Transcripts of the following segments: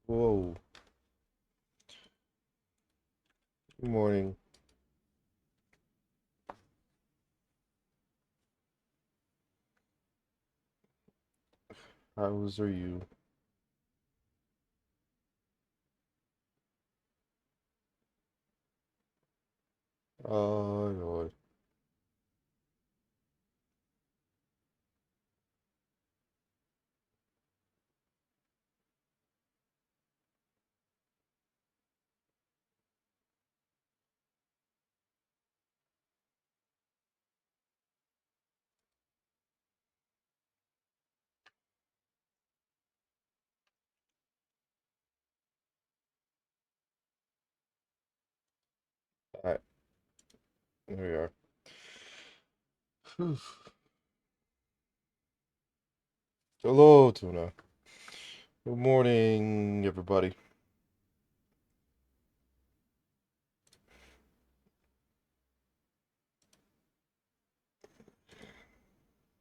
Whoa. Good morning. How are you? Oh, Lord. Alright, here we are. Whew. Hello, Tuna. Good morning, everybody.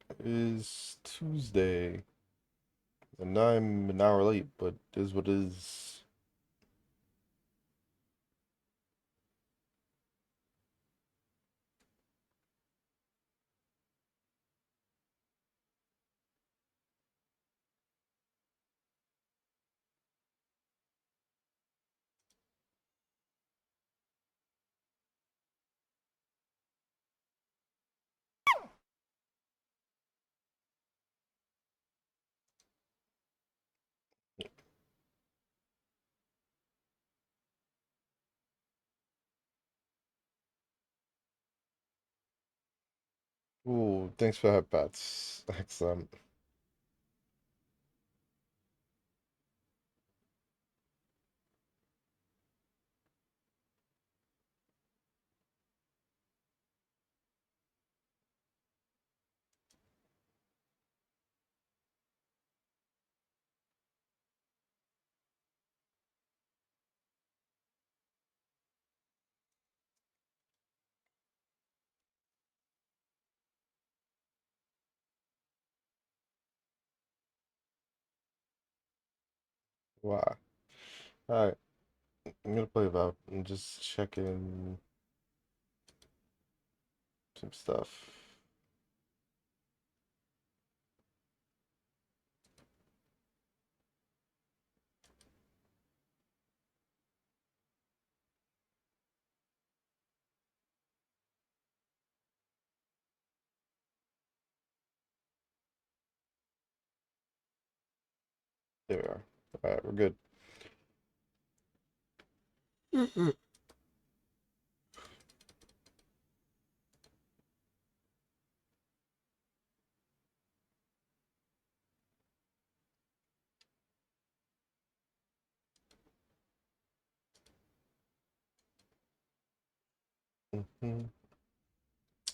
It is Tuesday, and I'm an hour late, but it is what it is. Ooh, thanks for that, Bats. Excellent. Wow. Alright, I'm gonna play Avowed and just check in some stuff. There we are. Alright, we're good. Mhm.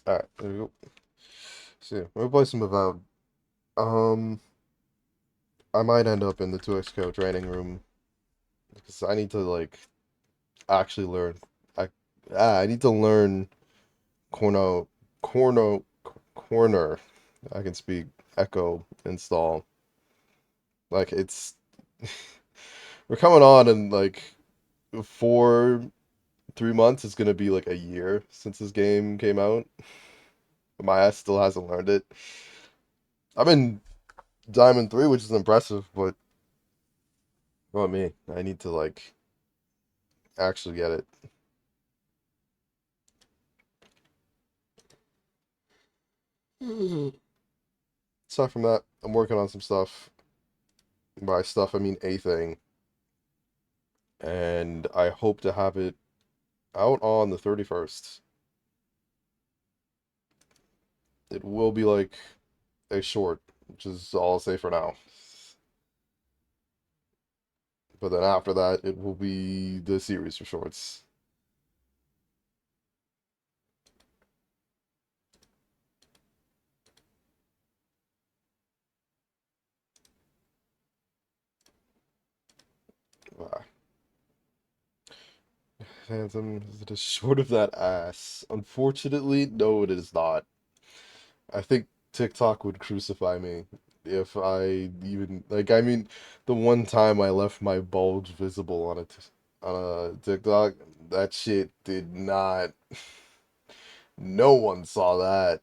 Alright, there we go. So, we'll play some Avowed. Um, I might end up in the 2x training room because I need to like actually learn. I I need to learn corner corner corner. I can speak echo install. Like it's we're coming on in like 3 months. It's gonna be like a year since this game came out. My ass still hasn't learned it. I'm in Diamond 3, which is impressive, but well, me, I need to like actually get it. Aside from that, I'm working on some stuff. By stuff, I mean a thing. And I hope to have it out on the 31st. It will be like a short, which is all I'll say for now. But then after that, it will be the series for shorts. Ah, Phantom, is it a short of that ass? Unfortunately, no, it is not. I think TikTok would crucify me if I even like. I mean, the one time I left my bulge visible on a TikTok, that shit did not. No one saw that.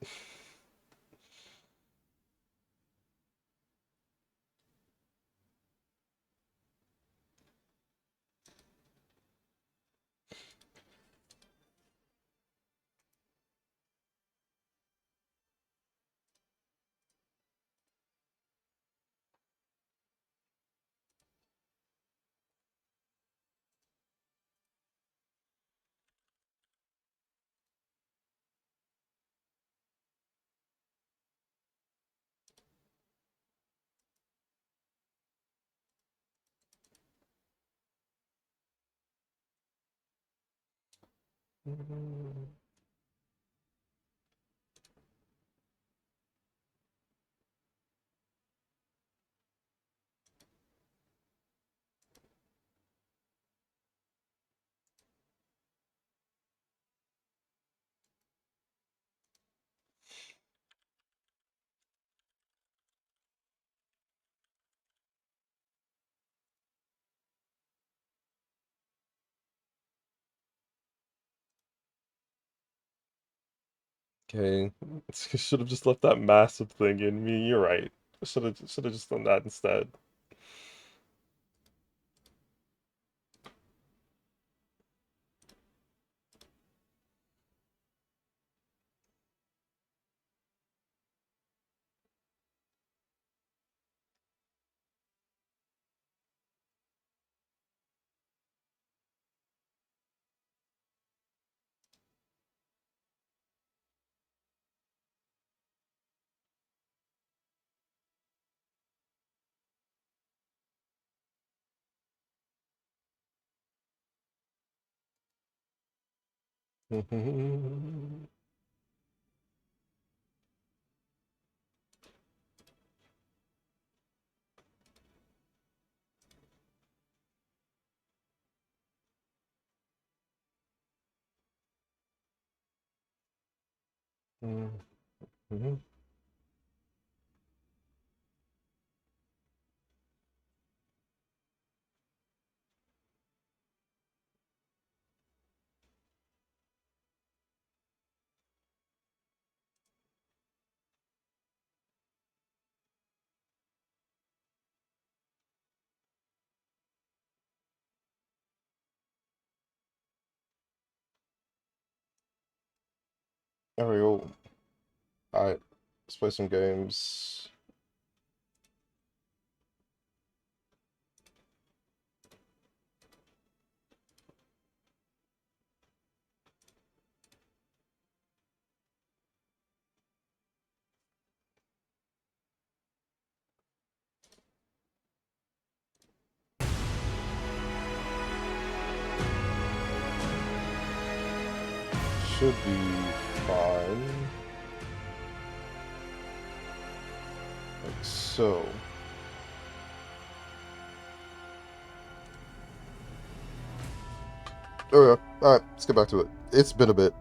Okay, should have just left that massive thing in me. You're right. Should have just done that instead. There we go. Alright, let's play some games. Should be fine. Like so. Oh yeah. Alright, let's get back to it. It's been a bit.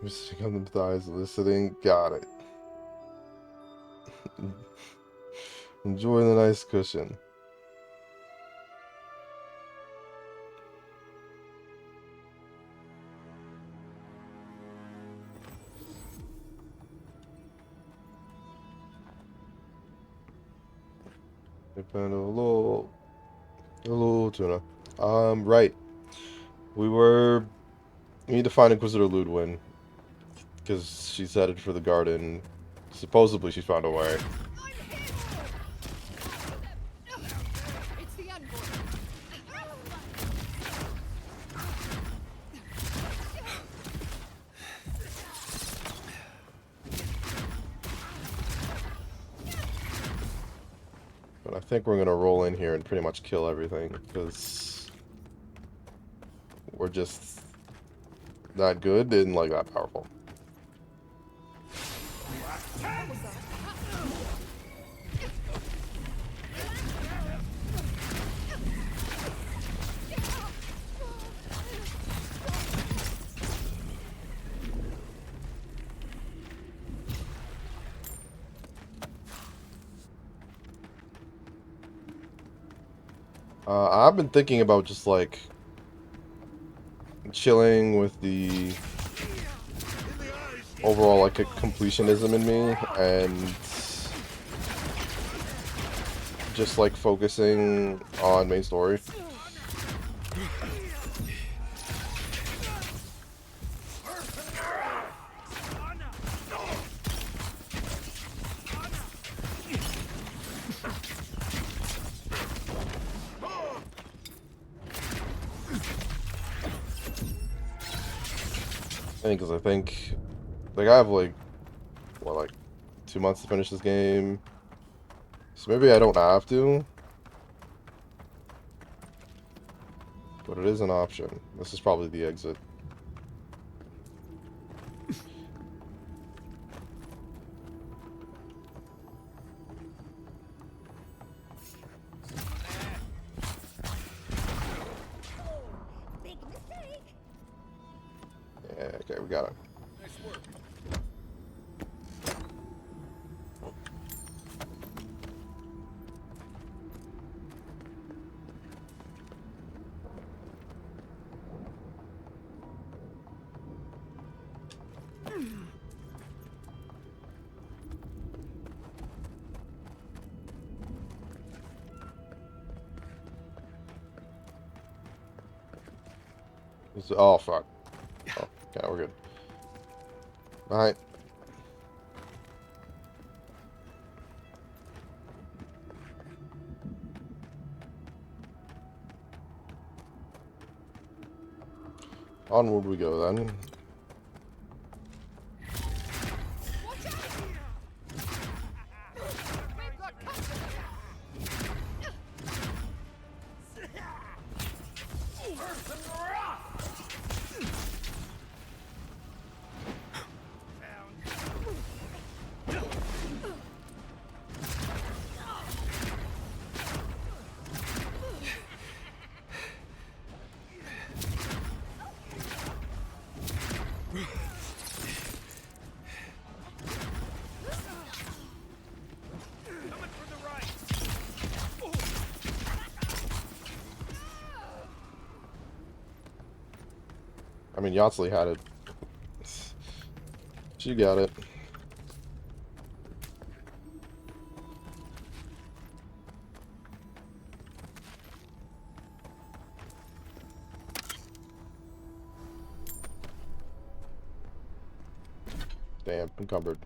Visiting on the thighs, listening. Got it. Enjoy the nice cushion. Panda, hello, tuna. Right. We need to find Inquisitor Ludwin because she's headed for the garden. Supposedly, she's found a way. But I think we're gonna roll in here and pretty much kill everything because we're just that good and like that powerful. I've been thinking about just like chilling with the overall like a completionism in me and just like focusing on main story. Because I think like I have like what, like 2 months to finish this game, so maybe I don't have to, but it is an option. This is probably the exit. Yeah, okay, we got it. Oh fuck. Oh, okay, we're good. Alright. Onward we go then. I mean, Yatsley had it. She got it. Damn, encumbered.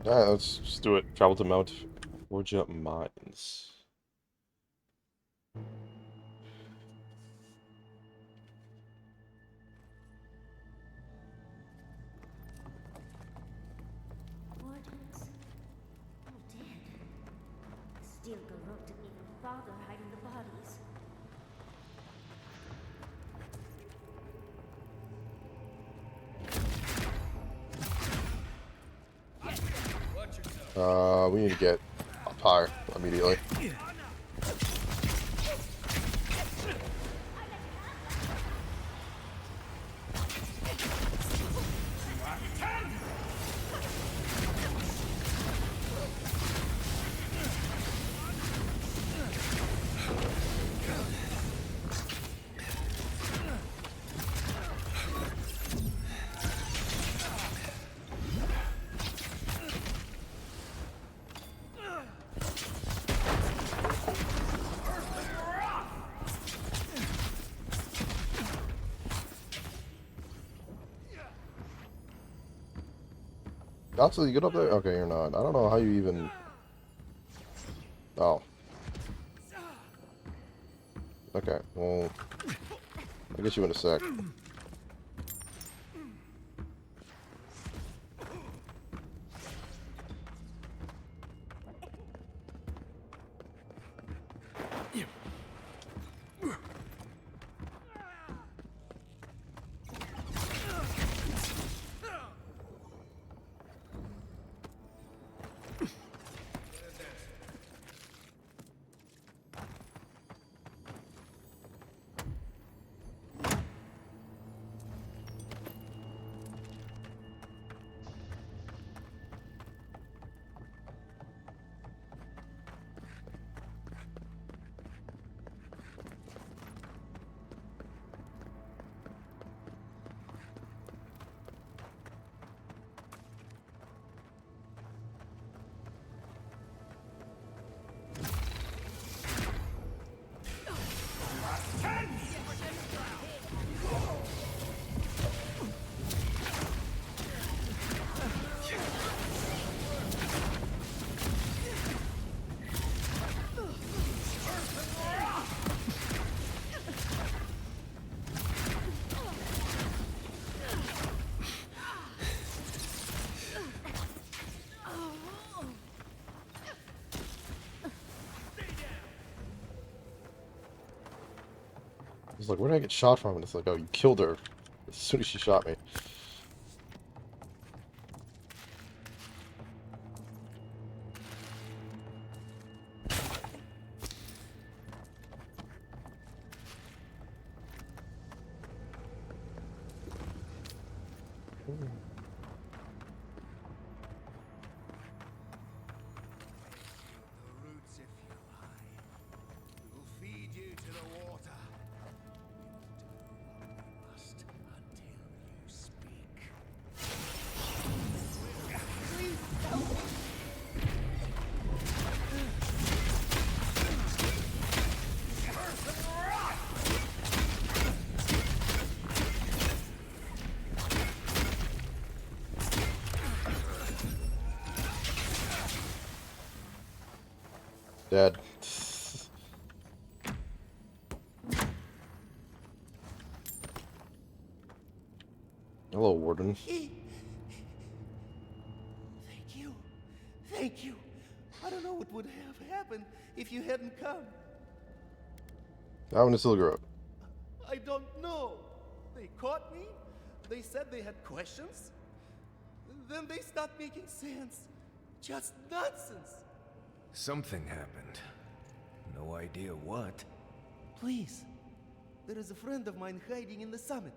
Alright, let's just do it. Travel to Mount Forja Mines. Wardens, all dead. The steel corrupted even farther, hiding the bodies. We need to get up higher immediately. Yatsley, you get up there? Okay, you're not. I don't know how you even... Oh. Okay, well... I'll get you in a sec. was like, where did I get shot from? And it's like, oh, you killed her as soon as she shot me. The roots if you lie. We will feed you to the water. We will do what we must until you speak. Dead. Hello, Warden. Thank you. Thank you. I don't know what would have happened if you hadn't come. Having a cigarette. I don't know. They caught me. They said they had questions. Then they stopped making sense. Just nonsense. Something happened. No idea what. Please. There is a friend of mine hiding in the summit.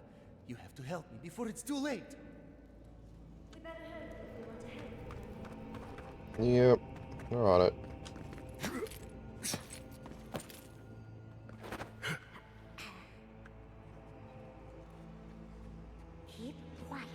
You have to help me before it's too late. We better hurry if we want to help. Yep, we're on it. Keep quiet.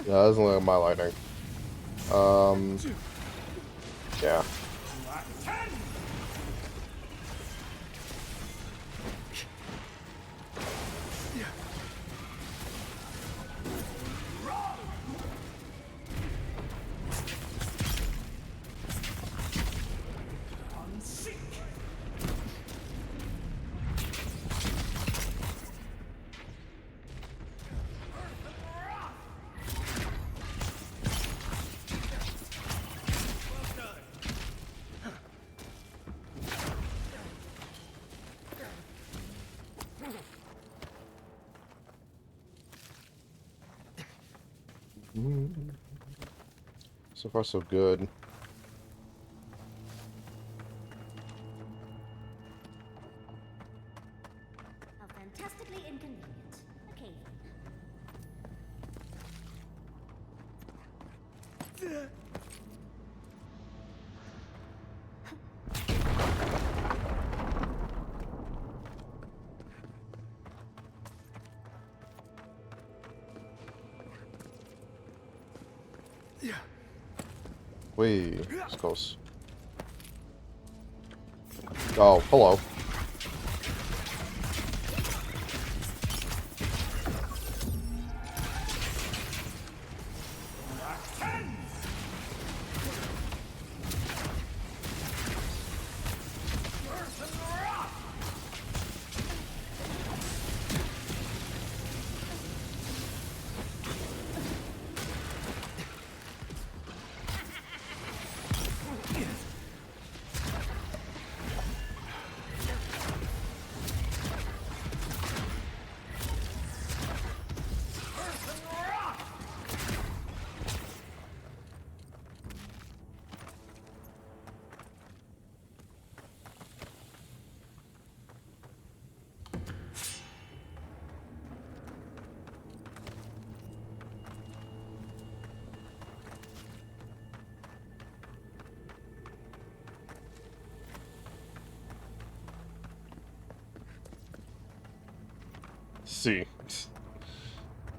Yeah, that doesn't look like my lightning. Yeah. So far, so good. How fantastically inconvenient. Okay. Wait, it's close. Oh, hello.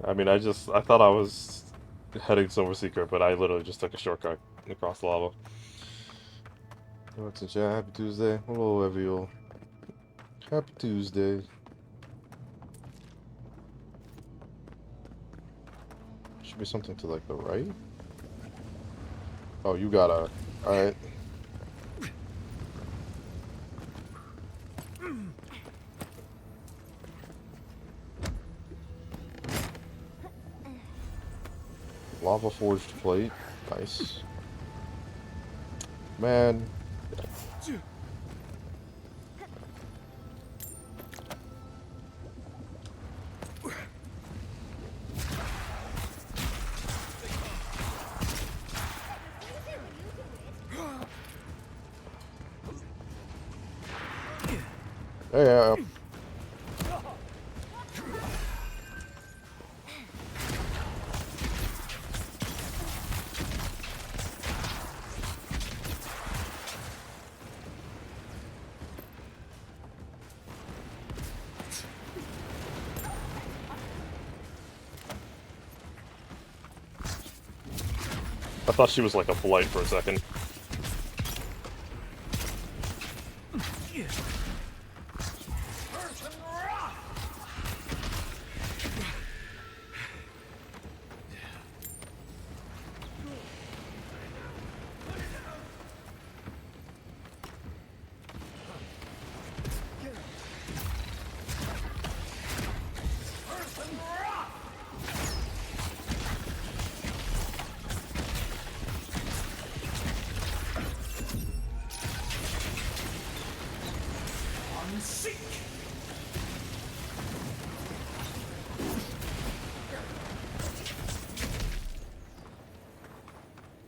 I mean, I thought I was heading somewhere secret, but I literally just took a shortcut across the lava. What's in chat? Happy Tuesday. Hello, Eviel. Happy Tuesday. Should be something to like the right. Oh, you gotta. Alright. Lava forged plate. Nice. Man. Yeah. I thought she was like a blight for a second.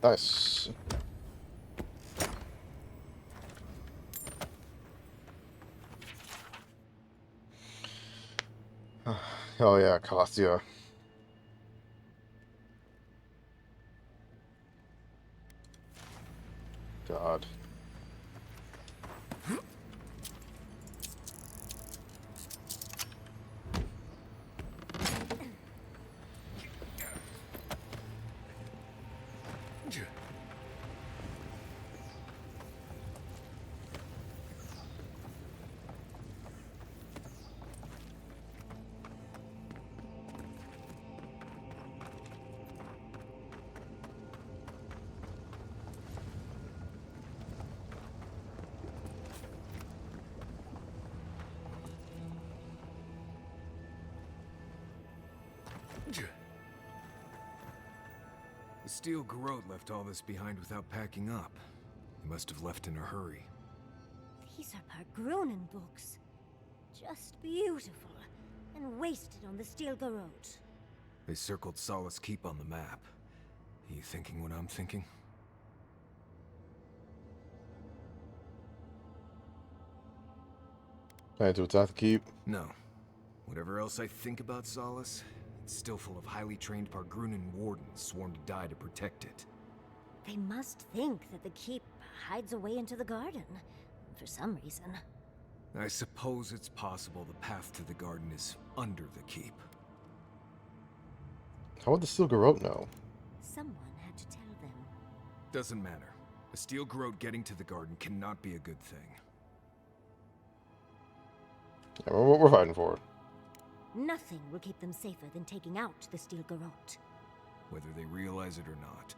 Nice. Hell yeah, Kostya. God. The steel garrote left all this behind without packing up. He must have left in a hurry. These are Pargrunen books. Just beautiful. And wasted on the steel garrote. They circled Solace Keep on the map. Are you thinking what I'm thinking? Plan to attack the keep. No. Whatever else I think about Solace, it's still full of highly trained Pargrunen wardens sworn to die to protect it. They must think that the keep hides away into the garden. For some reason. I suppose it's possible the path to the garden is under the keep. How would the steel garrote know? Someone had to tell them. Doesn't matter. A steel garrote getting to the garden cannot be a good thing. Yeah, we're fighting for it. Nothing will keep them safer than taking out the steel garrote. Whether they realize it or not.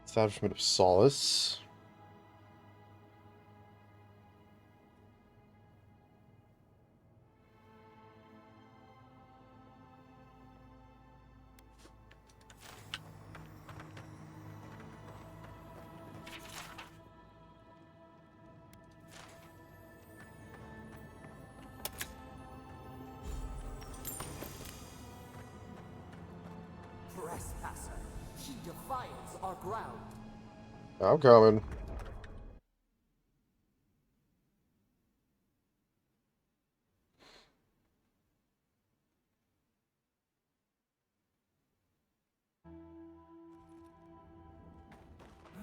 Establishment of Solace. Trespasser, he defiles our ground. I'm coming.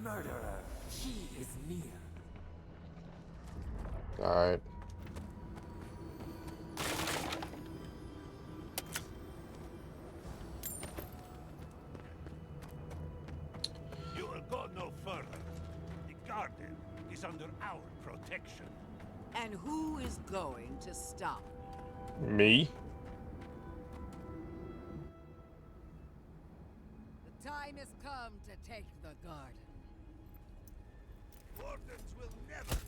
Murderer, she is near. Alright. You will go no further. The garden is under our protection. And who is going to stop? Me? The time has come to take the garden. Wardens will never.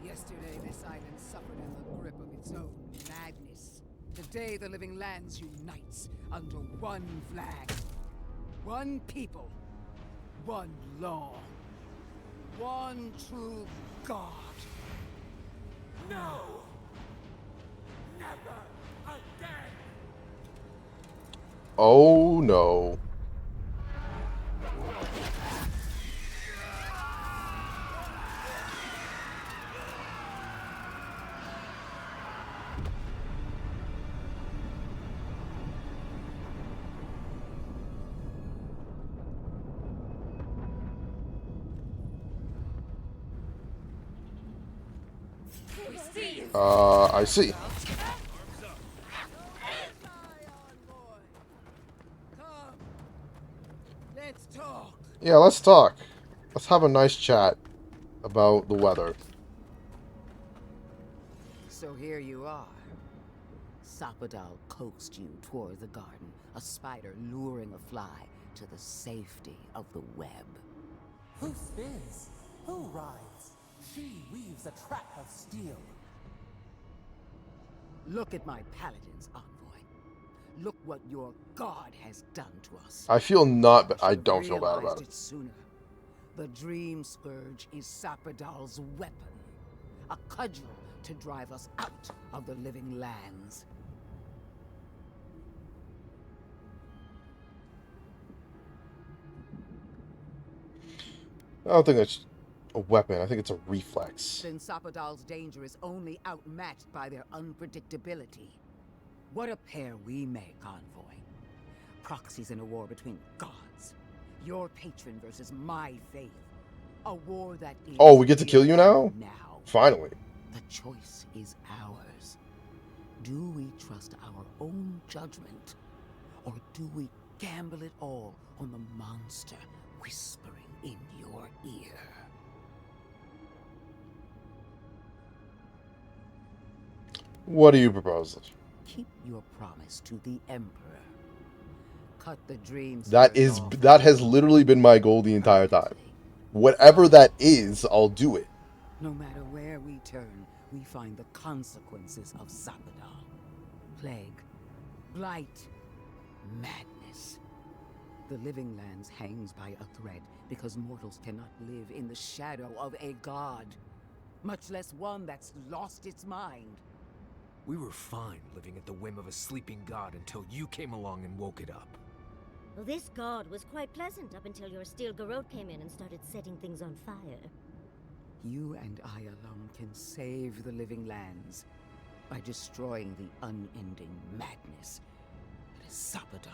Yesterday, this island suffered in the grip of its own madness. Today, the living lands unites under one flag. One people. One law. One true God. No! Never again! Oh no. I see. Come. Let's talk. Yeah, let's talk. Let's have a nice chat about the weather. So here you are. Sapadal coaxed you toward the garden, a spider luring a fly to the safety of the web. Who spins? Who rides? She weaves a trap of steel. Look at my paladin's envoy. Look what your god has done to us. I feel not. I Should've don't feel bad realized about it. it sooner. The Dream Scourge is Sapadal's weapon. A cudgel to drive us out of the living lands. I don't think it's a weapon. I think it's a reflex. Then Sapadal's danger is only outmatched by their unpredictability. What a pair we make, Envoy. Proxies in a war between gods. Your patron versus my faith. A war that is Oh, we get to kill you here now? now. Finally. The choice is ours. Do we trust our own judgment? Or do we gamble it all on the monster whispering in your ear? What do you propose? Keep your promise to the Emperor. Cut the dreams. That has literally been my goal the entire time. Whatever that is, I'll do it. No matter where we turn, we find the consequences of Sapadal. Plague, blight, madness. The living lands hangs by a thread because mortals cannot live in the shadow of a god, much less one that's lost its mind. We were fine living at the whim of a sleeping god until you came along and woke it up. Well, this god was quite pleasant up until your steel garrote came in and started setting things on fire. You and I alone can save the living lands by destroying the unending madness that is Sapadal.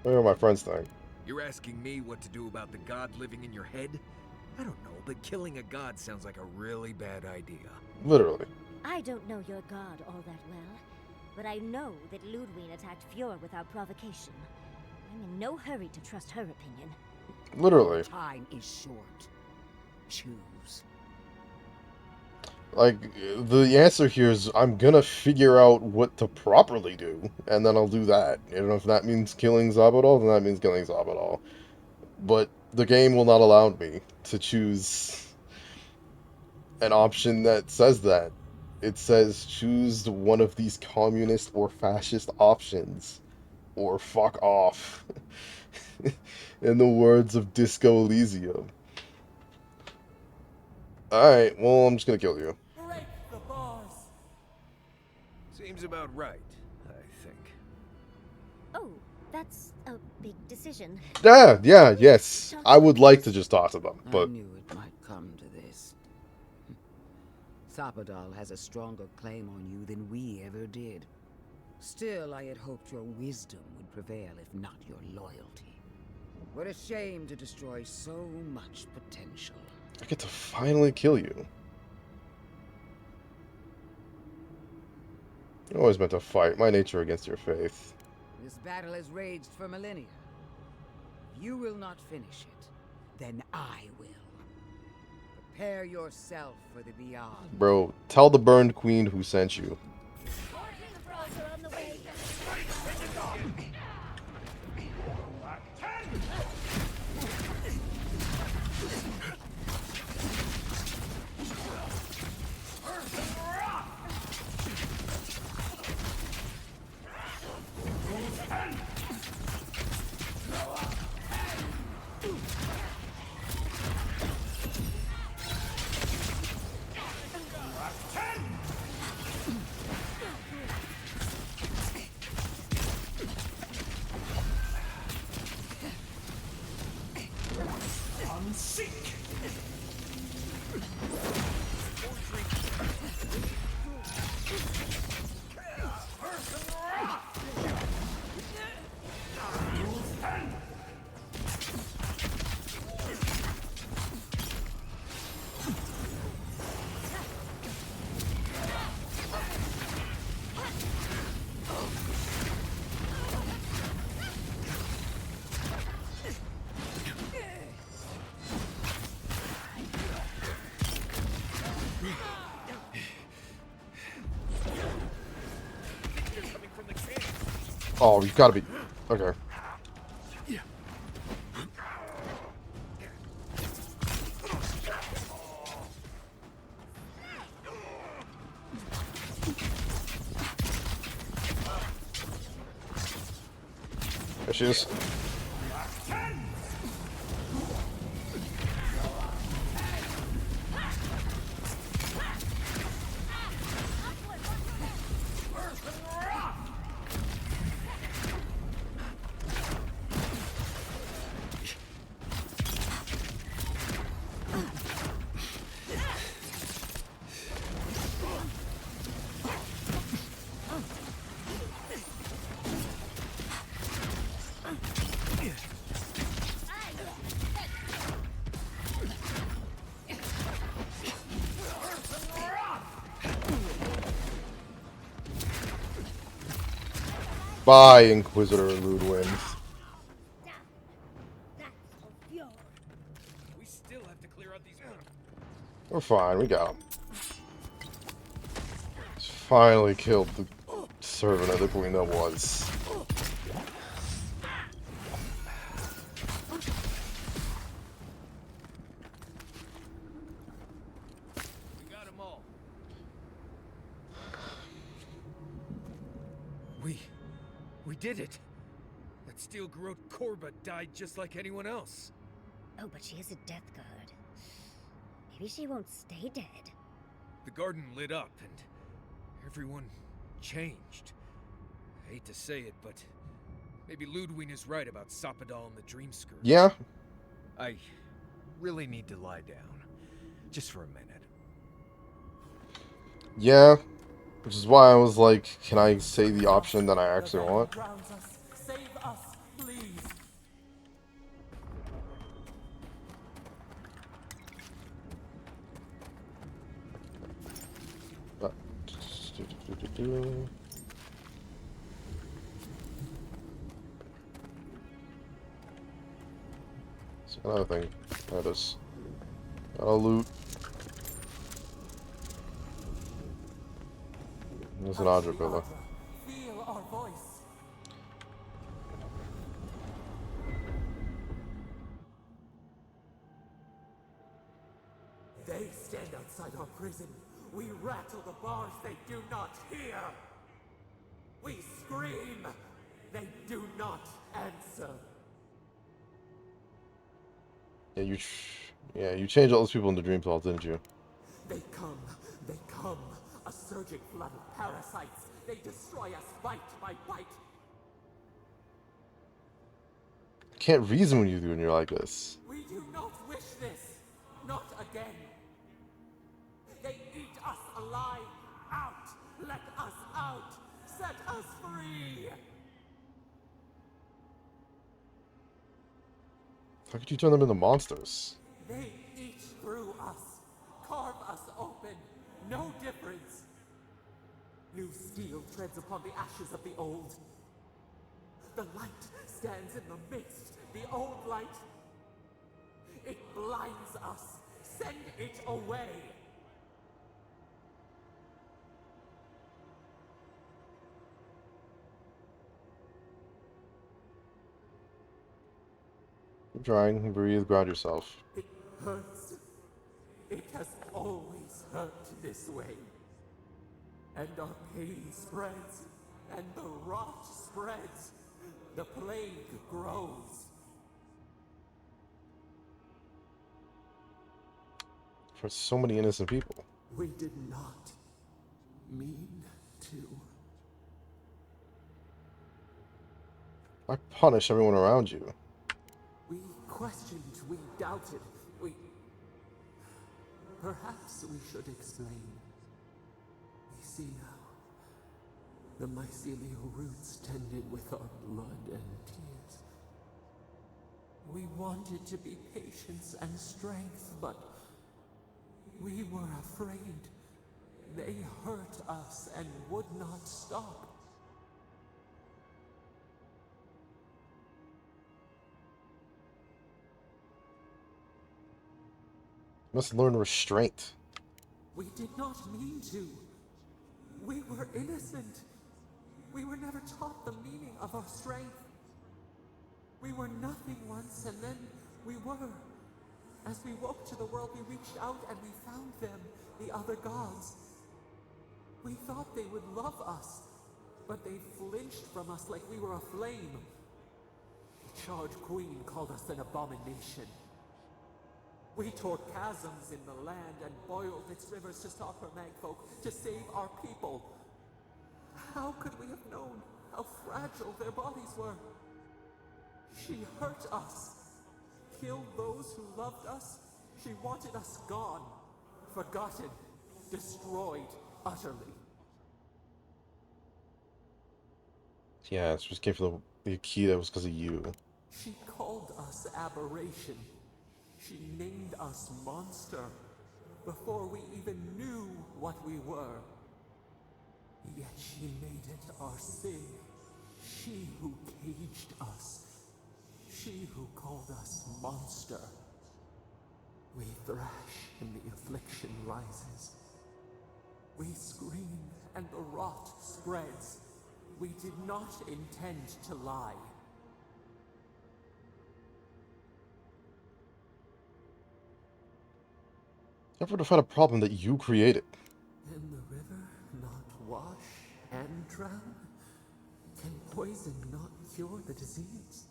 What do my friends think? You're asking me what to do about the god living in your head? I don't know, but killing a god sounds like a really bad idea. Literally. I don't know your god all that well, but I know that Ludwig attacked Fjord without provocation. I'm in no hurry to trust her opinion. Literally. Time is short. Choose. Like, the answer here is I'm gonna figure out what to properly do, and then I'll do that. And if that means killing Zabadal, then that means killing Zabadal. But the game will not allow me to choose an option that says that. It says choose one of these communist or fascist options, or fuck off. In the words of Disco Elysium. Alright, well, I'm just gonna kill you. Break the bars! Seems about right, I think. That's a big decision. Yes. I would like to just talk to them, I but knew it might come to this. Sapadal has a stronger claim on you than we ever did. Still, I had hoped your wisdom would prevail, if not your loyalty. What a shame to destroy so much potential. I get to finally kill you. You always meant to fight. My nature against your faith. This battle has raged for millennia. If you will not finish it, then I will. Prepare yourself for the beyond. Bro, tell the burned queen who sent you. Oh, you gotta be... Okay. There she is. Bye, Inquisitor Ludwig. We still have to clear out these. We're fine, we got him. Finally killed the servant of the queen that was. We got them all. We did it. That steel garrote Korba died just like anyone else. Oh, but she is a death guard. Maybe she won't stay dead. The garden lit up and everyone changed. I hate to say it, but maybe Ludwig is right about Sapadal and the Dream Scourge. Yeah? I really need to lie down. Just for a minute. Yeah. Which is why I was like, can I say the option that I actually want? Grounds us. Save us, please. It's another thing. There it is. Gotta loot. There's an Audra pillar. Feel our voice. They stand outside our prison. We rattle the bars they do not hear. We scream. They do not answer. Yeah, you changed all those people into Dream Tall, didn't you? They come. A surging flood of parasites. They destroy us bite by bite. can't reason with you when you're like this. We do not wish this. Not again. They eat us alive. Out. Let us out. Set us free. How could you turn them into monsters? They eat through us. Carve us open. No difference. New steel treads upon the ashes of the old. The light stands in the midst. The old light. It blinds us. Send it away. Keep trying. Breathe. Ground yourself. It hurts. It has always hurt this way. And our pain spreads, and the rot spreads. The plague grows. For so many innocent people. We did not mean to. Why punish everyone around you? We questioned, we doubted, we... Perhaps we should explain. We see now. The mycelial roots tended with our blood and tears. We wanted to be patience and strength, but we were afraid. They hurt us and would not stop. Must learn restraint. We did not mean to. We were innocent. We were never taught the meaning of our strength. We were nothing once, and then we were. As we woke to the world, we reached out and we found them, the other gods. We thought they would love us, but they flinched from us like we were a flame. The charred queen called us an abomination. We tore chasms in the land and boiled its rivers to stop her magfolk, to save our people. How could we have known how fragile their bodies were? She hurt us, killed those who loved us. She wanted us gone, forgotten, destroyed utterly. Yeah, it's just came from the key that was because of you. She called us aberration. She named us monster before we even knew what we were. Yet she made it our sin. She who caged us. She who called us monster. We thrash and the affliction rises. We scream and the rot spreads. We did not intend to lie. Never to find a problem that you created. Can the river not wash and drown? Can poison not cure the disease?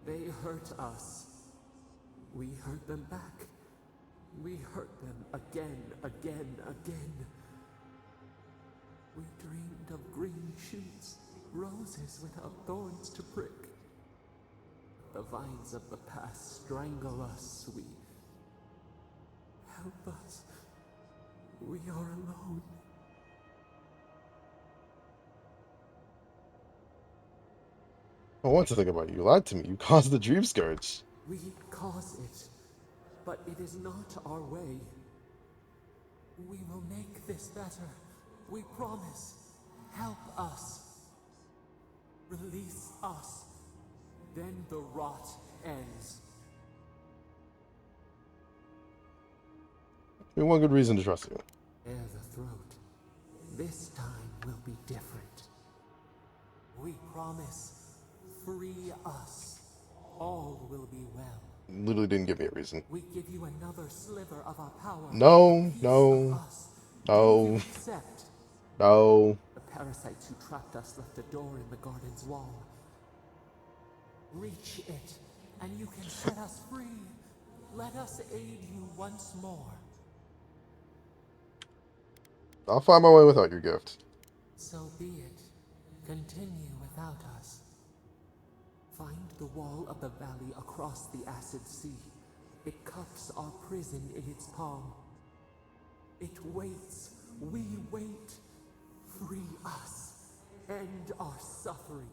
They hurt us. We hurt them back. We hurt them again, again, again. We dreamed of green shoots, roses without thorns to prick. The vines of the past strangle us. Help us. We are alone. I want to think about you. You lied to me. You caused the dream scourge. We cause it, but it is not our way. We will make this better. We promise. Help us. Release us. Then the rot ends. We have one good reason to trust you. Bare the throat. This time will be different. We promise. Free us. All will be well. Literally didn't give me a reason. We give you another sliver of our power. No, Piece no, of us. Do no, you accept? no. The parasites who trapped us left a door in the garden's wall. Reach it, and you can set us free. Let us aid you once more. I'll find my way without your gift. So be it. Continue without us. Find the wall of the valley across the acid sea. It cups our prison in its palm. It waits. We wait. Free us. End our suffering.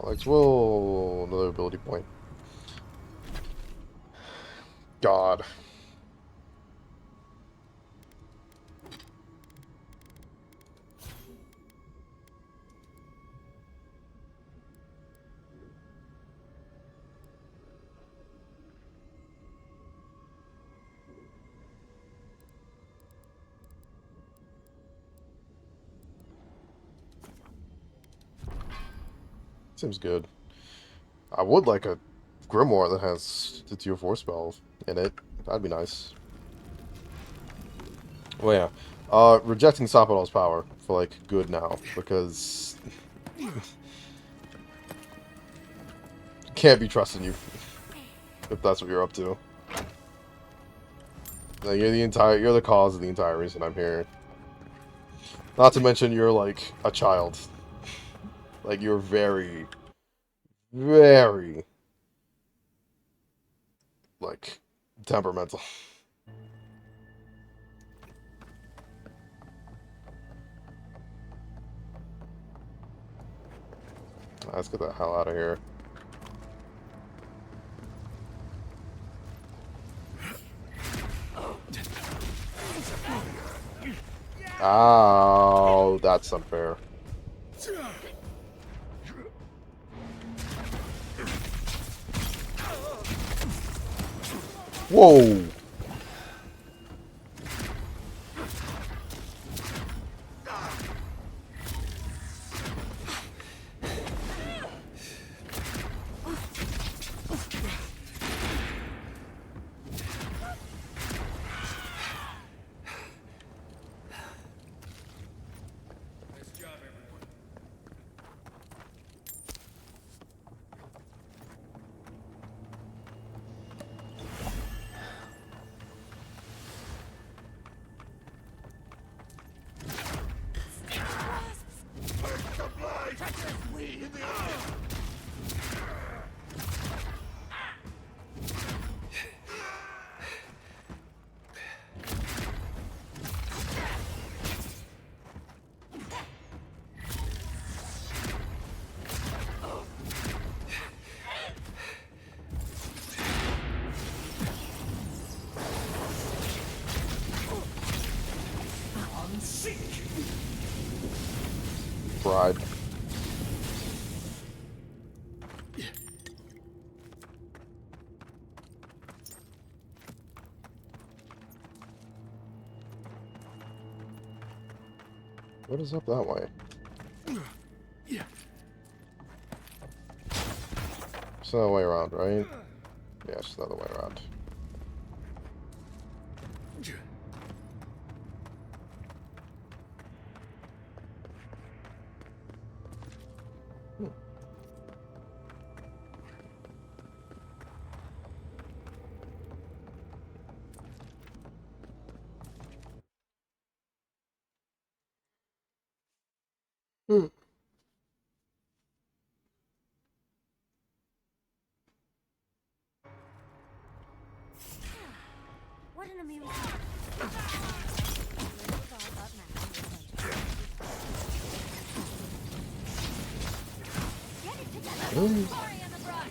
Alex, whoa, another ability point. God. Seems good. I would like a grimoire that has the tier 4 spell in it. That'd be nice. Well, yeah. Rejecting Sapodal's power for, like, good now, because... can't be trusting you, if that's what you're up to. Like, you're the cause of the entire reason I'm here. Not to mention you're, like, a child. Like, you're very, very, like, temperamental. Let's get the hell out of here. Ow, that's unfair. Whoa! Nice job, everyone. Bride. What is up that way? It's another way around, right? Yeah, it's another way around. What an amusing. Get it together. Sorry, I'm abroad.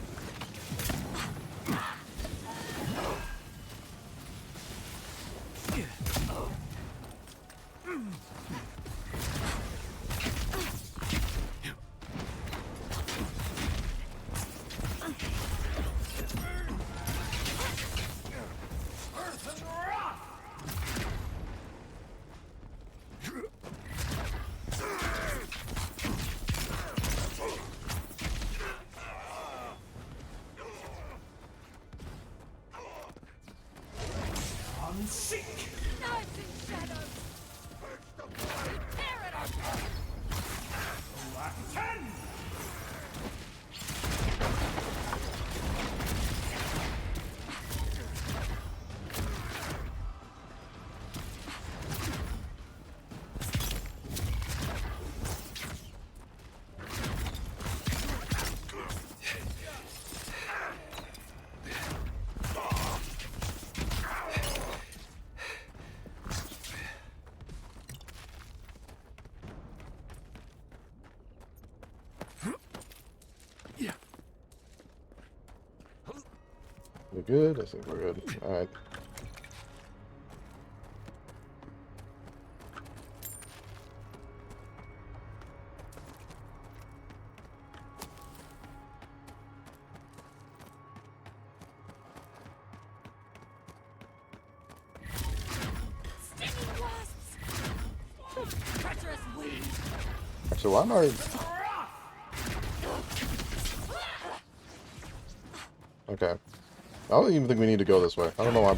good? I think we're good. Alright. So why am I... Okay. I don't even think we need to go this way. I don't know why.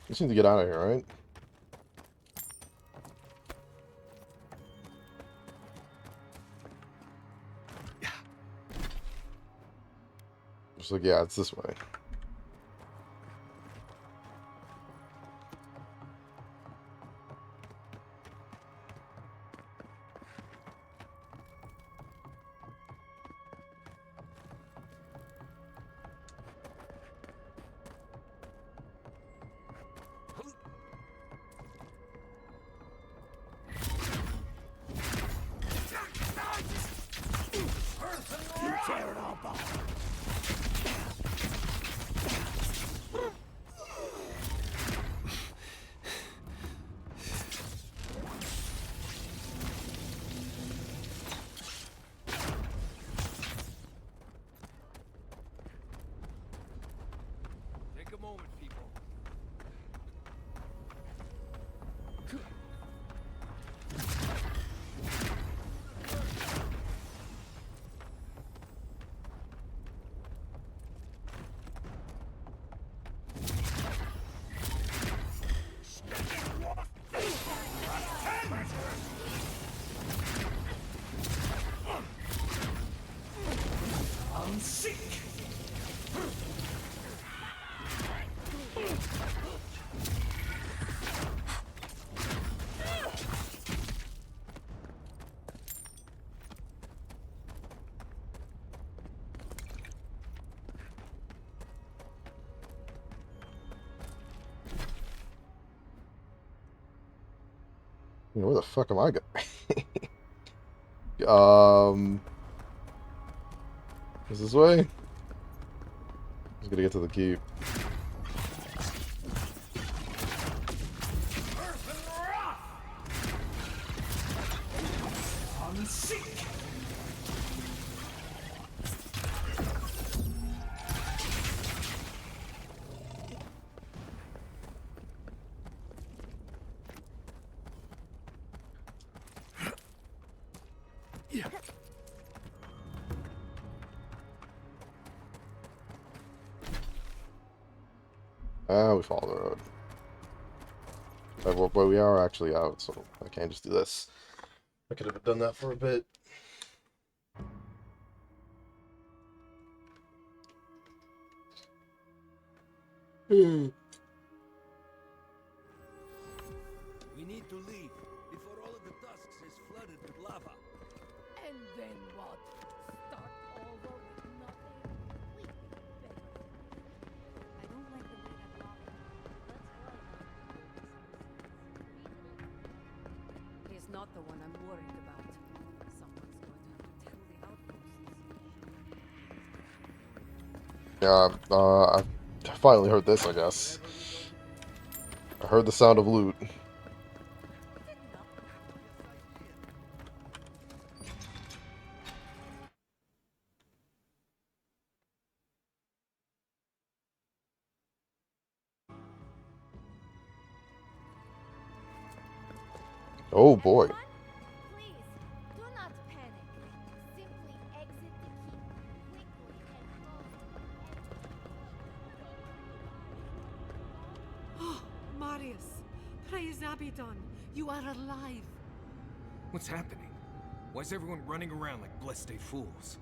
Just need to get out of here, right? Just like, yeah, it's this way. Take a moment, people. You know, where the fuck am I going? Is this way? Just gotta get to the keep. Ah, we follow the road. But we are actually out, so I can't just do this. I could have done that for a bit. We need to leave before all of the tusks is flooded with lava. And then what? Start over with nothing? We can better. I don't like the way that lava. He's not the one I'm worried about. Someone's going to have to tell the outposts. Yeah, I finally heard this, I guess. I heard the sound of loot. Oh boy. Everyone, please, do not panic. Simply exit the keep quickly and Oh, Marius, praise Abaddon, you are alive. What's happening? Why is everyone running around like blessed fools?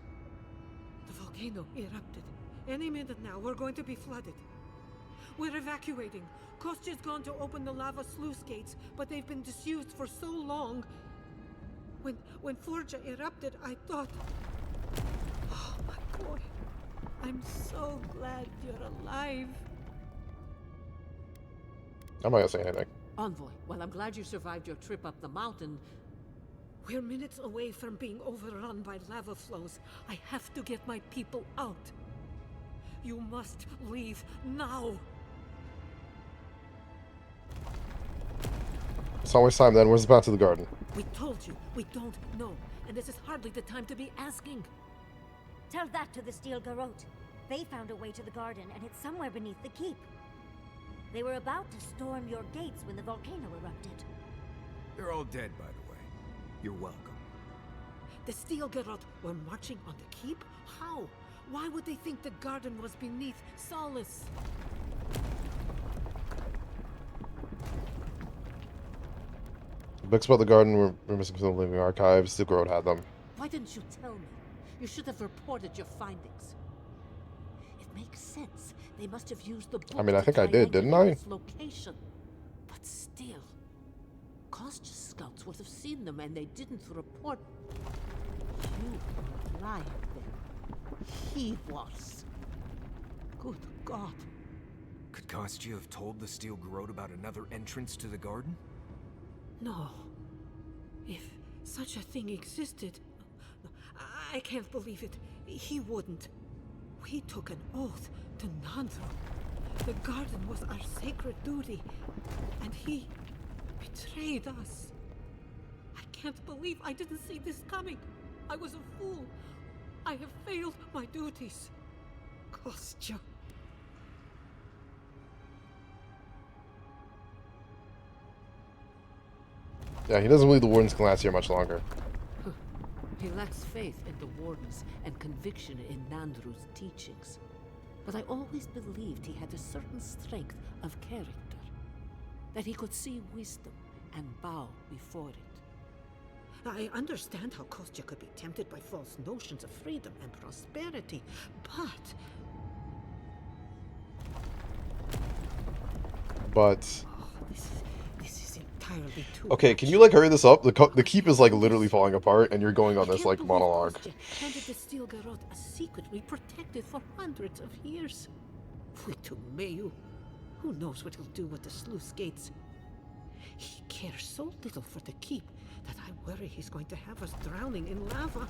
The volcano erupted. Any minute now, we're going to be flooded. We're evacuating. Kostya's gone to open the lava sluice gates, but they've been disused for so long. When Forja erupted, I thought... Oh, my boy. I'm so glad you're alive. I'm not gonna say anything. Envoy, well, I'm glad you survived your trip up the mountain. We're minutes away from being overrun by lava flows. I have to get my people out. You must leave now. It's not waste time then. Where's the path to the garden? We told you, we don't know. And this is hardly the time to be asking. Tell that to the Steel Garrote. They found a way to the garden, and it's somewhere beneath the keep. They were about to storm your gates when the volcano erupted. They're all dead, by the way. You're welcome. The Steel Garrote were marching on the keep? How? Why would they think the garden was beneath Solace? Books about the garden were missing from the living archives. The Grode had them. Why didn't you tell me? You should have reported your findings. It makes sense. They must have used the book I mean, I to think I did, didn't I? triangulate its location. But still, Kostya's scouts would have seen them and they didn't report. You lied then. He was. Good God. Could Kostya have told the Steel Garrote about another entrance to the garden? No. If such a thing existed, I can't believe it. He wouldn't. We took an oath to Nandro. The garden was our sacred duty, and he betrayed us. I can't believe I didn't see this coming. I was a fool. I have failed my duties. Kostya. Yeah, he doesn't believe the Wardens can last here much longer. He lacks faith in the Wardens and conviction in Nandru's teachings. But I always believed he had a certain strength of character. That he could see wisdom and bow before it. I understand how Kostya could be tempted by false notions of freedom and prosperity, But this is entirely too okay, much. can you like hurry this up? The keep is like literally falling apart, and you're going on I this can't like believe monologue. Kostya handed the Steel Garrote a secret we protected for hundreds of years. Witu Mayu. Who knows what he'll do with the sluice gates? He cares so little for the keep that I worry he's going to have us drowning in lava.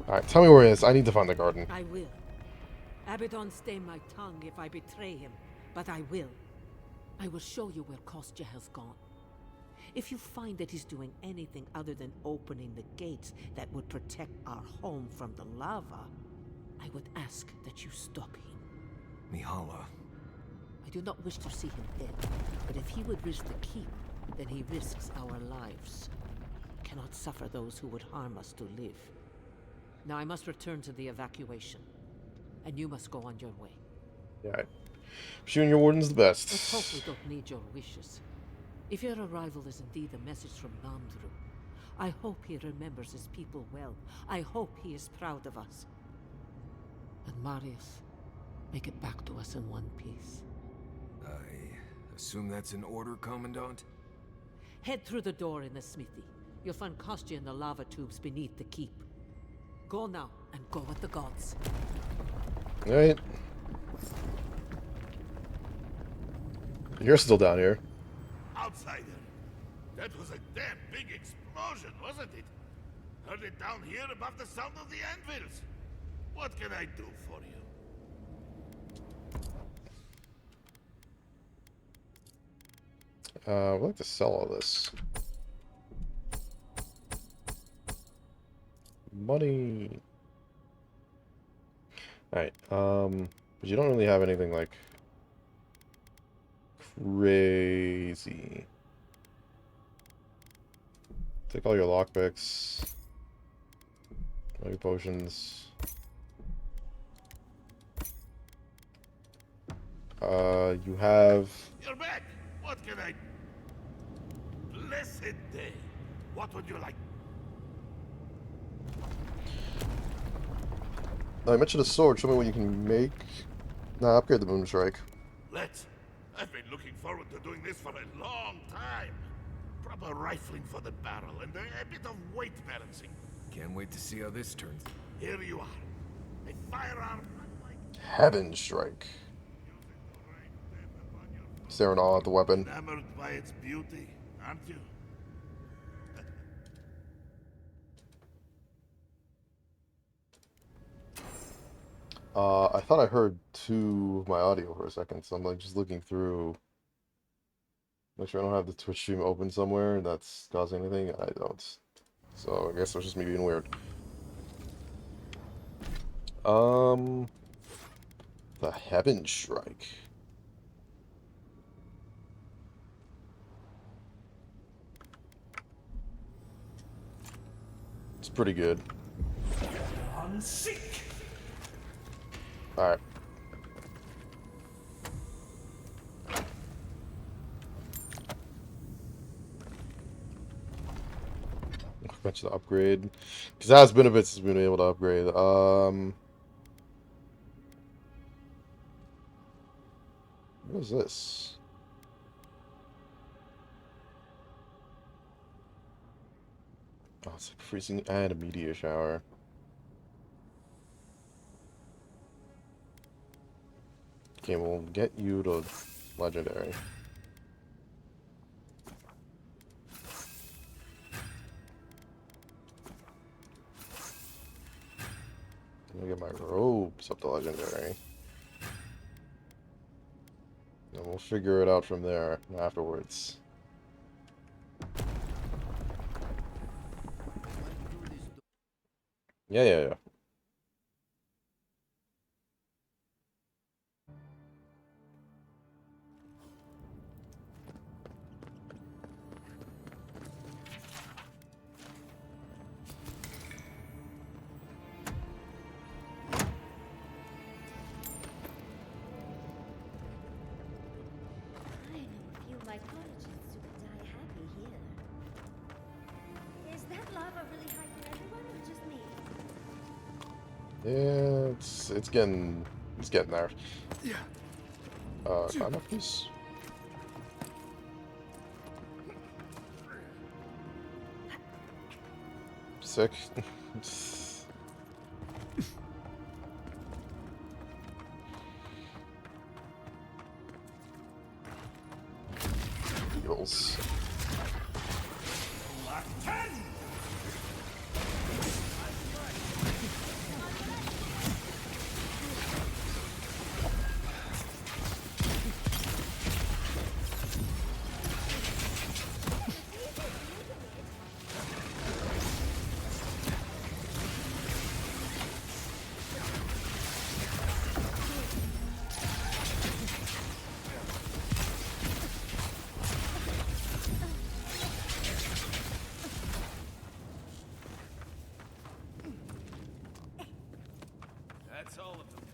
All right, tell me where it is. I need to find the garden. I will. Abaddon stay my tongue if I betray him, but I will. I will show you where Kostya has gone. If you find that he's doing anything other than opening the gates that would protect our home from the lava, I would ask that you stop him. Mihala. I do not wish to see him dead, but if he would risk the keep, then he risks our lives. I cannot suffer those who would harm us to live. Now I must return to the evacuation, and you must go on your way. Yeah, shooting your Warden's the best. Let's hope we don't need your wishes. If your arrival is indeed a message from Nandru, I hope he remembers his people well. I hope he is proud of us. And Marius, make it back to us in one piece. I assume that's an order, Commandant? Head through the door in the smithy. You'll find Kostya in the lava tubes beneath the keep. Go now, and go with the gods. All right. You're still down here. Outsider. That was a damn big explosion, wasn't it? Heard it down here above the sound of the anvils. What can I do for you? I'd like to sell all this. Money. Alright, but you don't really have anything like crazy. Take all your lockpicks, all your potions. You have. You're back. What can I... Blessed day. What would you like? I mentioned a sword. Show me what you can make. Nah, upgrade the boom strike. Let's. I've been looking forward to doing this for a long time. Proper rifling for the barrel and a bit of weight balancing. Can't wait to see how this turns. Here you are. A firearm unlike... Heaven strike. staring all at the weapon. Enamored by its beauty, aren't you? I thought I heard my audio for a second, so I'm like just looking through. Make sure I don't have the Twitch stream open somewhere that's causing anything. I don't. So I guess it was just me being weird. The Heaven Strike. It's pretty good. Alright. Bunch of the upgrade. Because it has been a bit since we've been able to upgrade. What is this? Oh, it's like freezing and a meteor shower. Okay, we'll get you to legendary. Let me get my robes up to legendary. And we'll figure it out from there afterwards. Yeah. I know a few mycologists who could die happy here. Is that lava really high for everyone or just me? Yeah, it's getting there. Yeah. Kind of piece. Sick. Eagles. That's all of them.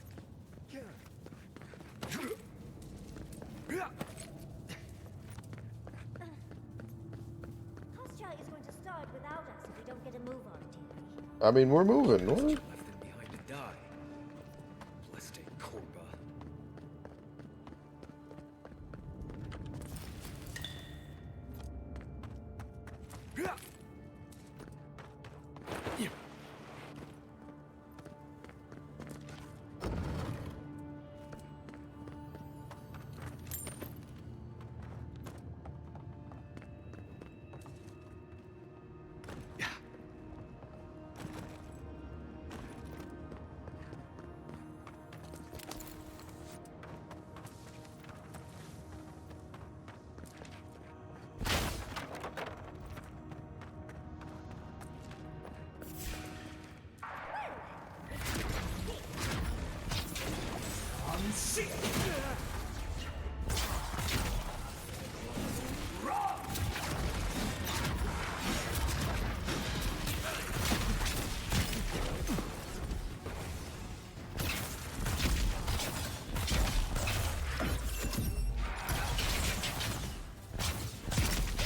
Kostya is going to start without us if we don't get a move on, dearie. I mean, we're moving. Left him behind to die. Blessed Korba.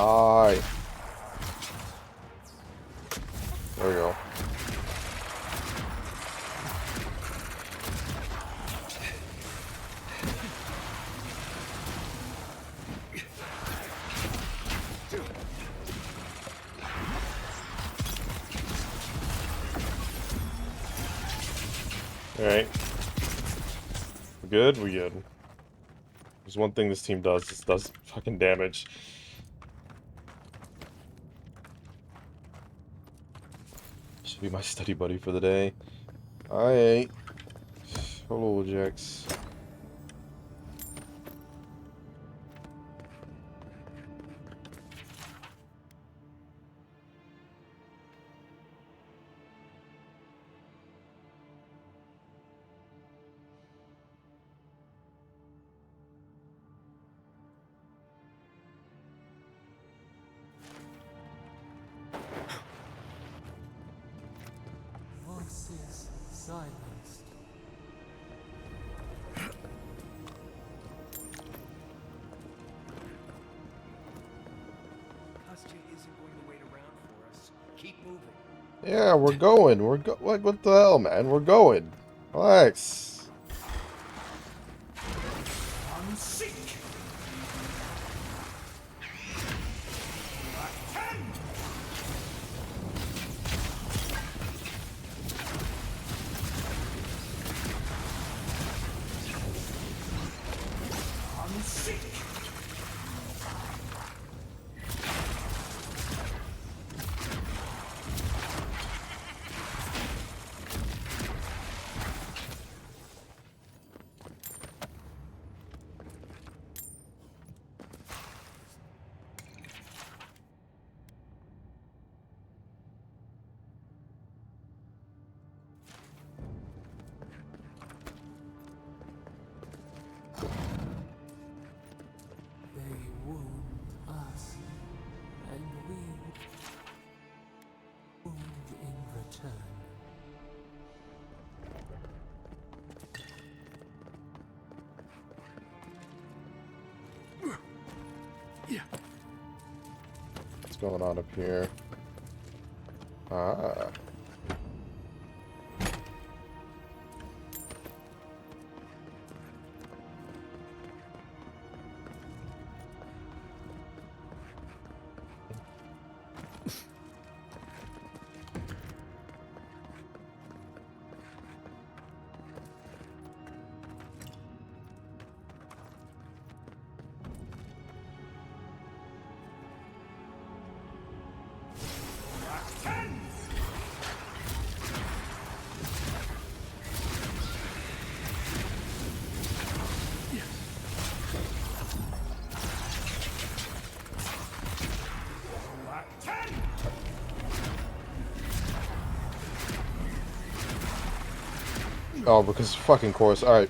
Aye. There we go. Alright. We good? We good. Because one thing this team does is does fucking damage. Should be my study buddy for the day. Alright. Hello, Jax. Voices silenced. Kostya isn't going to wait around for us. Keep moving. Yeah, we're going. Like, what the hell, man? We're going. Relax. They wound us, and we wound in return. What's going on up here? Ah. Oh, because fucking course. Alright.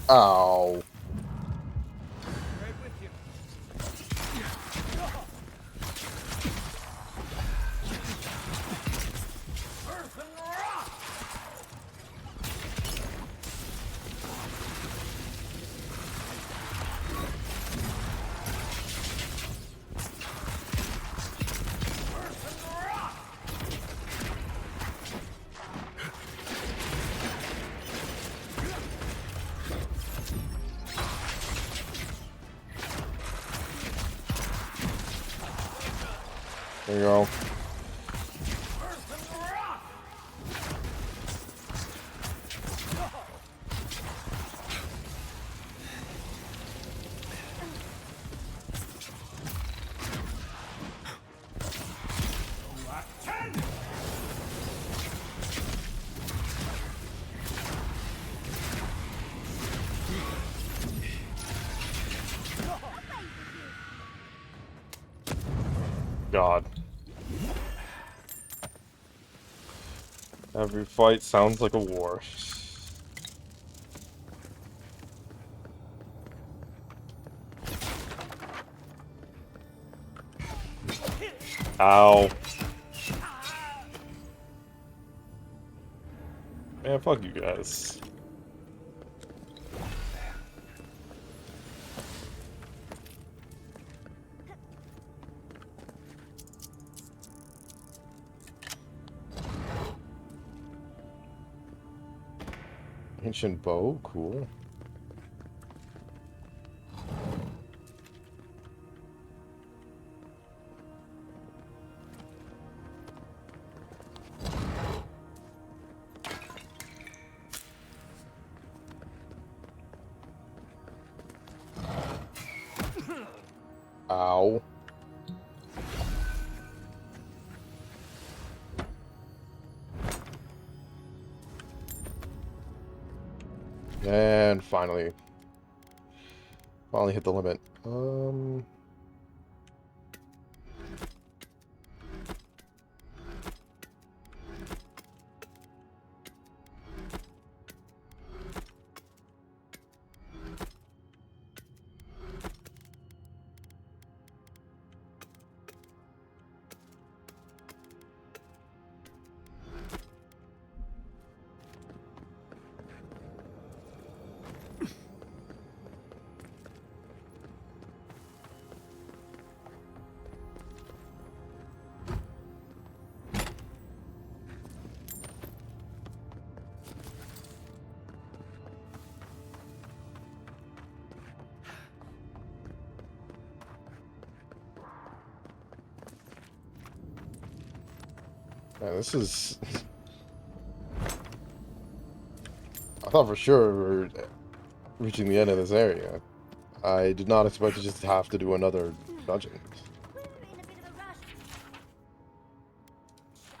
Ow. Right with you. There you go. God. Every fight sounds like a war. Ow. Man, fuck you guys. Ancient bow, cool. Ow. And finally hit the limit. Yeah, this is... I thought for sure we were reaching the end of this area. I did not expect to just have to do another dungeon. We're in a bit of a rush.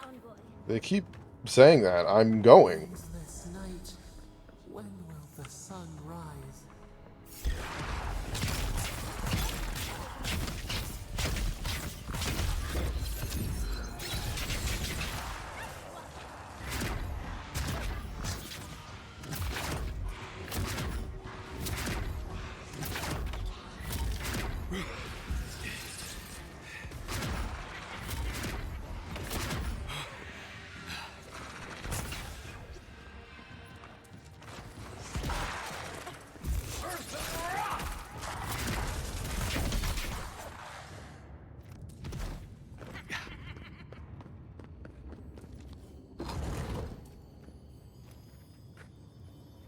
Envoy. They keep saying that. I'm going. This night, when will the sun rise?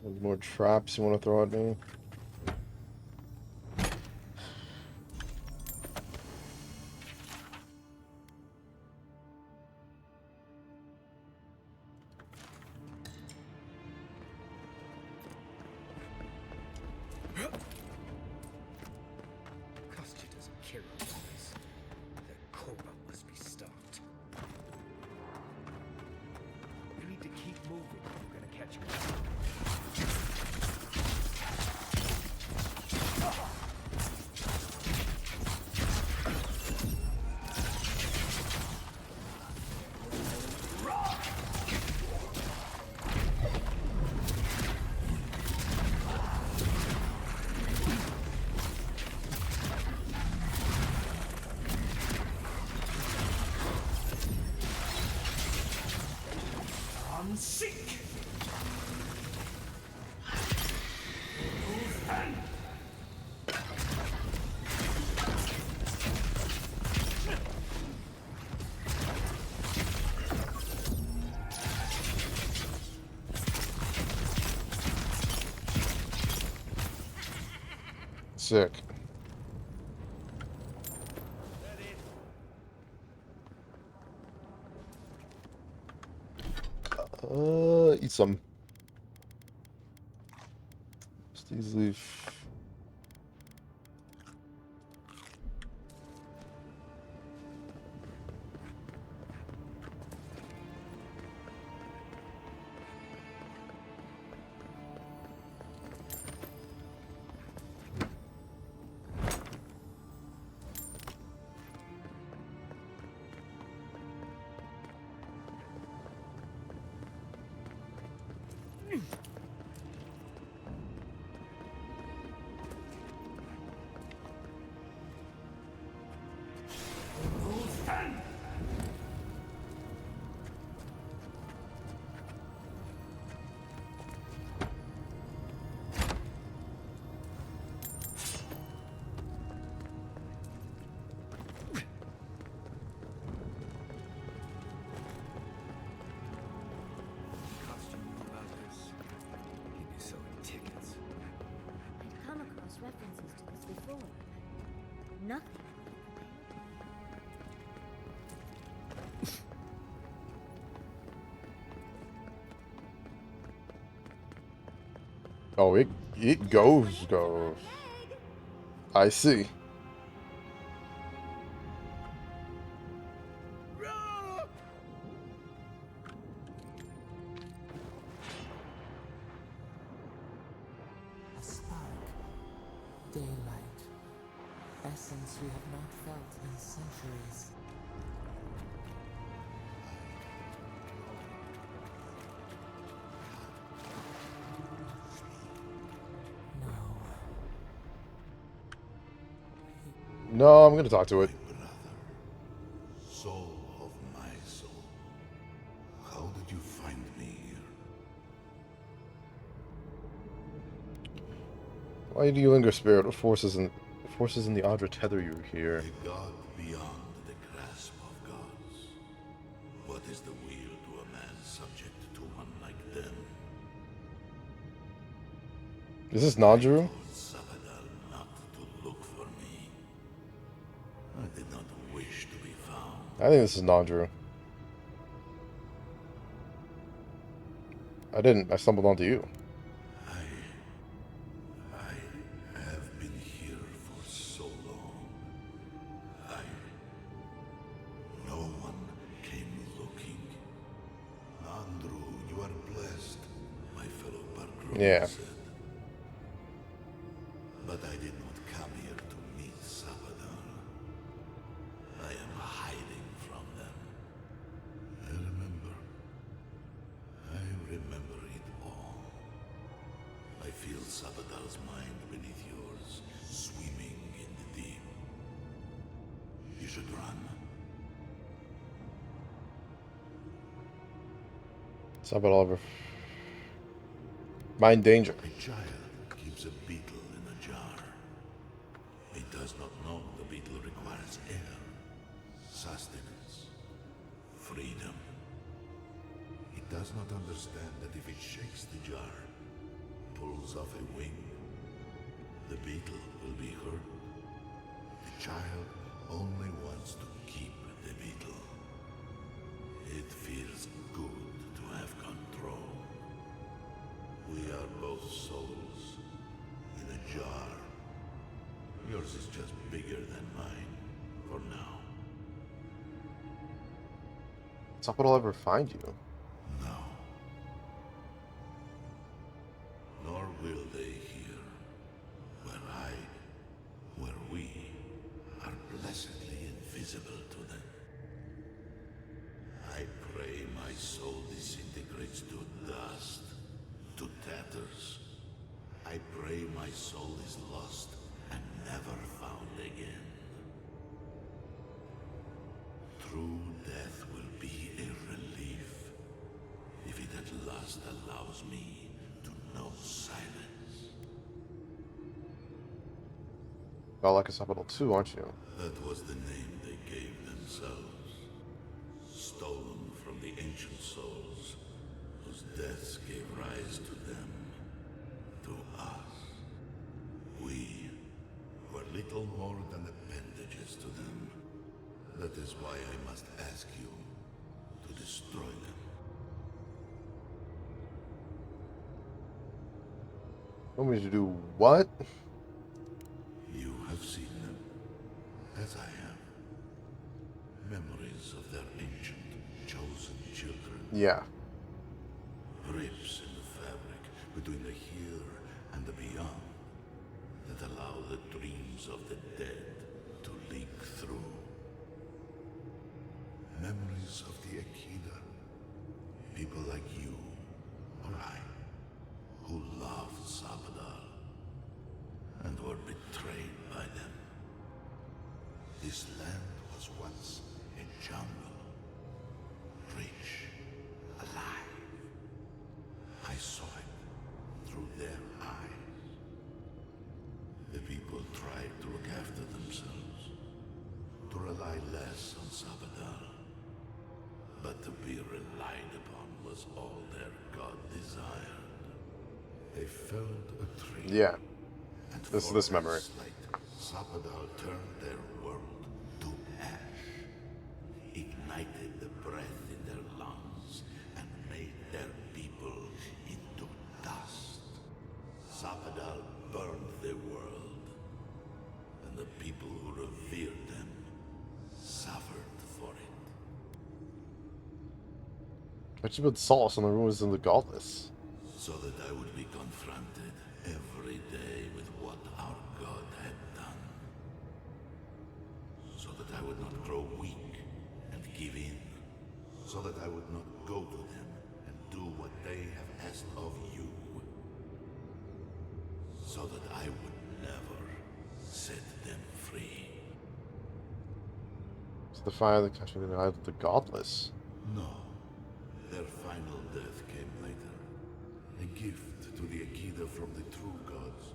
Any more traps you want to throw at me? Kostya doesn't care about this. That cobra must be stopped. We need to keep moving if we're gonna catch him. Sick. Eat some. Just easily. storm. Nothing. Oh, it goes. I see. A spark. Daylight. Essence we have not felt in centuries. No. No, I'm gonna talk to it. Brother, soul of my soul, how did you find me here? Why do you linger, spirit? What forces in the Audra tether you here? A god beyond the grasp of gods. What is the will to a man subject to one like them? Is this Nandru? I told Sabadal not to look for me. I did not wish to be found. I think this is Nandru. I didn't. I stumbled onto you. I have been here for so long. No one came looking. Nandru, you are blessed, my fellow Barkrow Yeah. said. But I did not come here to meet Sabadal. I am hiding from them. I remember it all. I feel Sabadal's mind beneath yours, swimming in the deep. You should run. Stop it, Oliver. Mind danger. A child keeps a beetle in a jar. It does not know the beetle requires air, sustenance, freedom. It does not understand that if it shakes the jar, pulls off a wing, the beetle will be hurt. The child only wants to keep the beetle. It feels good to have control. We are both souls in a jar. Yours is just bigger than mine for now. Stop it, I'll ever find you. No. Nor will they here, where we are blessedly invisible to them. I pray my soul disintegrates to dust, to tatters. I pray my soul is lost and never found again. True death will be a relief, if it at last allows me to know silence. Well, like a Sabadal too, aren't you? That was the name they gave themselves, stolen from the ancient souls, whose deaths gave rise to them, to us. We were little more than appendages to them. That is why I must ask you to destroy them. Want me to do what? You have seen them, as I have. Memories of their ancient, chosen children. Yeah. Rips in the fabric between the here and the beyond that allow the dreams of the dead to leak through. Memories of the Akida. People like you or I, who loved Sabadal and were betrayed by them. This land was once a jungle, rich, alive. I saw it through their eyes. The people tried to look after themselves, to rely less on Sabadal. But to be relied upon was all their god desired. They felled a tree. Yeah. And This for this their memory. slight Sapadal turned their world to ash, ignited the breath in their lungs, and made their people into dust. Sapadal burned their world, and the people who revered them suffered for it. What you put sauce on the ruins of the godless? So that I would be confronted every day with what our God had done. So that I would not grow weak and give in. So that I would not go to them and do what they have asked of you. So that I would never set them free. It's the fire that captured the eye of the godless. No. Their final death came later. A gift to the Akida from the true gods,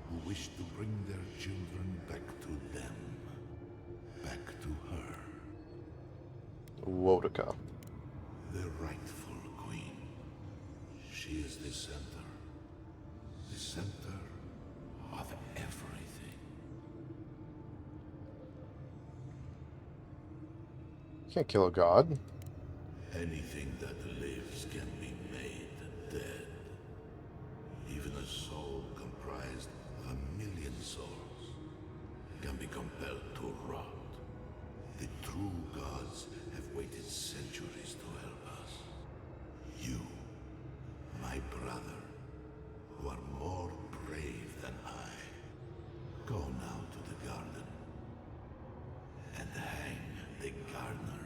who wished to bring their children back to them. Back to her. Wodaka. The rightful queen. She is the center. The center of everything. You can't kill a god. Anything that lives can be made dead. Even a soul comprised of 1,000,000 souls can be compelled to rot. The true gods have waited centuries to help us. You, my brother, who are more brave than I, go now to the garden and hang the gardener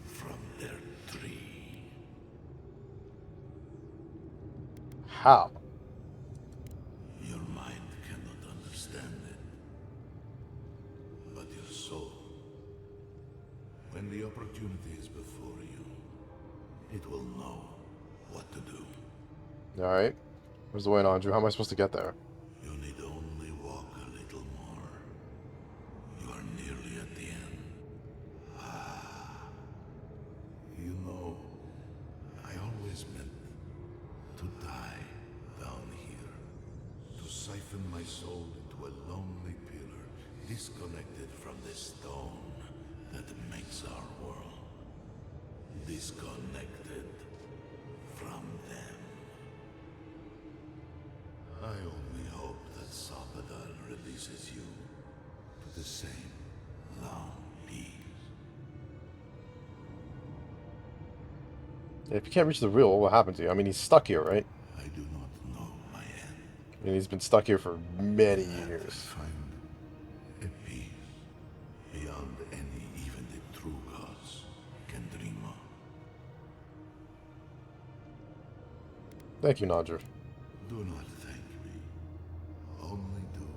from their tree. How? Your mind cannot understand it. But your soul, when the opportunity is before you, it will know what to do. Alright. Where's the way, Andrew? How am I supposed to get there? You need only walk a little more. You are nearly at the end. You know, I always meant to die down here. To siphon my soul into a lonely pillar, disconnected from the stone that makes our world. Disconnected from them. I only hope that Sapadal releases you to the same long peace. If you can't reach the real, what happened to you? I mean, he's stuck here, right? I do not know my end. And he's been stuck here for many years. Find a peace beyond any even the true gods can dream of. Thank you, Nandra. Do not thank me. Only do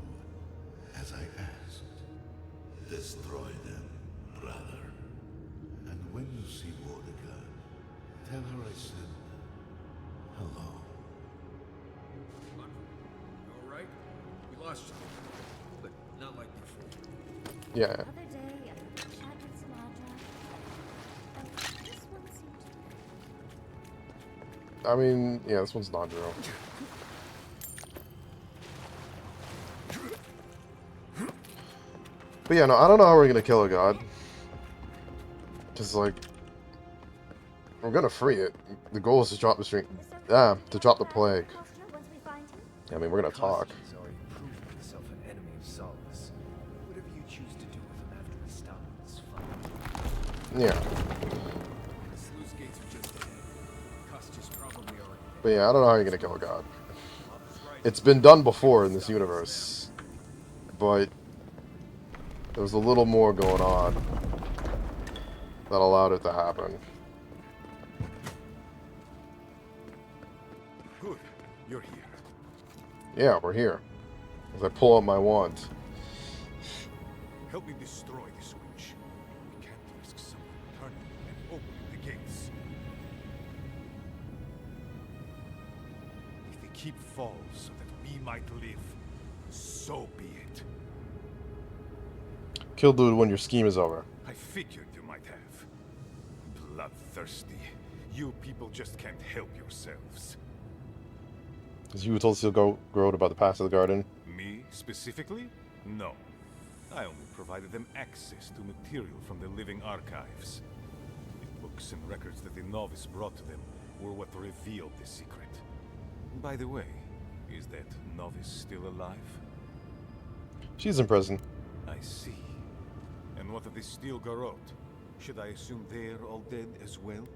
as I asked. Destroy them, brother. And when you see Wodaka, tell her I said hello. You alright? We lost you. But not like before. Yeah. Other day, I chatted Smadra. This one seemed to I mean, yeah, this one's Nandra. But yeah, no, I don't know how we're gonna kill a god. Cause like, we're gonna free it. The goal is to drop the string. Yeah, to drop the plague. once we find him. I mean, we're gonna talk. He's already proven himself an enemy of Solace. Whatever you choose to do with him after we stop him is fine. Yeah. The sluice gates are just ahead. Custer's probably already there. But yeah, I don't know how you're gonna kill a god. It's been done before in this universe. But there was a little more going on that allowed it to happen. Good. You're here. Yeah, we're here. As I pull up my wand. Help me destroy the switch. We can't risk someone turning and opening the gates. If the keep falls so that we might live, so be it. Kill dude when your scheme is over. I figured you might have. Bloodthirsty. You people just can't help yourselves. Because you were told to grow about the past of the garden. Me, specifically? No. I only provided them access to material from the living archives. The books and records that the novice brought to them were what revealed the secret. By the way, is that novice still alive? She's in prison. I see. And what of the Steel Garrote? Should I assume they're all dead as well?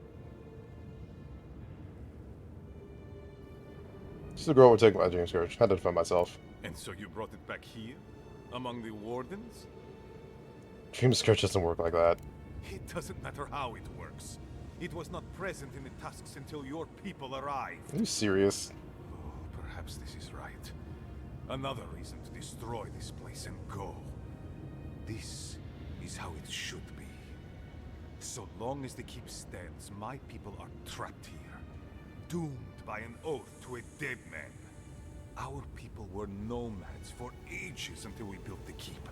She's the girl would take my dream scourge. Had to defend myself. And so you brought it back here? Among the wardens? Dream scourge doesn't work like that. It doesn't matter how it works. It was not present in the tusks until your people arrived. Are you serious? Oh, perhaps this is right. Another reason to destroy this place and go. This is how it should be. So long as the keep stands, my people are trapped here, doomed by an oath to a dead man. Our people were nomads for ages until we built the keep.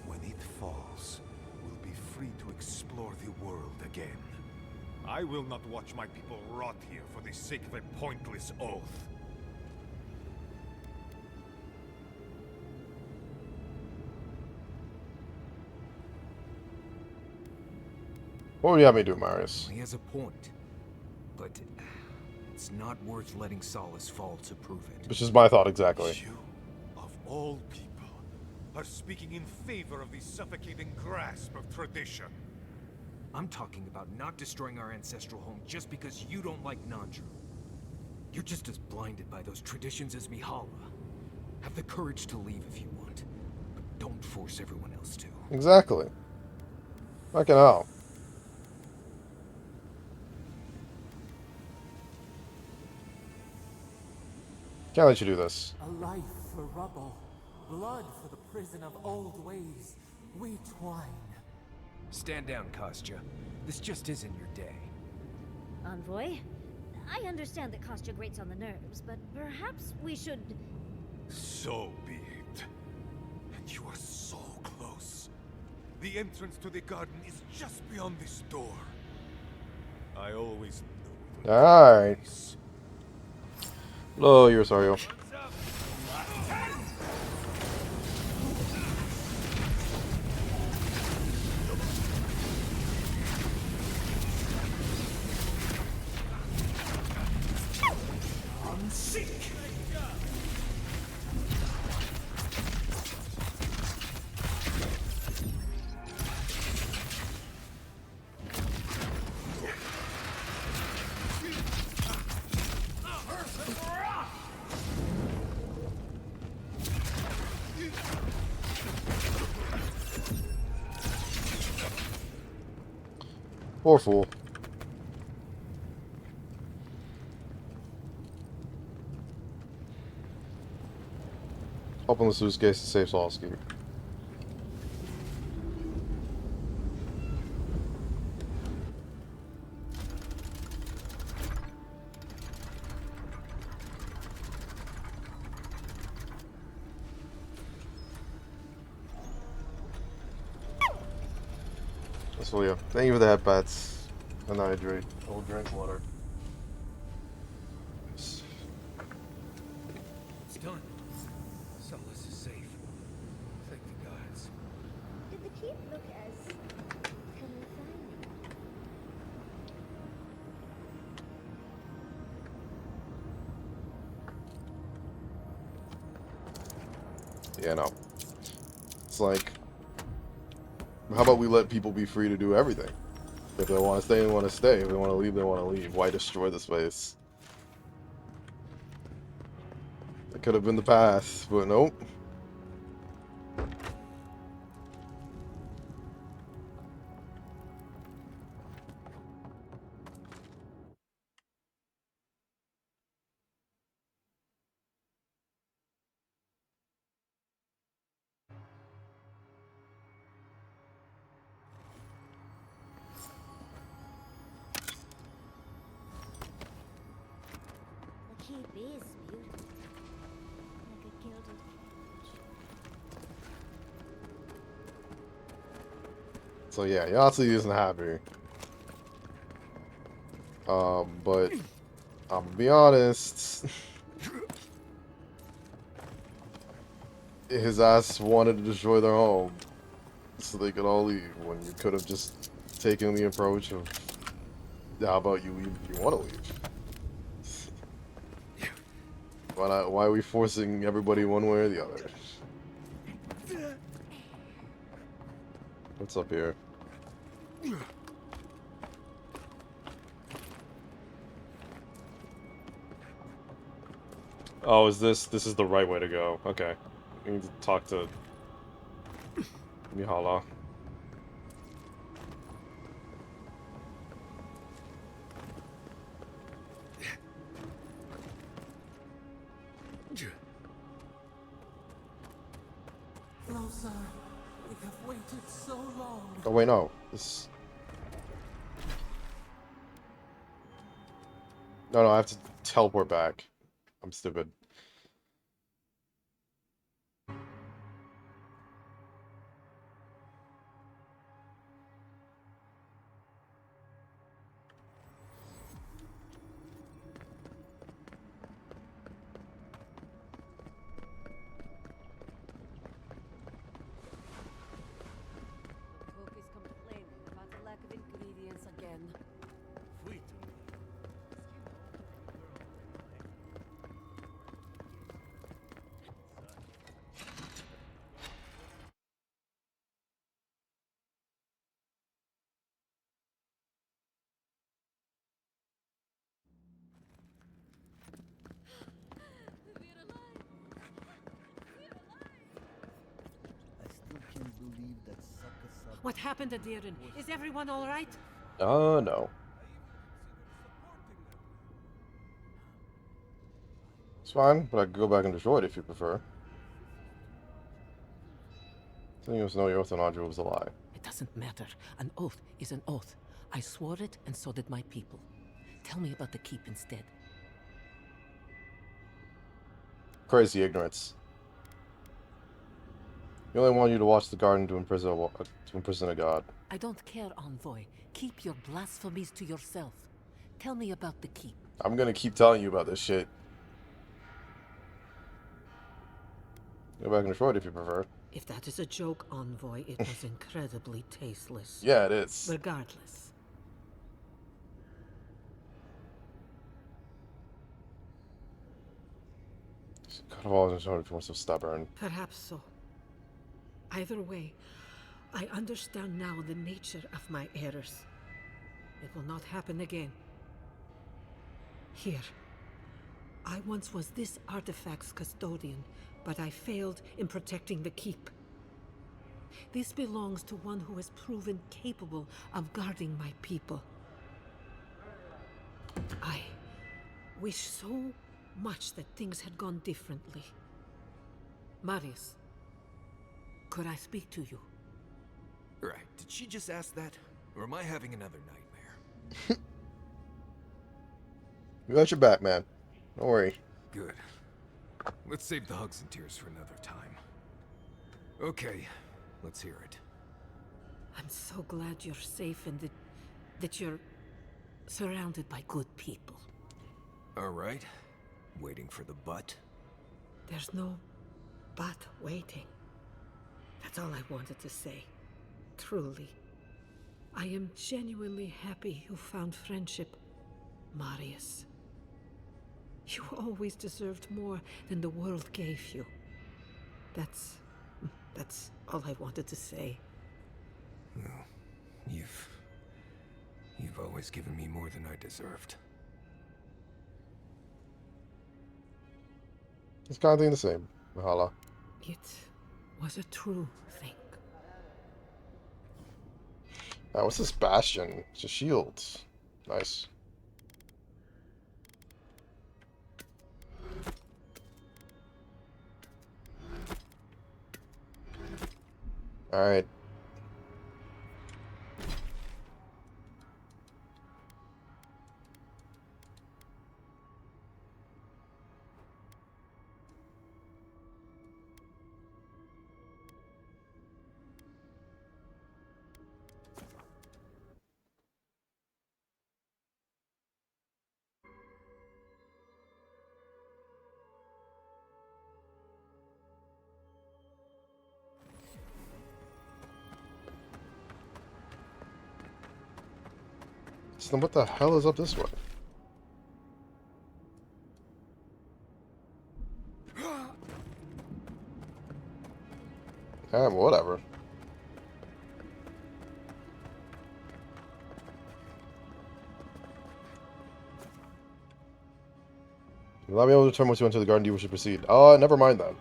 When it falls, we'll be free to explore the world again. I will not watch my people rot here for the sake of a pointless oath. What would you have me do, Marius? He has a point, but it's not worth letting Solace fall to prove it. Which is my thought exactly. You, of all people, are speaking in favor of the suffocating grasp of tradition. I'm talking about not destroying our ancestral home just because you don't like Nandru. You're just as blinded by those traditions as Mihala. Have the courage to leave if you want, but don't force everyone else to. Exactly. Fucking hell. Can't let you do this. A life for rubble, blood for the prison of old ways. We twine. Stand down, Kostya. This just isn't your day. Envoy, I understand that Kostya grates on the nerves, but perhaps we should... So be it. And you are so close. The entrance to the garden is just beyond this door. I always knew. Alright. Hello, you're Rosario. Poor fool. Open the sluice gates to save Solsky. So yeah, thank you for the head pats. And I hydrate. I will drink water. It's done. Solace is safe. Thank the gods. Did the keep look as confining? Yeah, no. It's like, how about we let people be free to do everything? If they want to stay, they want to stay. If they want to leave, they want to leave. Why destroy the space? That could have been the path, but nope. The keep is beautiful. Like a gilded cage. So yeah, Yahtzee isn't happy. But I'm gonna be honest. his ass wanted to destroy their home so they could all leave when you could have just taken the approach of, how about you leave if you want to leave? Why not, why are we forcing everybody one way or the other? What's up here? Oh, this is the right way to go. Okay. We need to talk to Mihala. Rosa, we have waited so long. Oh wait, no. This. No, I have to teleport back. I'm stupid. Cook is complaining about the lack of ingredients again. I still can't believe that sucker. What happened to Deeren? Is everyone all right? No. It's fine, but I could go back and destroy it if you prefer. Telling us no, your oath on Andrew was a lie. It doesn't matter. An oath is an oath. I swore it, and so did my people. Tell me about the keep instead. Crazy ignorance. He only wanted you to watch the garden to imprison a god. I don't care, Envoy. Keep your blasphemies to yourself. Tell me about the keep. I'm gonna keep telling you about this shit. Go back and destroy it if you prefer. If that is a joke, Envoy, it was incredibly tasteless. Yeah, it is. Regardless. God of all if you weren't so stubborn. Perhaps so. Either way, I understand now the nature of my errors. It will not happen again. Here. I once was this artifact's custodian, but I failed in protecting the keep. This belongs to one who has proven capable of guarding my people. I wish so much that things had gone differently. Marius, could I speak to you? Right, did she just ask that? Or am I having another nightmare? We got your back, man. Don't worry. Good. Let's save the hugs and tears for another time. Okay, let's hear it. I'm so glad you're safe and that you're surrounded by good people. All right. Waiting for the but? There's no but waiting. That's all I wanted to say. Truly. I am genuinely happy you found friendship, Marius. You always deserved more than the world gave you. That's all I wanted to say. Well, you've always given me more than I deserved. It's kind of thing the same. Mahala. It was a true thing. What's this bastion? It's a shield. Nice. Alright. So then what the hell is up this way? Whatever. Allow me to determine once you enter the garden, you wish to proceed. Never mind then.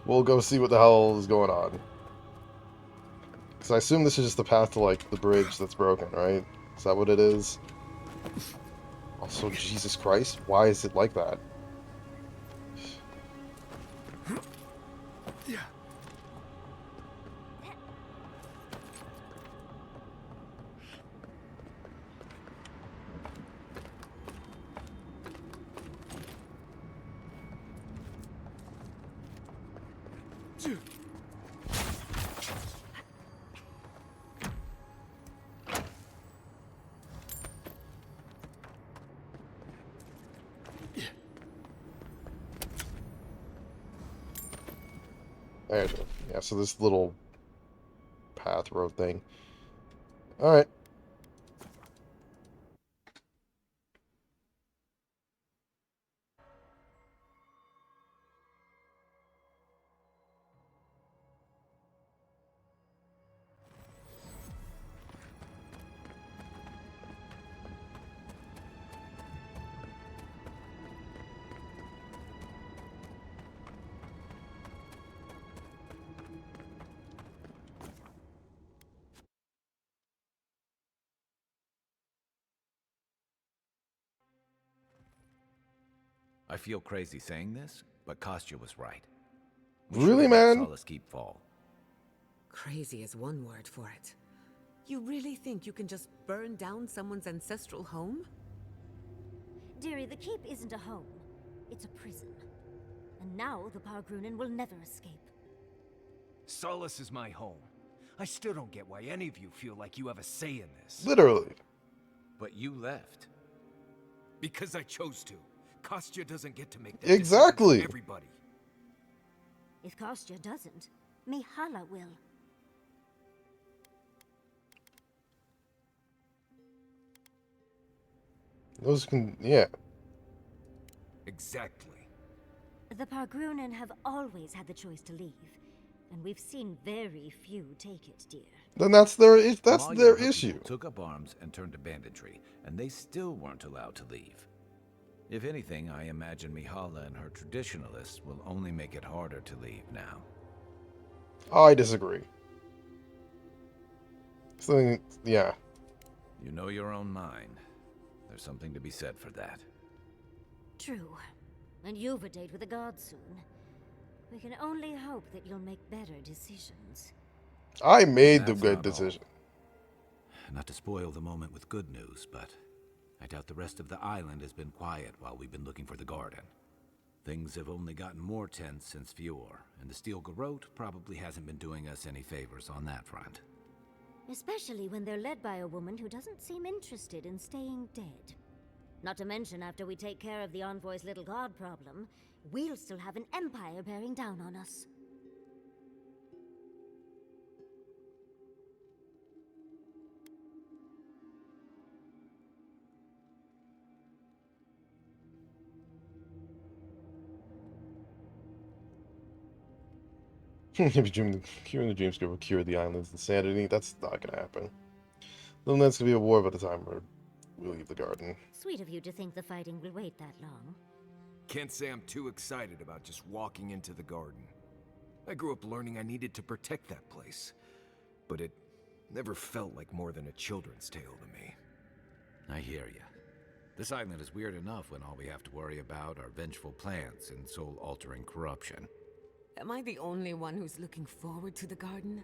We'll go see what the hell is going on. Because I assume this is just the path to, like, the bridge that's broken, right? Is that what it is? Also, Jesus Christ, why is it like that? There you go. Yeah, so this little path road thing. Alright. I feel crazy saying this, but Kostya was right. Really, man? Solace keep fall. Crazy is one word for it. You really think you can just burn down someone's ancestral home? Dearie, the keep isn't a home. It's a prison. And now the Pargrunen will never escape. Solace is my home. I still don't get why any of you feel like you have a say in this. Literally. But you left. Because I chose to. Kostya doesn't get to make that Exactly. decision for everybody. If Kostya doesn't, Mihala will. Those can, yeah. Exactly. The Pargrunen have always had the choice to leave, and we've seen very few take it, dear. Then that's their Her issue. people took up arms and turned to banditry, and they still weren't allowed to leave. If anything, I imagine Mihala and her traditionalists will only make it harder to leave now. I disagree. So, yeah. You know your own mind. There's something to be said for that. True. And you've a date with the gods soon. We can only hope that you'll make better decisions. I made the That's good not decision. all. Not to spoil the moment with good news, but I doubt the rest of the island has been quiet while we've been looking for the garden. Things have only gotten more tense since Fior, and the Steel Garrote probably hasn't been doing us any favors on that front. Especially when they're led by a woman who doesn't seem interested in staying dead. Not to mention, after we take care of the Envoy's little god problem, we'll still have an empire bearing down on us. If curing the dreamscape will cure the island's insanity, that's not gonna happen. Then that's gonna be a war by the time we leave the garden. Sweet of you to think the fighting will wait that long. Can't say I'm too excited about just walking into the garden. I grew up learning I needed to protect that place, but it never felt like more than a children's tale to me. I hear you. This island is weird enough when all we have to worry about are vengeful plans and soul-altering corruption. Am I the only one who's looking forward to the garden?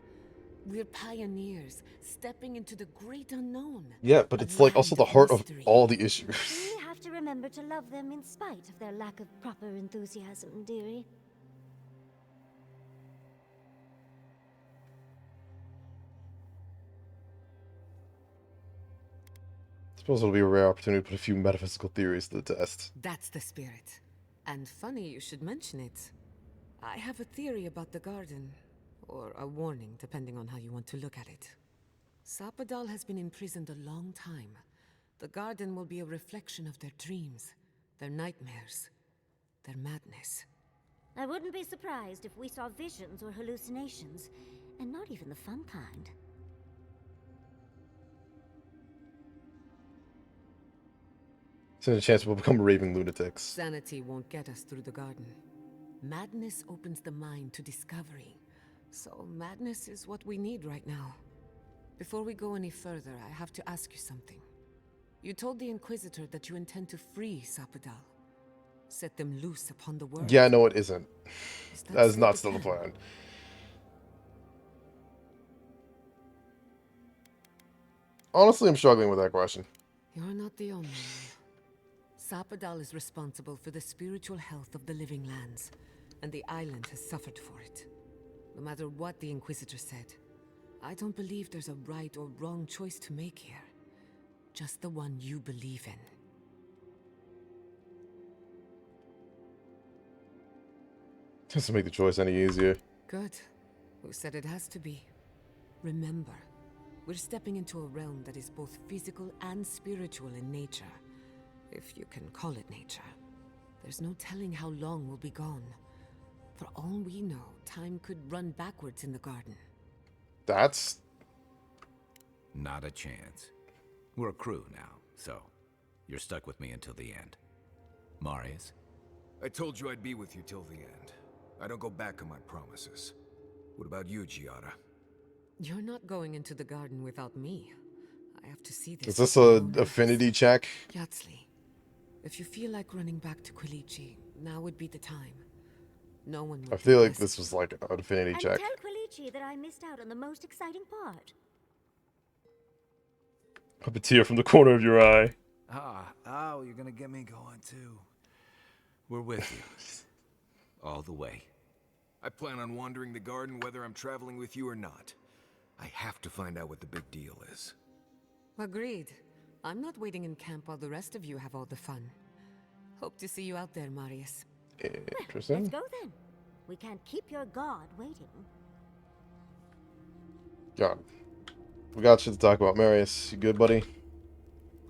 We're pioneers, stepping into the great unknown. Yeah, but it's like also the heart of all the issues. We have to remember to love them in spite of their lack of proper enthusiasm, dearie. Suppose it'll be a rare opportunity to put a few metaphysical theories to the test. That's the spirit. And funny you should mention it. I have a theory about the garden. Or a warning, depending on how you want to look at it. Sapadal has been imprisoned a long time. The garden will be a reflection of their dreams, their nightmares, their madness. I wouldn't be surprised if we saw visions or hallucinations, and not even the fun kind. There's a chance we'll become raving lunatics. Sanity won't get us through the garden. Madness opens the mind to discovery. So madness is what we need right now. Before we go any further, I have to ask you something. You told the Inquisitor that you intend to free Sapadal. Set them loose upon the world. Yeah, no, it isn't. That is not still the plan? plan. Honestly, I'm struggling with that question. You're not the only one. Sapadal is responsible for the spiritual health of the living lands, and the island has suffered for it. No matter what the Inquisitor said, I don't believe there's a right or wrong choice to make here. Just the one you believe in. Doesn't make the choice any easier. Good. Who said it has to be? Remember, we're stepping into a realm that is both physical and spiritual in nature. If you can call it nature. There's no telling how long we'll be gone. For all we know, time could run backwards in the garden. That's... Not a chance. We're a crew now, so you're stuck with me until the end. Marius? I told you I'd be with you till the end. I don't go back on my promises. What about you, Giada? You're not going into the garden without me. I have to see this. Is this a affinity check? Yatsli, if you feel like running back to Quilichi, now would be the time. No one would I feel be like this was like an affinity check. And tell Quilichi that I missed out on the most exciting part. Up a tear from the corner of your eye. Oh, you're gonna get me going too. We're with you. All the way. I plan on wandering the garden whether I'm traveling with you or not. I have to find out what the big deal is. Agreed. I'm not waiting in camp while the rest of you have all the fun. Hope to see you out there, Marius. Interesting. Let's go then. We can't keep your god waiting. God. We got shit to talk about. Marius, you good, buddy?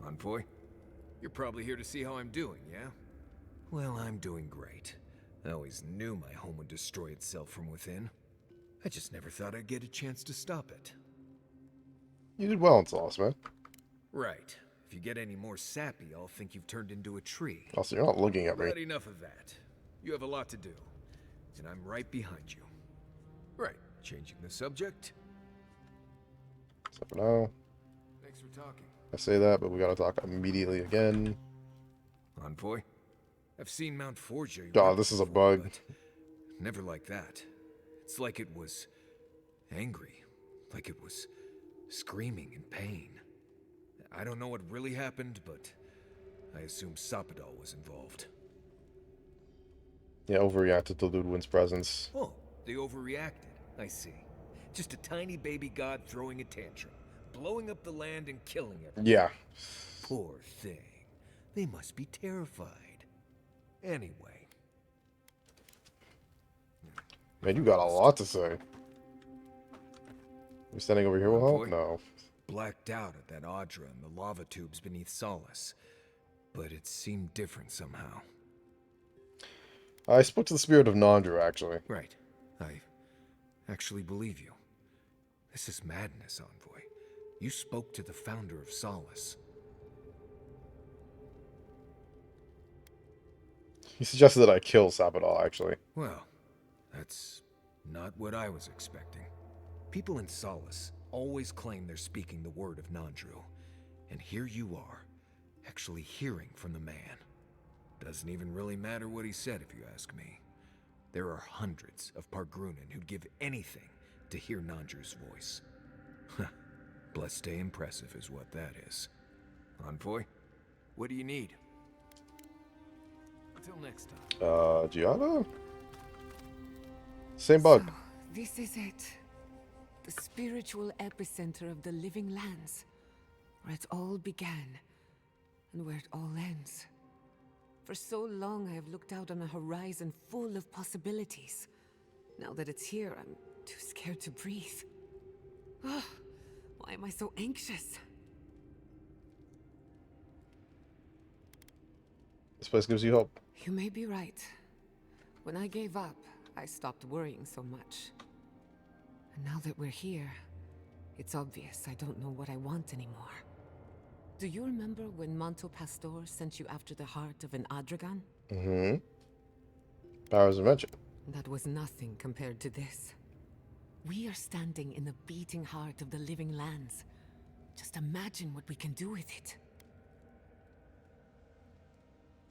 Envoy? You're probably here to see how I'm doing, yeah? Well, I'm doing great. I always knew my home would destroy itself from within. I just never thought I'd get a chance to stop it. You did well in Sauce, man. Right. If you get any more sappy, I'll think you've turned into a tree. Also, you're not looking at me. But enough of that. You have a lot to do, and I'm right behind you. Right, changing the subject. So for now, Thanks for talking. I say that, but we gotta talk immediately again. Envoy? I've seen Mount Forgia. God, this is a bug. Never like that. It's like it was angry. Like it was screaming in pain. I don't know what really happened, but I assume Sapadal was involved. Yeah, overreacted to Ludwin's presence. Oh, they overreacted. I see. Just a tiny baby god throwing a tantrum, blowing up the land and killing everyone. Yeah. Poor thing. They must be terrified. Anyway. Man, you got a lot to say. You standing over here will help? No. Blacked out at that Audra and the lava tubes beneath Solace. But it seemed different somehow. I spoke to the spirit of Nandru, actually. Right. I actually believe you. This is madness, Envoy. You spoke to the founder of Solace. He suggested that I kill Sapadal, actually. Well, that's not what I was expecting. People in Solace always claim they're speaking the word of Nandru. And here you are, actually hearing from the man. Doesn't even really matter what he said, if you ask me. There are hundreds of Pargrunan who'd give anything to hear Nandru's voice. Blessed stay impressive is what that is. Envoy, what do you need? Until next time. Giada? Same bug. So, this is it. The spiritual epicenter of the living lands. Where it all began, and where it all ends. For so long I have looked out on a horizon full of possibilities. Now that it's here, I'm too scared to breathe. Why am I so anxious? This place gives you hope. You may be right. When I gave up, I stopped worrying so much. And now that we're here, it's obvious I don't know what I want anymore. Do you remember when Manto Pastor sent you after the heart of an Adragan? Mm-hmm. Powers of mention. That was nothing compared to this. We are standing in the beating heart of the living lands. Just imagine what we can do with it.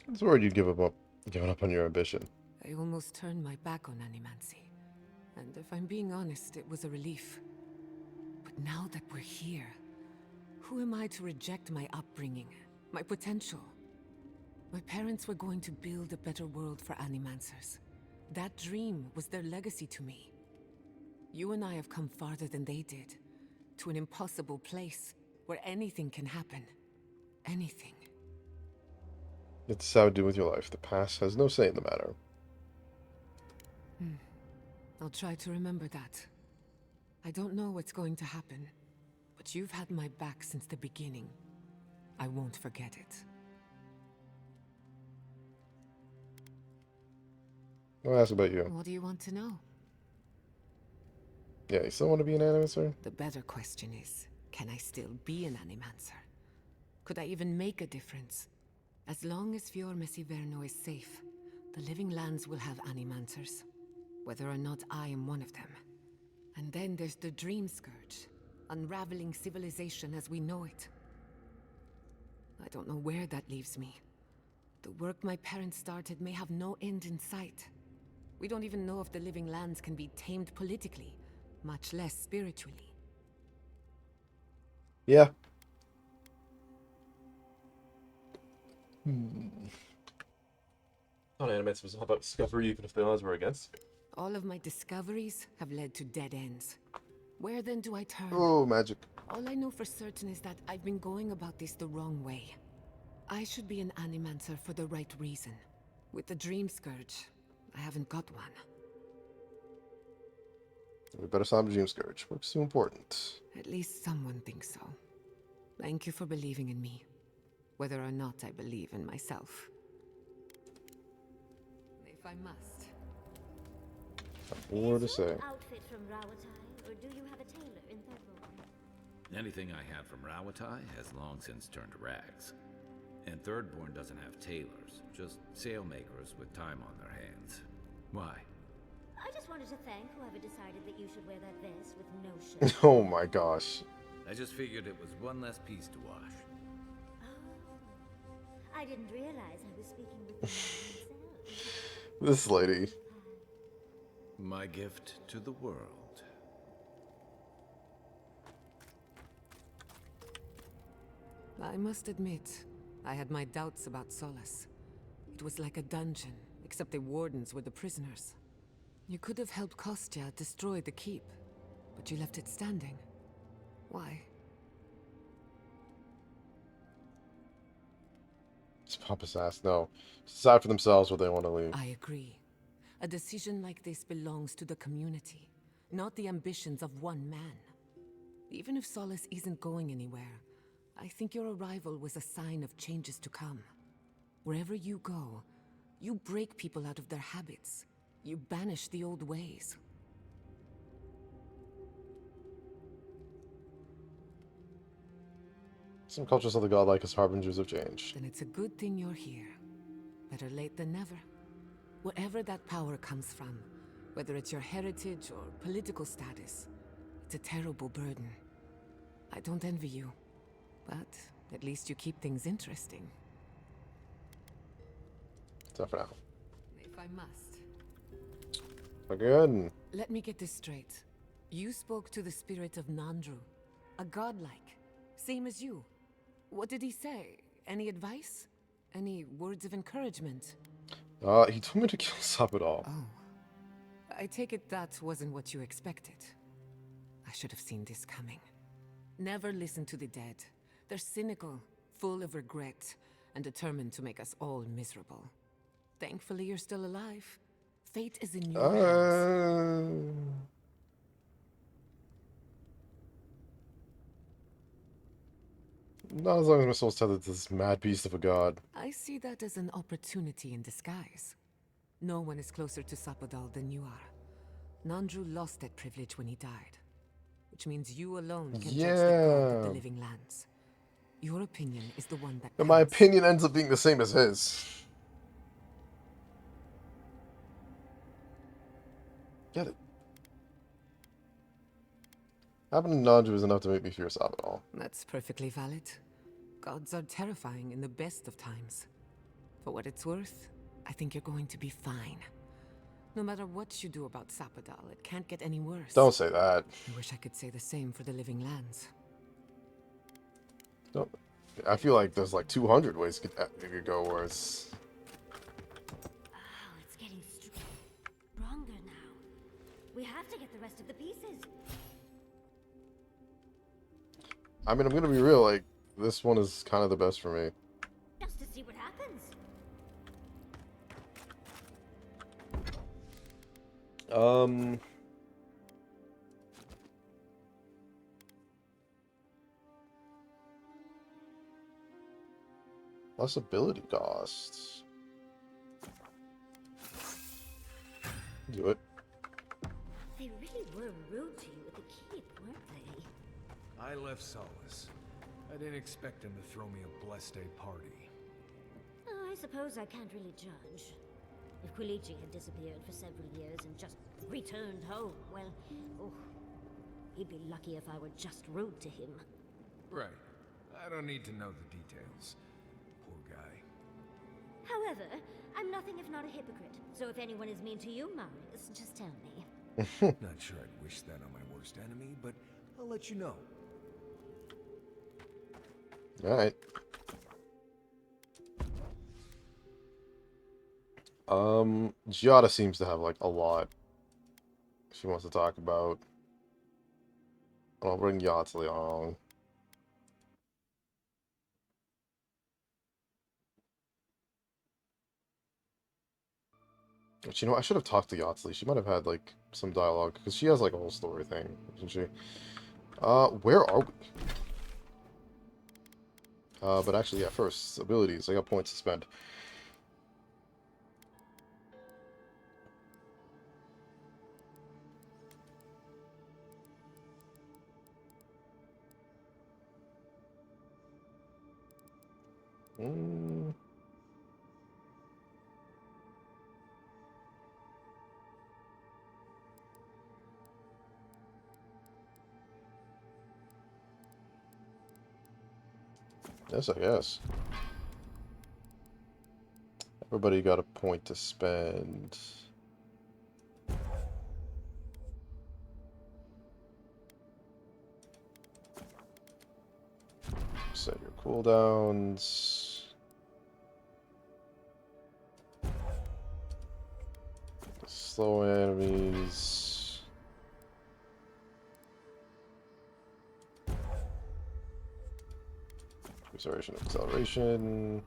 It's worried you'd giving up on your ambition. I almost turned my back on animancy. And if I'm being honest, it was a relief. But now that we're here, who am I to reject my upbringing, my potential? My parents were going to build a better world for animancers. That dream was their legacy to me. You and I have come farther than they did, to an impossible place where anything can happen. Anything. It's how to do with your life. The past has no say in the matter. I'll try to remember that. I don't know what's going to happen, but you've had my back since the beginning. I won't forget it. I'll ask about you. What do you want to know? Yeah, you still want to be an animator? The better question is, can I still be an animancer? Could I even make a difference? As long as Fior Messiverno is safe, the living lands will have animancers, whether or not I am one of them. And then there's the Dream Scourge, unraveling civilization as we know it. I don't know where that leaves me. The work my parents started may have no end in sight. We don't even know if the living lands can be tamed politically, much less spiritually. Yeah. Thought Animates was all about discovery, even if the odds were against you. All of my discoveries have led to dead ends. Where then do I turn? Oh, magic. All I know for certain is that I've been going about this the wrong way. I should be an animancer for the right reason. With the Dream Scourge, I haven't got one. We better solve the Dream Scourge. Work's too important. At least someone thinks so. Thank you for believing in me, whether or not I believe in myself. If I must. More to say. Outfit from Rawatai, or do you have a tailor in Thirdborn? Anything I had from Rawatai has long since turned to rags. And Thirdborn doesn't have tailors, just sailmakers with time on their hands. Why? I just wanted to thank whoever decided that you should wear that vest with no shirt. Oh my gosh. I just figured it was one less piece to wash. Oh, I didn't realize I was speaking with the man himself. This lady. My gift to the world. I must admit, I had my doubts about Solace. It was like a dungeon, except the wardens were the prisoners. You could have helped Kostya destroy the keep, but you left it standing. Why? It's pompous ass. No. Decide for themselves where they want to leave. I agree. A decision like this belongs to the community, not the ambitions of one man. Even if Solace isn't going anywhere, I think your arrival was a sign of changes to come. Wherever you go, you break people out of their habits. You banish the old ways. Some cultures of the godlike as harbingers of change. Then it's a good thing you're here. Better late than never. Wherever that power comes from, whether it's your heritage or political status, it's a terrible burden. I don't envy you, but at least you keep things interesting. So for now. If I must. Again. Let me get this straight. You spoke to the spirit of Nandru, a godlike, same as you. What did he say? Any advice? Any words of encouragement? He told me to kill Sabadal. Oh. I take it that wasn't what you expected. I should have seen this coming. Never listen to the dead. They're cynical, full of regret, and determined to make us all miserable. Thankfully, you're still alive. Fate is in your hands. Not as long as my soul's tethered to this mad beast of a god. I see that as an opportunity in disguise. No one is closer to Sapadal than you are. Nandru lost that privilege when he died, which means you alone can judge the god of the Yeah. living lands. Your opinion is the one that And my counts. opinion ends up being the same as his. Get it. Having Nandru is enough to make me fear Sapadal. That's perfectly valid. Gods are terrifying in the best of times. For what it's worth, I think you're going to be fine. No matter what you do about Sapadal, it can't get any worse. Don't say that. I wish I could say the same for the living lands. Don't. I feel like there's like 200 ways it could go worse. Oh, it's getting stronger now. We have to get the rest of the pieces. I mean, I'm gonna be real, like, this one is kind of the best for me. Just to see what happens. Less ability costs. Do it. They really were rude to you at the keep, weren't they? I left Solace. I didn't expect him to throw me a blessed day party. Oh, I suppose I can't really judge. If Quilici had disappeared for several years and just returned home, well, oh, he'd be lucky if I were just rude to him. Right. I don't need to know the details. Poor guy. However, I'm nothing if not a hypocrite. So if anyone is mean to you, Marius, just tell me. Not sure I'd wish that on my worst enemy, but I'll let you know. Alright. Giada seems to have, like, a lot she wants to talk about. I'll bring Yatsley along. But, you know, I should have talked to Yatsley. She might have had, like, some dialogue, because she has, like, a whole story thing, doesn't she? Where are we? But actually, yeah, first, abilities. I got points to spend. Yes, I guess. Everybody got a point to spend. Set your cooldowns. Slow enemies. Restoration of acceleration.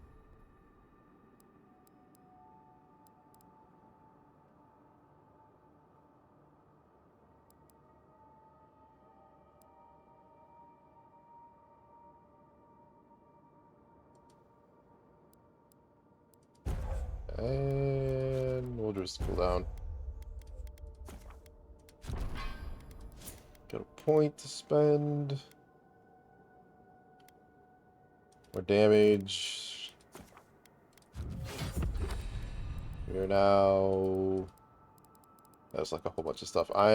And we'll just cool down. Get a point to spend. More damage. We are now. That's like a whole bunch of stuff. I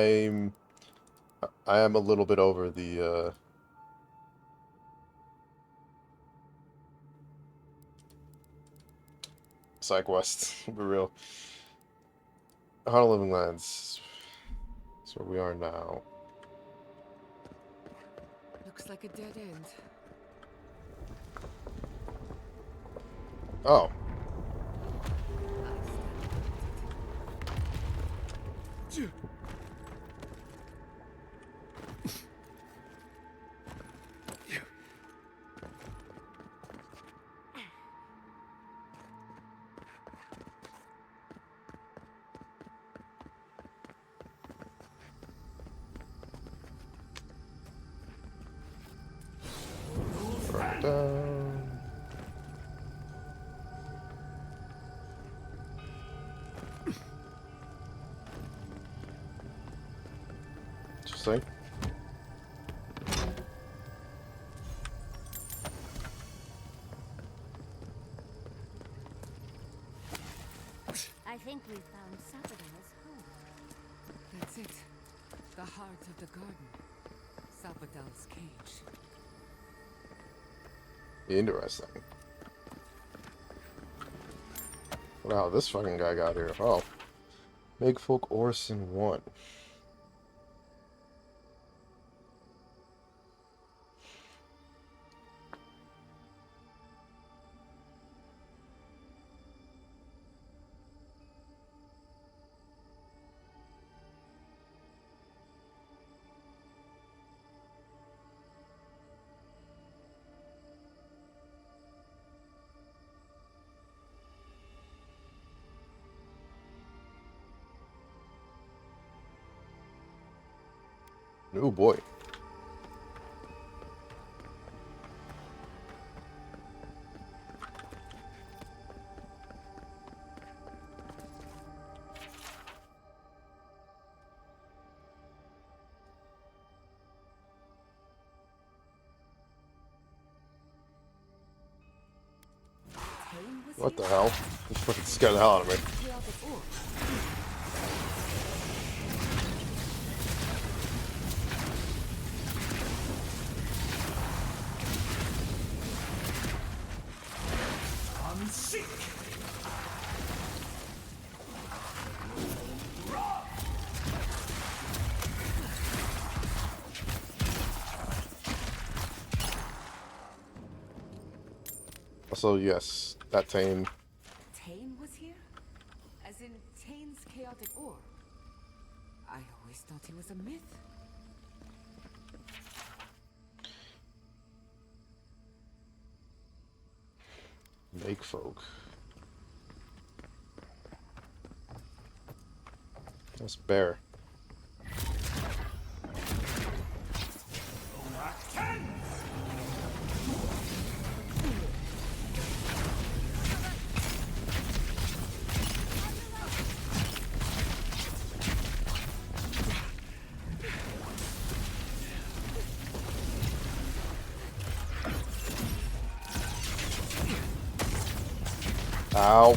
am a little bit over the side quest. To be real. Heart of Living Lands. That's where we are now. Looks like a dead end. Oh. Interesting. I think we've found Sapodal's home. That's it. The heart of the garden. Sapodal's cage. Interesting. Wow, this fucking guy got here. Oh. Make folk Orson 1. Oh boy. What the hell? This fucking scared the hell out of me. I'm sick. Also, yes, that Tane. Tane was here? As in Tane's chaotic ore? I always thought he was a myth. Make folk. That's bear. Ow.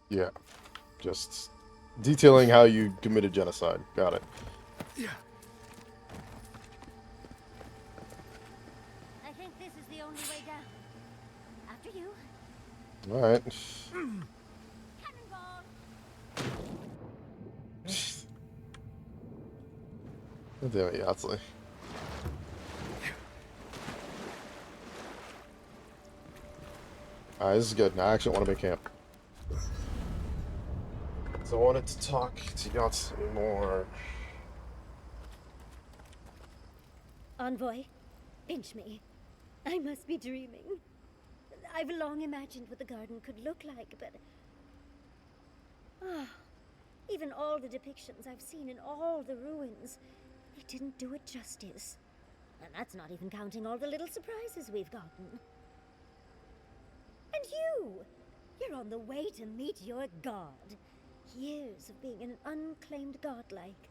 Yeah. Just detailing how you committed genocide. Got it. I think this is the only way down. After you. Alright. Cannonball! God damn it, Yahtzee. Alright, this is good. Now I actually want to make camp. So I wanted to talk to Yahtzee more. Envoy, pinch me. I must be dreaming. I've long imagined what the garden could look like, but... Ah, even all the depictions I've seen in all the ruins, they didn't do it justice. And that's not even counting all the little surprises we've gotten. And you! You're on the way to meet your god. Years of being an unclaimed godlike.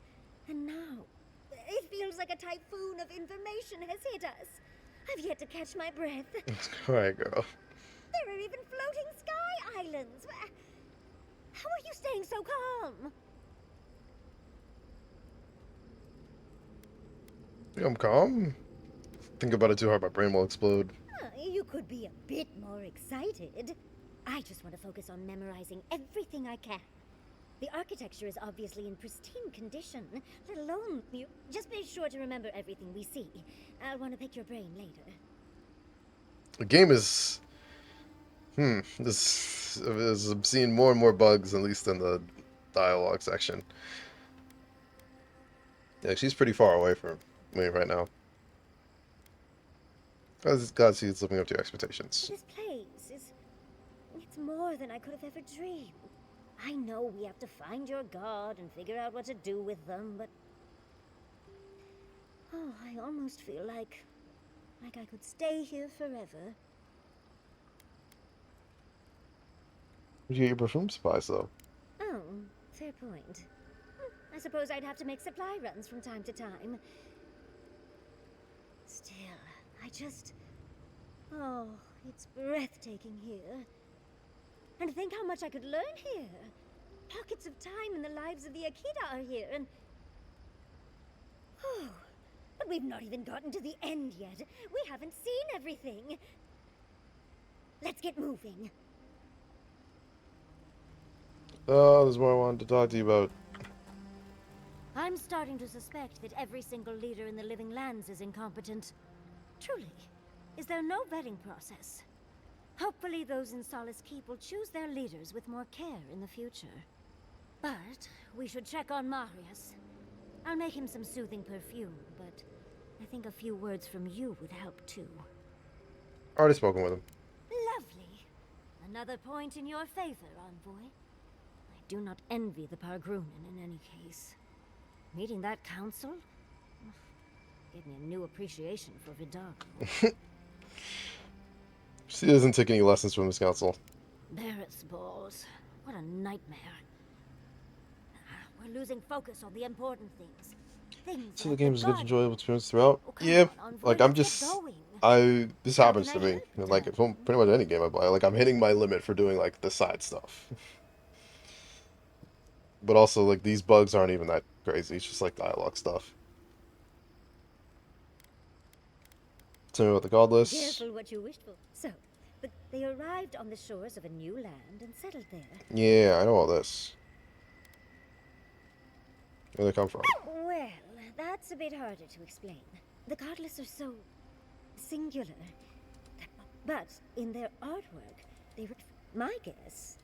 And now, it feels like a typhoon of information has hit us. I've yet to catch my breath. Alright, girl. There are even floating sky islands. How are you staying so calm? I'm calm. Think about it too hard, my brain will explode. You could be a bit more excited. I just want to focus on memorizing everything I can. The architecture is obviously in pristine condition, let alone you. Just be sure to remember everything we see. I'll want to pick your brain later. The game is... This is... I'm seeing more and more bugs, at least in the dialogue section. Yeah, she's pretty far away from me right now. God, she's living up to your expectations. This place is... It's more than I could have ever dreamed. I know we have to find your god and figure out what to do with them, but... Oh, I almost feel like I could stay here forever. Where'd you get your perfume supplies, though? Oh, fair point. I suppose I'd have to make supply runs from time to time. Still, I just... Oh, it's breathtaking here. And think how much I could learn here. Pockets of time in the lives of the Akita are here, and... Oh, but we've not even gotten to the end yet. We haven't seen everything. Let's get moving. Oh, there's more I wanted to talk to you about. I'm starting to suspect that every single leader in the living lands is incompetent. Truly, is there no vetting process? Hopefully those in Solace Keep will choose their leaders with more care in the future. But we should check on Marius. I'll make him some soothing perfume, but I think a few words from you would help too. Already spoken with him. Lovely. Another point in your favor, Envoy. I do not envy the Pargrunen in any case. Meeting that council gave me a new appreciation for Vidal. She doesn't take any lessons from this council. Barrett's balls. What a nightmare. We're losing focus on the important things. So the game is a good, enjoyable experience throughout. Yeah, like I'm just, this happens to me. Like it's pretty much any game I play. Like I'm hitting my limit for doing like the side stuff. But also like these bugs aren't even that crazy. It's just like dialogue stuff. Tell me about the godless. Careful what you wished for. So, but they arrived on the shores of a new land and settled there. Yeah, I know all this. Where they come from? Well, that's a bit harder to explain. The godless are so singular. But in their artwork, they were my guess.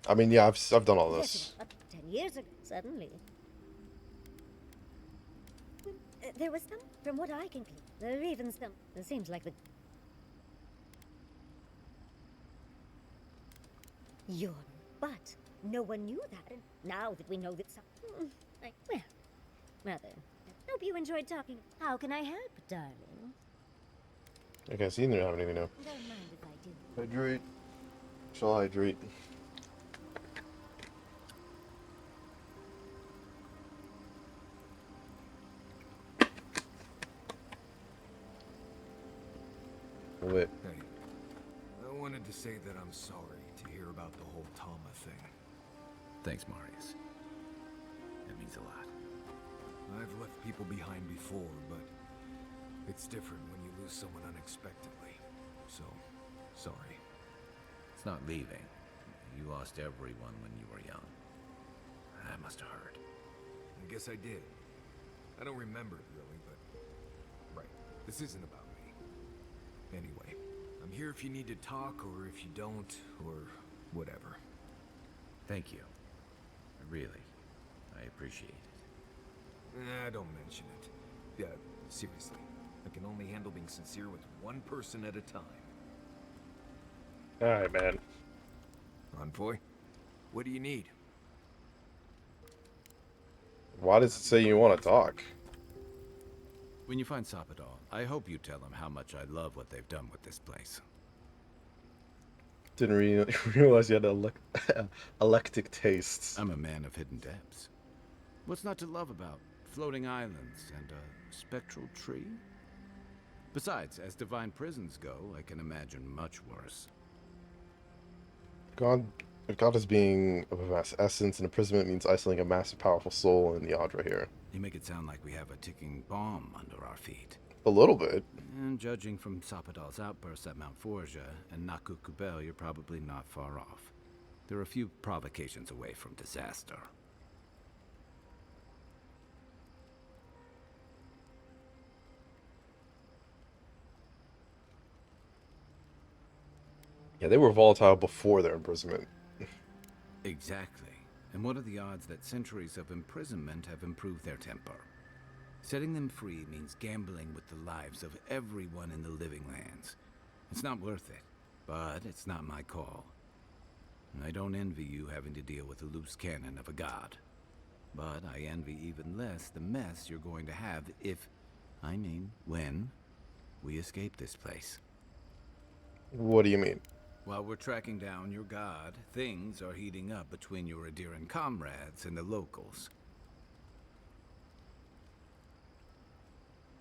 I mean, yeah, I've done all this. Yes, 10 years ago, suddenly. There was some, from what I can conclude, there are even some. It seems like the... Your butt. No one knew that. And now that we know that some... well, rather. Hope you enjoyed talking. How can I help, darling? Okay, so you didn't have anything new. Don't mind if I do. Hydrate. Shall hydrate. Wait. Hey, I wanted to say that I'm sorry to hear about the whole Tama thing. Thanks, Marius. It means a lot. I've left people behind before, but it's different when you lose someone unexpectedly. So, sorry. It's not leaving. You lost everyone when you were young. That must have hurt. I guess I did. I don't remember it really, but... Right, this isn't about me. Anyway, I'm here if you need to talk, or if you don't, or whatever. Thank you. Really. I appreciate it. Don't mention it. Yeah, seriously. I can only handle being sincere with one person at a time. Alright, man. Envoy, what do you need? Why does it say you want to talk? When you find Sapadal, I hope you tell him how much I love what they've done with this place. Didn't realize you had eclectic tastes. I'm a man of hidden depths. What's not to love about floating islands and a spectral tree? Besides, as divine prisons go, I can imagine much worse. God is being of a vast essence, and imprisonment means isolating a massive, powerful soul in the Adra here. You make it sound like we have a ticking bomb under our feet. A little bit. And judging from Sapadal's outbursts at Mount Forja and Naku Kubel, you're probably not far off. They're a few provocations away from disaster. Yeah, they were volatile before their imprisonment. Exactly. And what are the odds that centuries of imprisonment have improved their temper? Setting them free means gambling with the lives of everyone in the living lands. It's not worth it, but it's not my call. I don't envy you having to deal with a loose cannon of a god. But I envy even less the mess you're going to have when, we escape this place. What do you mean? While we're tracking down your god, things are heating up between your Adiran comrades and the locals.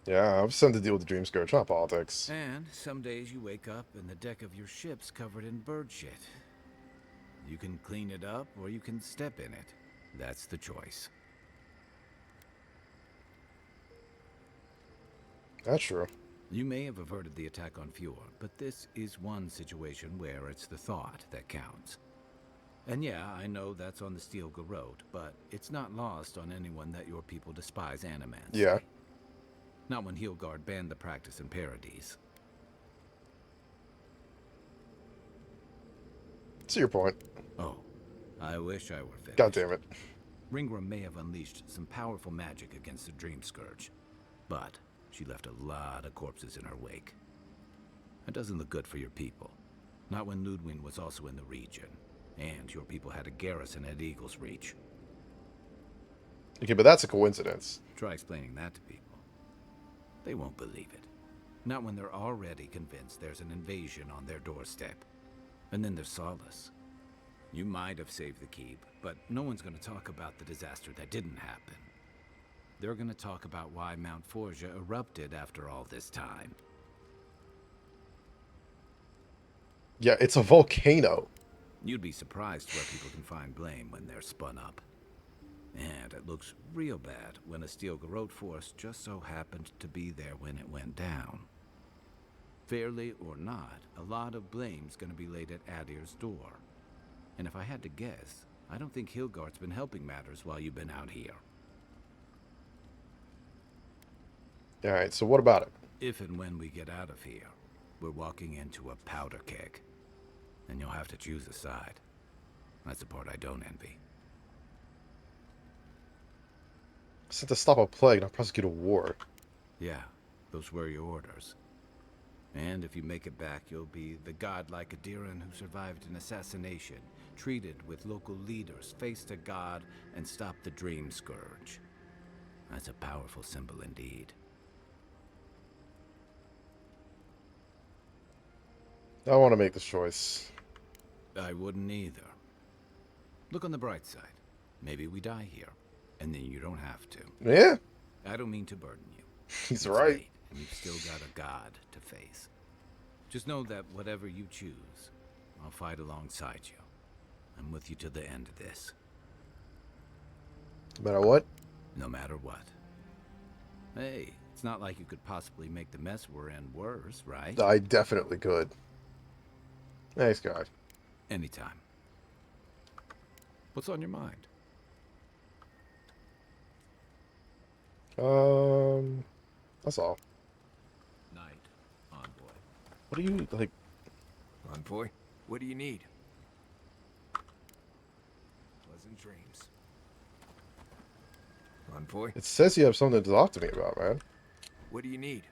Yeah, I'm sent to deal with the dream scourge, not politics. And some days you wake up and the deck of your ship's covered in bird shit. You can clean it up or you can step in it. That's the choice. That's true. You may have averted the attack on Fjord, but this is one situation where it's the thought that counts. And yeah, I know that's on the Steel Garrote, but it's not lost on anyone that your people despise Animants. Yeah. Not when Heelgard banned the practice in Paradise. To your point. Oh, I wish I were finished. God damn it. Ringram may have unleashed some powerful magic against the Dream Scourge, but she left a lot of corpses in her wake. That doesn't look good for your people. Not when Ludwig was also in the region, and your people had a garrison at Eagle's Reach. Okay, but that's a coincidence. Try explaining that to people. They won't believe it. Not when they're already convinced there's an invasion on their doorstep. And then there's Solace. You might have saved the keep, but no one's going to talk about the disaster that didn't happen. They're going to talk about why Mount Forja erupted after all this time. Yeah, it's a volcano. You'd be surprised where people can find blame when they're spun up. And it looks real bad when a Steel Garrote force just so happened to be there when it went down. Fairly or not, a lot of blame's gonna be laid at Adir's door. And if I had to guess, I don't think Hilgard's been helping matters while you've been out here. Alright, so what about it? If and when we get out of here, we're walking into a powder keg. And you'll have to choose a side. That's the part I don't envy. Sent to stop a plague, not prosecute a war. Yeah, those were your orders. And if you make it back, you'll be the godlike Adiran who survived an assassination, treated with local leaders, faced a god, and stopped the Dream Scourge. That's a powerful symbol indeed. I want to make this choice. I wouldn't either. Look on the bright side. Maybe we die here, and then you don't have to. Yeah. I don't mean to burden you. He's It's right. late, and you've still got a god to face. Just know that whatever you choose, I'll fight alongside you. I'm with you to the end of this. No matter what? No matter what. Hey, it's not like you could possibly make the mess we're in worse, right? I definitely could. Nice guy. Anytime. What's on your mind? That's all. Night, Envoy. What do you, like... Envoy, what do you need? Pleasant dreams. Envoy, It says you have something to talk to me about, man. what do you need?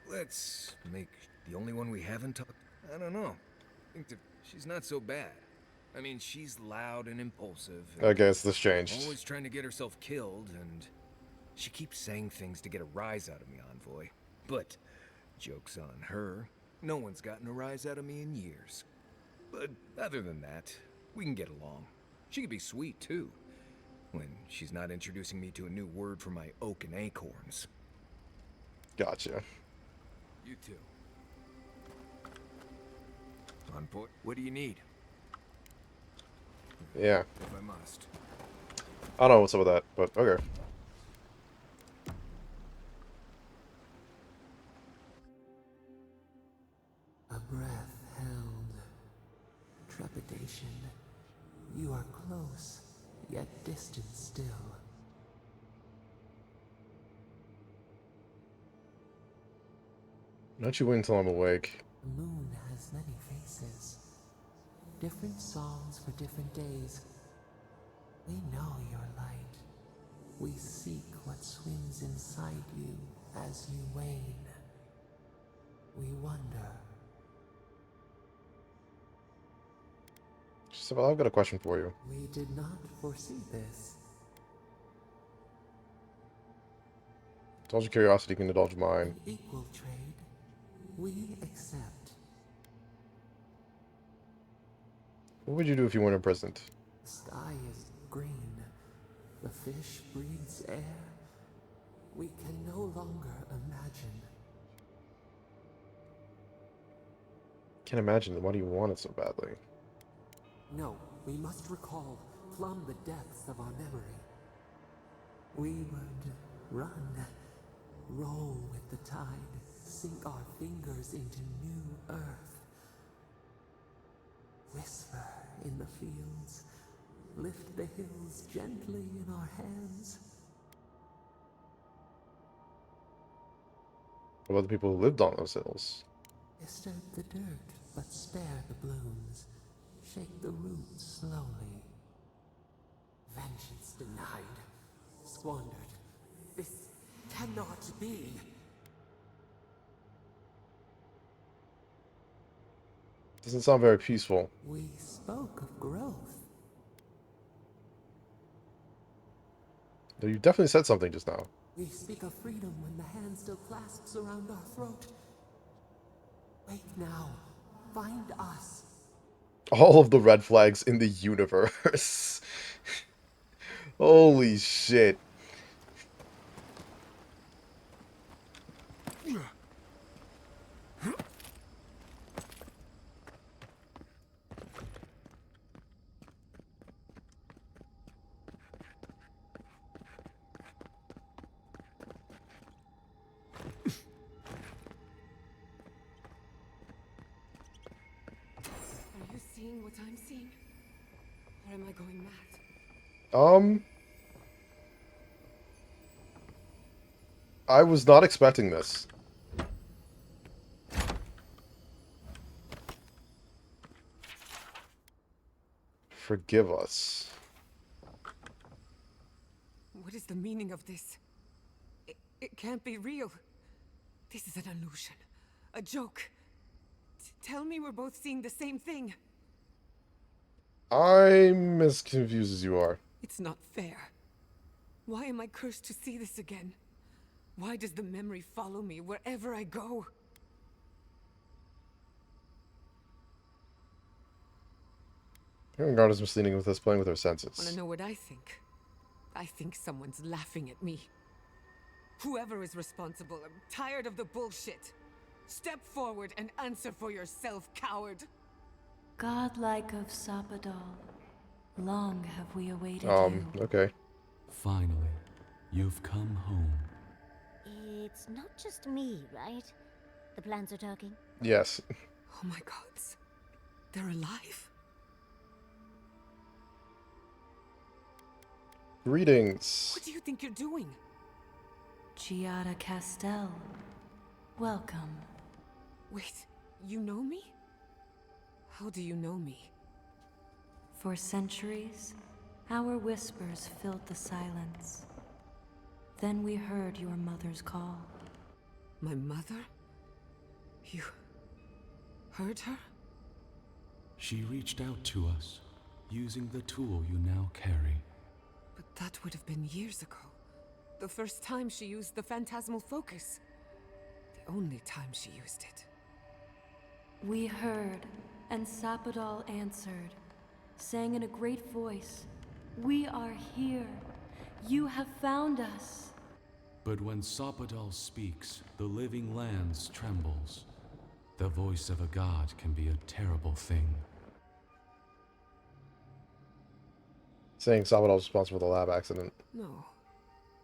Let's make the only one we haven't talked... I don't know. I think that she's not so bad. I mean, she's loud and impulsive. And I guess this changed. always trying to get herself killed, and she keeps saying things to get a rise out of me, Envoy. But, joke's on her. No one's gotten a rise out of me in years. But other than that, we can get along. She can be sweet, too. When she's not introducing me to a new word for my oak and acorns. Gotcha. You too. Envoy, what do you need? Yeah. If I must. I don't know what's up with that, but okay. A breath held, trepidation close, yet distant still. Don't you wait until I'm awake. The moon has many faces, different songs for different days. We know your light. We seek what swims inside you as you wane. We wonder. So I've got a question for you. We did not foresee this. Indulge your curiosity, you can indulge mine. Equal trade. We accept. What would you do if you weren't imprisoned? The sky is green. The fish breathes air. We can no longer imagine. Can't imagine. Why do you want it so badly? No, we must recall, plumb the depths of our memory. We would run, roll with the tide, sink our fingers into new earth. Whisper in the fields, lift the hills gently in our hands. What about the people who lived on those hills? Disturb the dirt, but spare the blooms. Shake the roots slowly. Vengeance denied, squandered. This cannot be. Doesn't sound very peaceful. We spoke of growth. Though you definitely said something just now. We speak of freedom when the hand still clasps around our throat. Wake now. Find us. All of the red flags in the universe. Holy shit. Are you seeing what I'm seeing? Or am I going mad? I was not expecting this. Forgive us. What is the meaning of this? It can't be real. This is an illusion. A joke. Tell me we're both seeing the same thing. I'm as confused as you are. It's not fair. Why am I cursed to see this again? Why does the memory follow me wherever I go? Garda's misleading with us, playing with our senses. Wanna know what I think? I think someone's laughing at me. Whoever is responsible, I'm tired of the bullshit. Step forward and answer for yourself, coward. Godlike of Sapadal, long have we awaited you. Okay. Finally, you've come home. It's not just me, right? The plants are talking? Yes. Oh my gods. They're alive? Greetings. What do you think you're doing? Giada Castel, welcome. Wait, you know me? How do you know me? For centuries, our whispers filled the silence. Then we heard your mother's call. My mother? You heard her? She reached out to us, using the tool you now carry. But that would have been years ago. The first time she used the phantasmal focus. The only time she used it. We heard, and Sapadal answered, saying in a great voice, "We are here. You have found us." But when Sapadal speaks, the living lands trembles. The voice of a god can be a terrible thing. Saying Salvador was responsible for the lab accident. No,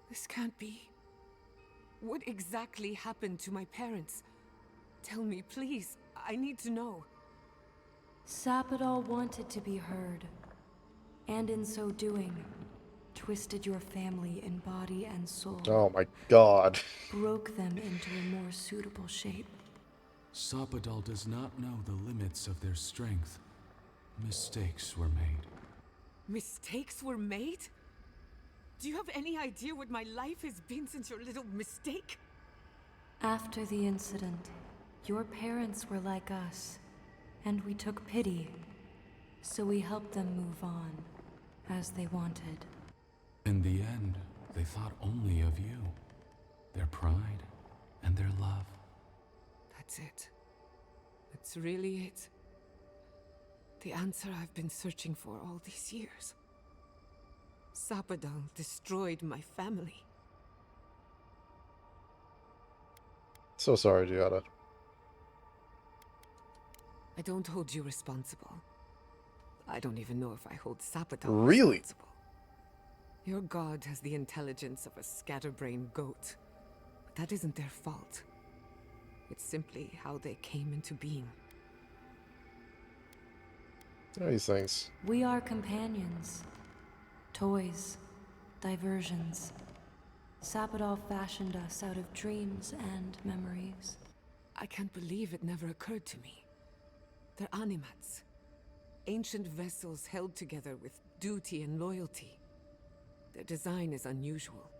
this can't be. What exactly happened to my parents? Tell me, please. I need to know. Sapadal wanted to be heard. and in so doing, twisted your family in body and soul. Oh my god. Broke them into a more suitable shape. Sapadal does not know the limits of their strength. Mistakes were made. Mistakes were made? Do you have any idea what my life has been since your little mistake? After the incident, your parents were like us, and we took pity. So we helped them move on, as they wanted. In the end, they thought only of you, their pride, and their love. That's it. That's really it. The answer I've been searching for all these years. Sapadal destroyed my family. So sorry, Giada. I don't hold you responsible. I don't even know if I hold Sapadal Really? responsible. Your god has the intelligence of a scatterbrained goat. But that isn't their fault. It's simply how they came into being. These things. We are companions. Toys. Diversions. Sapadal fashioned us out of dreams and memories. I can't believe it never occurred to me. They're animats. Ancient vessels held together with duty and loyalty. Their design is unusual.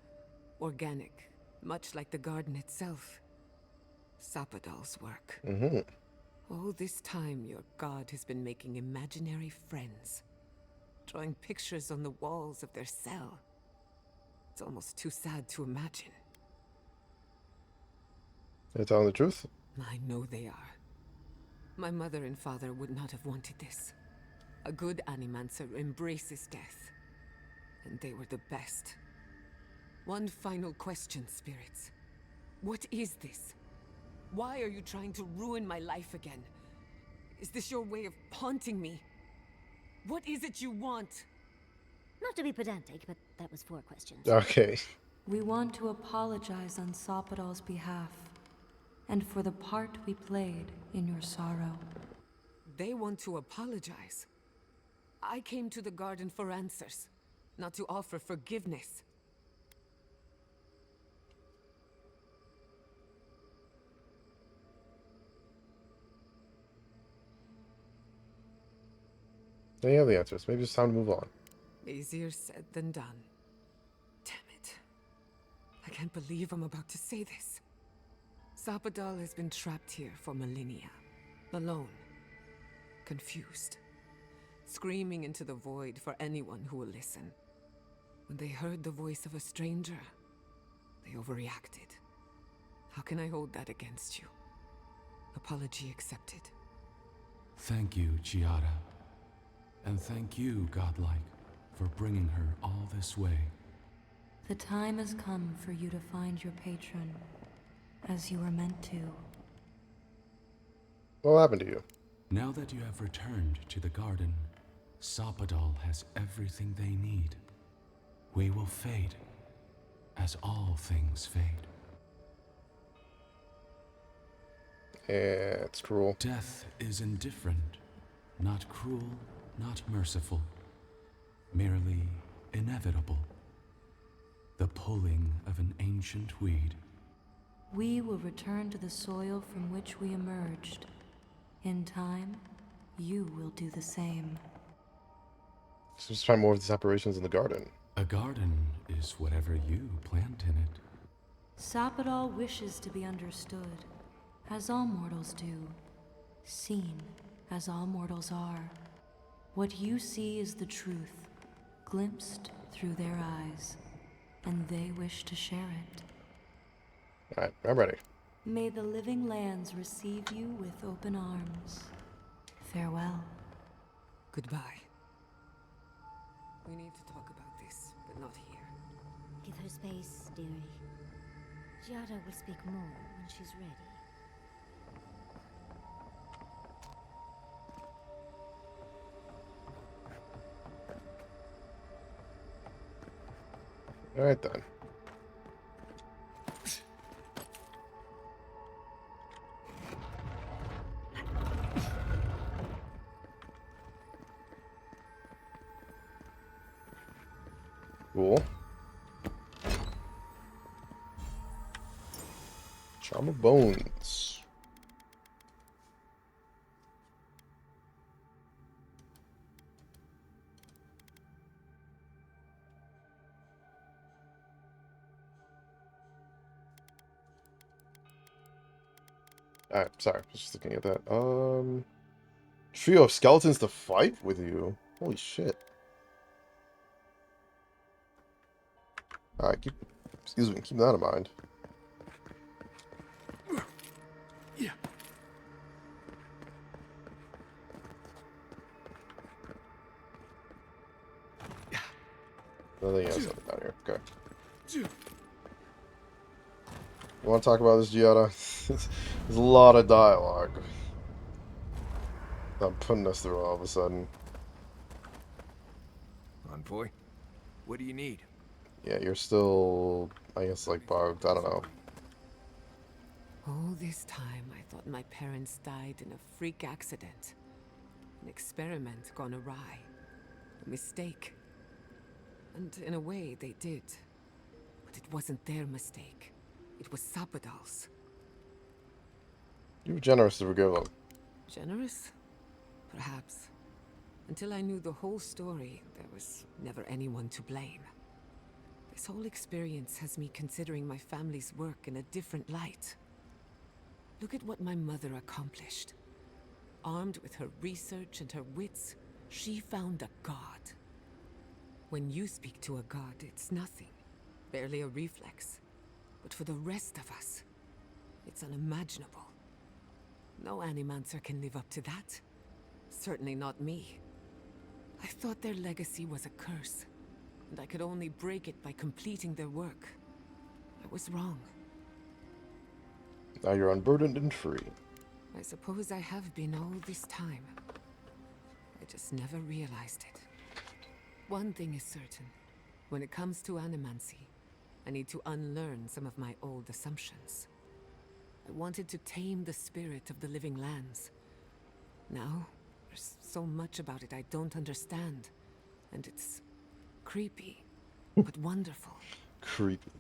Organic, much like the garden itself. Sapadal's work. Mm-hmm. All this time, your god has been making imaginary friends. Drawing pictures on the walls of their cell. It's almost too sad to imagine. They're telling the truth? I know they are. My mother and father would not have wanted this. A good animancer embraces death. And they were the best. One final question, spirits. What is this? Why are you trying to ruin my life again? Is this your way of haunting me? What is it you want? Not to be pedantic, but that was 4 questions. Okay. We want to apologize on Sapadal's behalf, and for the part we played in your sorrow. They want to apologize. I came to the garden for answers, not to offer forgiveness. They have the answers. Maybe it's time to move on. Easier said than done. Damn it. I can't believe I'm about to say this. Sapadal has been trapped here for millennia. Alone. Confused. Screaming into the void for anyone who will listen. When they heard the voice of a stranger, they overreacted. How can I hold that against you? Apology accepted. Thank you, Giada. And thank you, Godlike, for bringing her all this way. The time has come for you to find your patron, as you were meant to. What happened to you? Now that you have returned to the garden, Sapadal has everything they need. We will fade, as all things fade. It's cruel. Death is indifferent, not cruel, not merciful, merely inevitable. The pulling of an ancient weed. We will return to the soil from which we emerged. In time, you will do the same. So just find more of these operations in the garden. A garden is whatever you plant in it. Sapadal wishes to be understood, as all mortals do. Seen, as all mortals are. What you see is the truth, glimpsed through their eyes, and they wish to share it. Alright, I'm ready. May the living lands receive you with open arms. Farewell. Goodbye. We need to talk about this, but not here. Give her space, dearie. Giada will speak more when she's ready. Alright then. Cool. Charm of Bones. Alright, sorry. Just looking at that. Trio of skeletons to fight with you? Holy shit. Alright, excuse me, keep that in mind. Yeah. Nothing else up down here. Okay. You want to talk about this, Giada? There's a lot of dialogue I'm putting us through all of a sudden. Envoy, what do you need? Yeah, you're still, I guess, like, bugged. I don't know. All this time, I thought my parents died in a freak accident. An experiment gone awry. A mistake. And in a way, they did. But it wasn't their mistake. It was Sappadal's. You were generous to forgive them. Generous? Perhaps. Until I knew the whole story, there was never anyone to blame. This whole experience has me considering my family's work in a different light. Look at what my mother accomplished. Armed with her research and her wits, she found a god. When you speak to a god, it's nothing. Barely a reflex. But for the rest of us, it's unimaginable. No animancer can live up to that. Certainly not me. I thought their legacy was a curse, and I could only break it by completing their work. I was wrong. Now you're unburdened and free. I suppose I have been all this time. I just never realized it. One thing is certain. When it comes to animancy, I need to unlearn some of my old assumptions. I wanted to tame the spirit of the living lands. Now, there's so much about it I don't understand. And it's creepy, but wonderful. Creepy.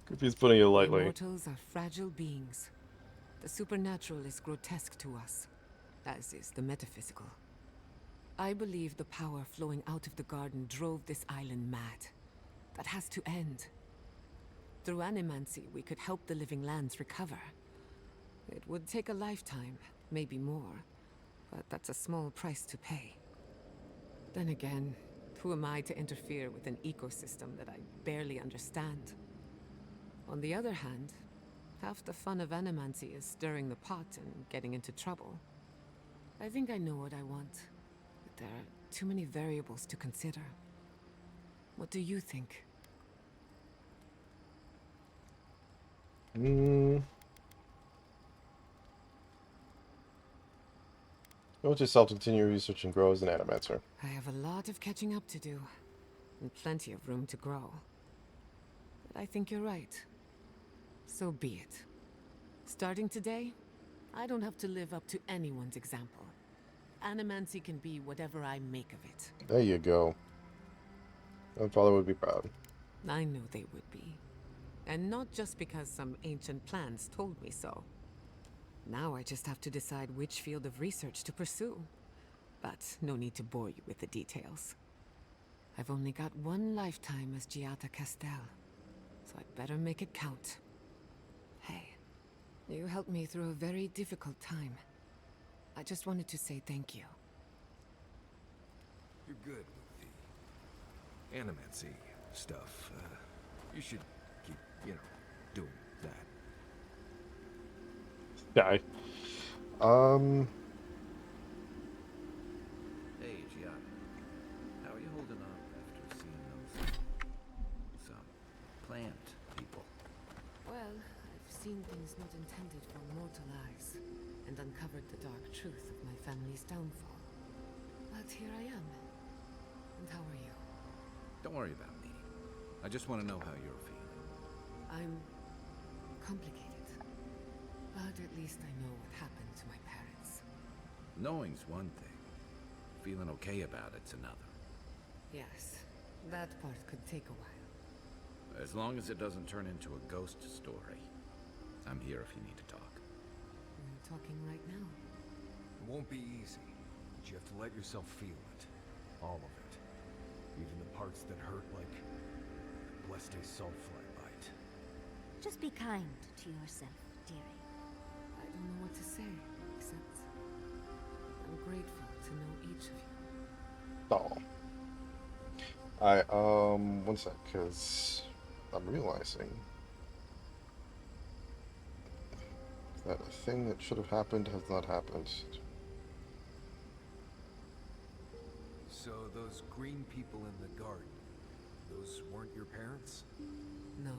Creepy's putting it lightly. Immortals are fragile beings. The supernatural is grotesque to us, as is the metaphysical. I believe the power flowing out of the garden drove this island mad. That has to end. Through animancy, we could help the living lands recover. It would take a lifetime, maybe more, but that's a small price to pay. Then again, who am I to interfere with an ecosystem that I barely understand? On the other hand, half the fun of animancy is stirring the pot and getting into trouble. I think I know what I want, but there are too many variables to consider. What do you think? You want yourself to continue research and grow as an animancer. I have a lot of catching up to do, and plenty of room to grow. But I think you're right. So be it. Starting today, I don't have to live up to anyone's example. Animancy can be whatever I make of it. There you go. My father would be proud. I know they would be. And not just because some ancient plans told me so. Now I just have to decide which field of research to pursue. But no need to bore you with the details. I've only got one lifetime as Giada Castel, so I'd better make it count. Hey, you helped me through a very difficult time. I just wanted to say thank you. You're good with the animancy stuff. You should keep, doing that. Die. Hey, Giada. How are you holding up after seeing some plant people? Well, I've seen things not intended for mortal eyes, and uncovered the dark truth of my family's downfall. But here I am. And how are you? Don't worry about me. I just want to know how you're feeling. I'm complicated. But at least I know what happened to my parents. Knowing's one thing. Feeling okay about it's another. Yes, that part could take a while. As long as it doesn't turn into a ghost story. I'm here if you need to talk. We're talking right now. It won't be easy, but you have to let yourself feel it. All of it. Even the parts that hurt, like the Bleste Sulfly bite. Just be kind to yourself, dearie. I don't know what to say, except I'm grateful to know each of you. Oh. Alright, one sec, because I'm realizing that a thing that should have happened has not happened. So those green people in the garden, those weren't your parents? No,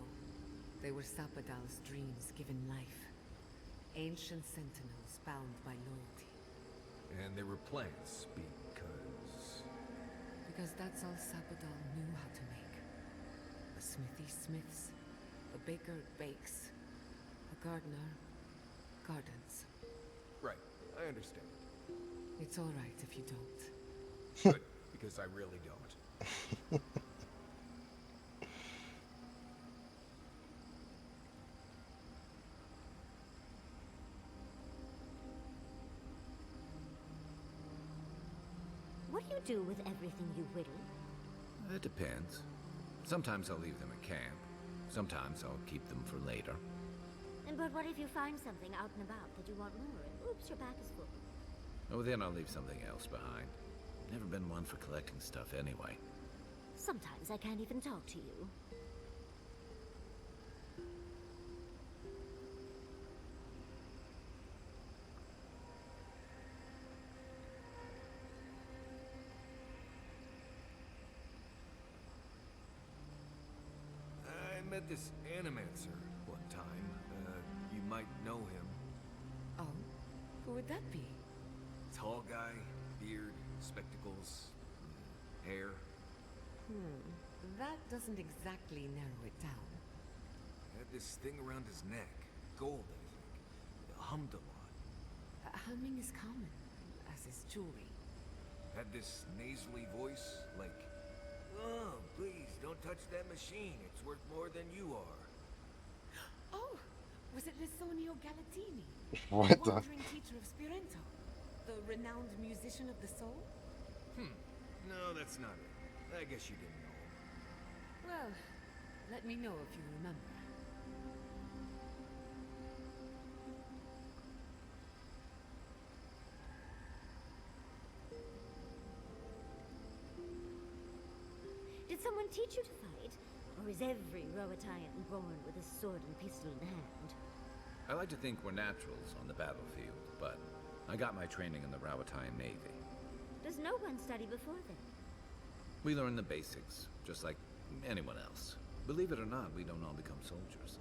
they were Sapadal's dreams given life. Ancient sentinels bound by loyalty. And they were plants because... Because that's all Sapadal knew how to make. A smithy smiths, a baker bakes, a gardener gardens. Right, I understand. It's all right if you don't. Good, because I really don't. What do you do with everything you whittle? It depends. Sometimes I'll leave them at camp. Sometimes I'll keep them for later. But what if you find something out and about that you want more, and oops, your back is full? Oh, then I'll leave something else behind. Never been one for collecting stuff anyway. Sometimes I can't even talk to you. I met this animancer one time. You might know him. Oh? Who would that be? Tall guy, beard, spectacles, hair. That doesn't exactly narrow it down. Had this thing around his neck. Gold, I think. Hummed a lot. Humming is common, as is jewelry. Had this nasally voice, like, "Oh, please, don't touch that machine. It's worth more than you are." Oh! Was it Lissonio Galatini? What the the? wandering teacher of Spirento? The renowned musician of the soul? No, that's not it. I guess you didn't know him. Well, let me know if you remember. Did someone teach you to fight? Or is every Roatan born with a sword and pistol in hand? I like to think we're naturals on the battlefield, but I got my training in the Rawatine Navy. Does no one study before then? We learn the basics, just like anyone else. Believe it or not, we don't all become soldiers.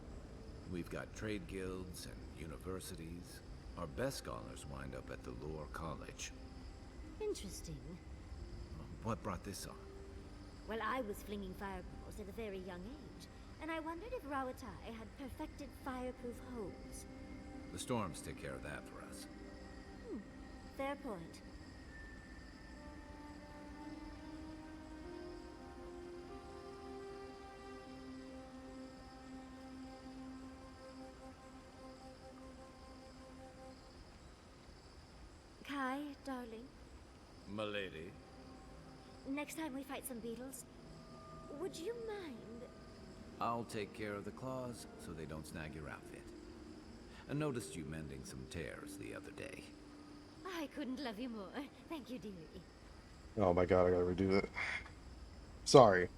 We've got trade guilds and universities. Our best scholars wind up at the Lore College. Interesting. What brought this on? Well, I was flinging fireballs at a very young age, and I wondered if Rawatai had perfected fireproof hose. The storms take care of that for us. Fair point. Kai, darling. Milady. Next time we fight some beetles, would you mind? I'll take care of the claws so they don't snag your outfit. I noticed you mending some tears the other day. I couldn't love you more. Thank you, dearie. Oh my god, I gotta redo it. Sorry.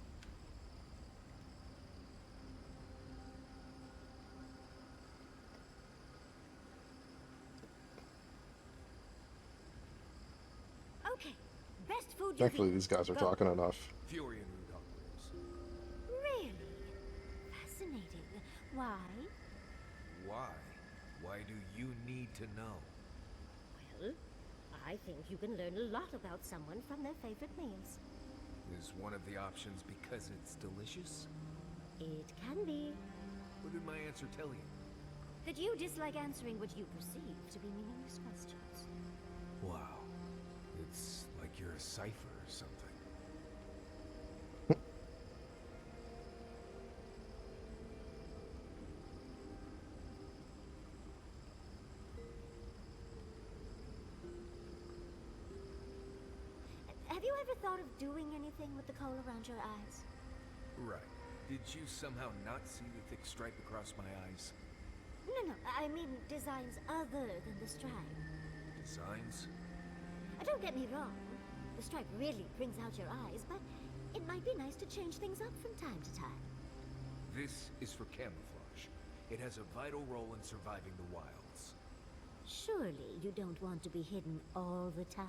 Okay, best food you've Thankfully, eaten. these guys are Go. talking enough. Fury and Rudolph Williams. Really? Fascinating. Why? Why? Why do you need to know? Well, I think you can learn a lot about someone from their favorite meals. Is one of the options because it's delicious? It can be. What did my answer tell you? That you dislike answering what you perceive to be meaningless questions. Wow. It's like you're a cipher or something. ever thought of doing anything with the coal around your eyes? Right. Did you somehow not see the thick stripe across my eyes? No, I mean designs other than the stripe. Designs? Don't get me wrong. The stripe really brings out your eyes, but it might be nice to change things up from time to time. This is for camouflage. It has a vital role in surviving the wilds. Surely you don't want to be hidden all the time.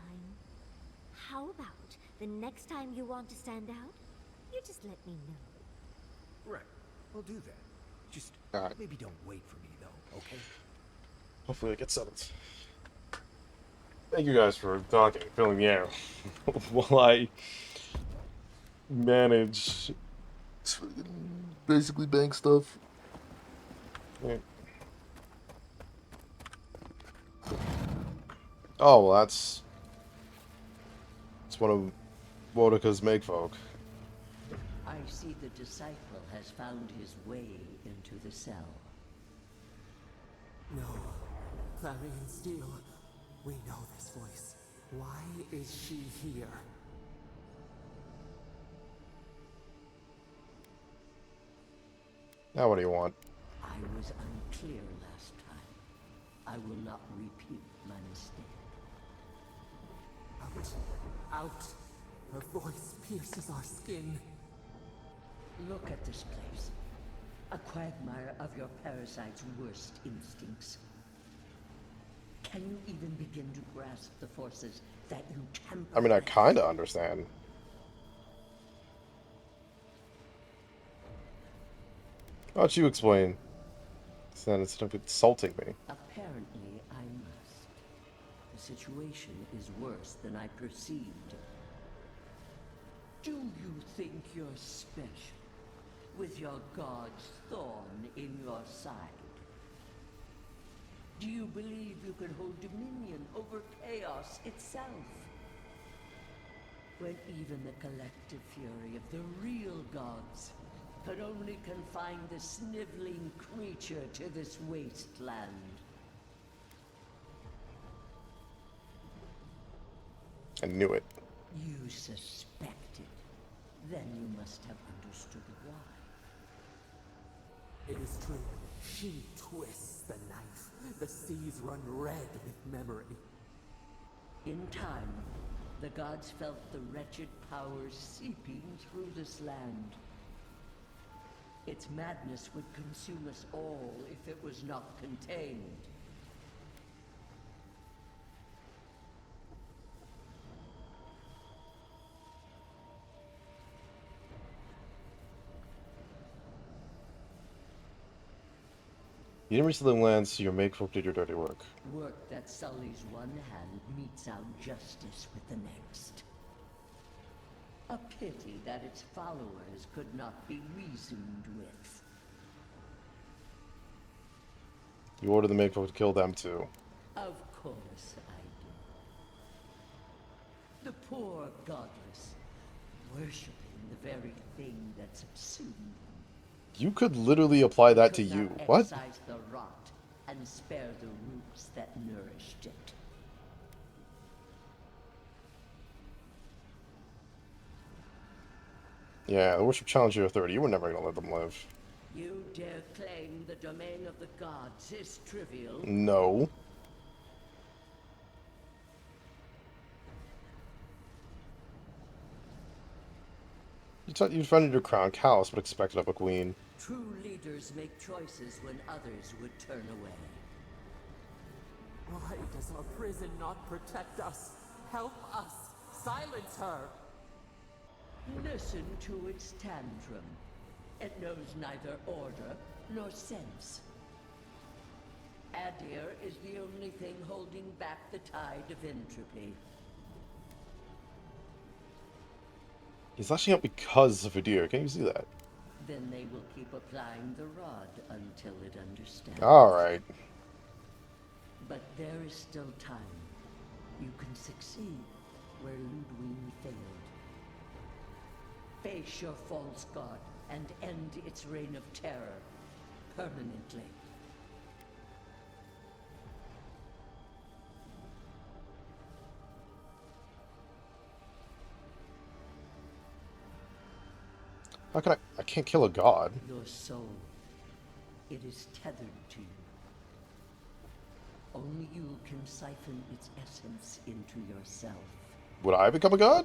How about the next time you want to stand out, you just let me know. Right. We'll do that. Just maybe don't wait for me, though, okay? Hopefully it gets settled. Thank you guys for talking, filling the air, while I manage basically bank stuff. Yeah. Oh, well, that's one of Wodika's makefolk. I see the disciple has found his way into the cell. No. Clarion Steel. We know this voice. Why is she here? Now what do you want? I was unclear last time. I will not repeat my mistake. Out! Her voice pierces our skin. Look at this place. A quagmire of your parasite's worst instincts. Can you even begin to grasp the forces that you temper? I mean, I kinda understand. Why don't you explain? Then instead of insulting me. Apparently, I must. The situation is worse than I perceived. Do you think you're special, with your god's thorn in your side? Do you believe you can hold dominion over chaos itself? When even the collective fury of the real gods could only confine the sniveling creature to this wasteland. I knew it. You suspected. Then you must have understood why. It is true. She twists the knife. The seas run red with memory. In time, the gods felt the wretched powers seeping through this land. Its madness would consume us all if it was not contained. You didn't reach the lands, so your makefolk did your dirty work. Work that sullies one hand meets out justice with the next. A pity that its followers could not be reasoned with. You ordered the makefolk to kill them too. Of course I do. The poor godless, worshipping the very thing that subsumed them. You could literally apply that to you. What? Excise the rot and spare the roots that nourished it. Yeah, the worship challenged your authority. You were never gonna let them live. You dare claim the domain of the gods is trivial? No. You thought you defended your crown callous, but expected of a queen. True leaders make choices when others would turn away. Why does our prison not protect us? Help us! Silence her! Listen to its tantrum. It knows neither order nor sense. Adir is the only thing holding back the tide of entropy. He's lashing out because of a deer. Can you see that? Then they will keep applying the rod until it understands. Alright. But there is still time. You can succeed where Ludwig failed. Face your false god and end its reign of terror permanently. How can I? I can't kill a god. Your soul, it is tethered to you. Only you can siphon its essence into yourself. Would I become a god?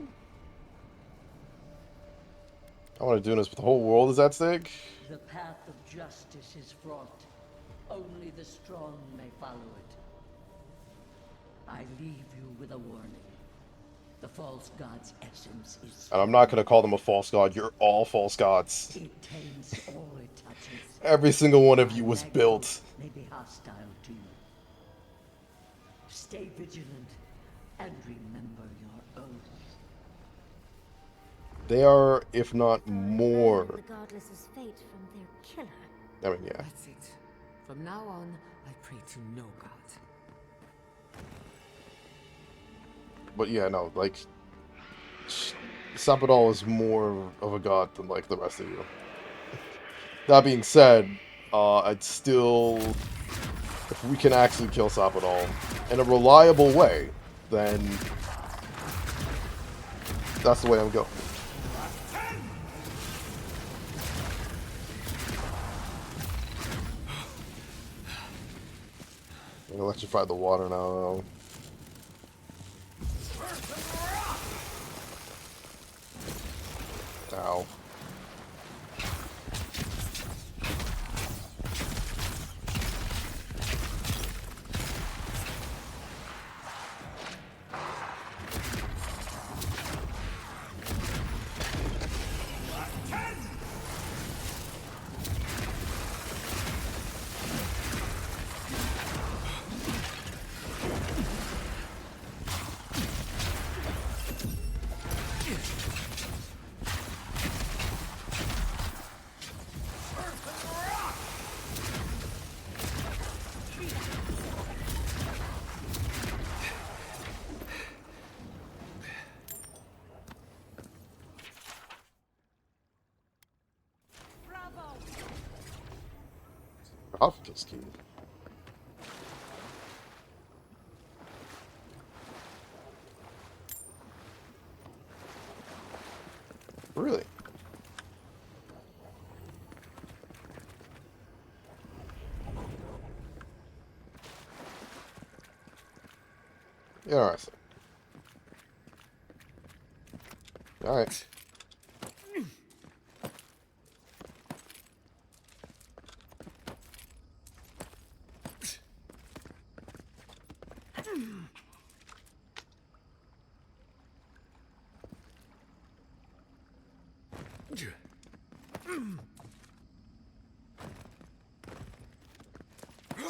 I want to do this, but the whole world is at stake. The path of justice is fraught. Only the strong may follow it. I leave you with a warning. The false god's essence is... And I'm not going to call them a false god. You're all false gods. It taints all it touches. Every single one of you was built. May be hostile to you. Stay vigilant and remember your oath. They are, if not more. The godless's fate from their killer. I mean, yeah. That's it. From now on, I pray to no god. But yeah, no, like, Sapadal is more of a god than, like, the rest of you. That being said, I'd still, if we can actually kill Sapadal in a reliable way, then that's the way I'm going. I'm gonna electrify the water now, though. Ow. Off this key. Really? Interesting. Alright.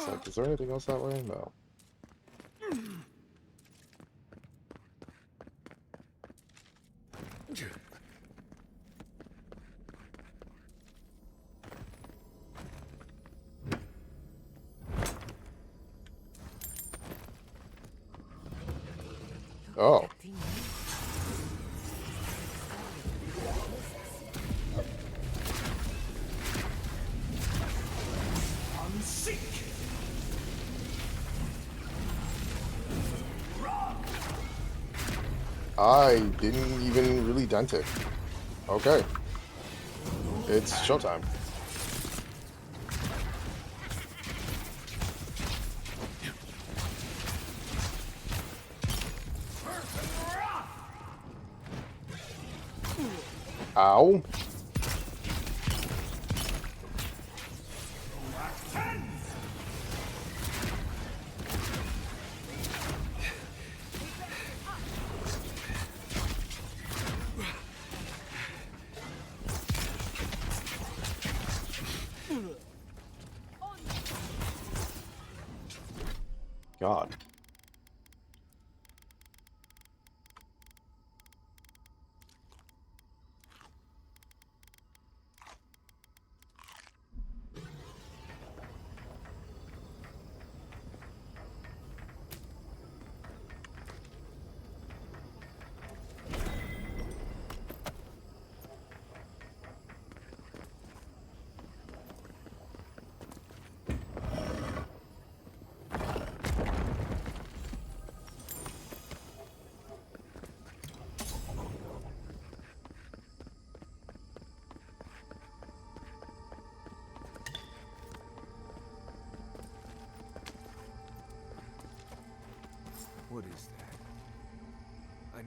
So, is there anything else that way? No. Oh. I didn't even really dent it. Okay. It's showtime. Ow. God.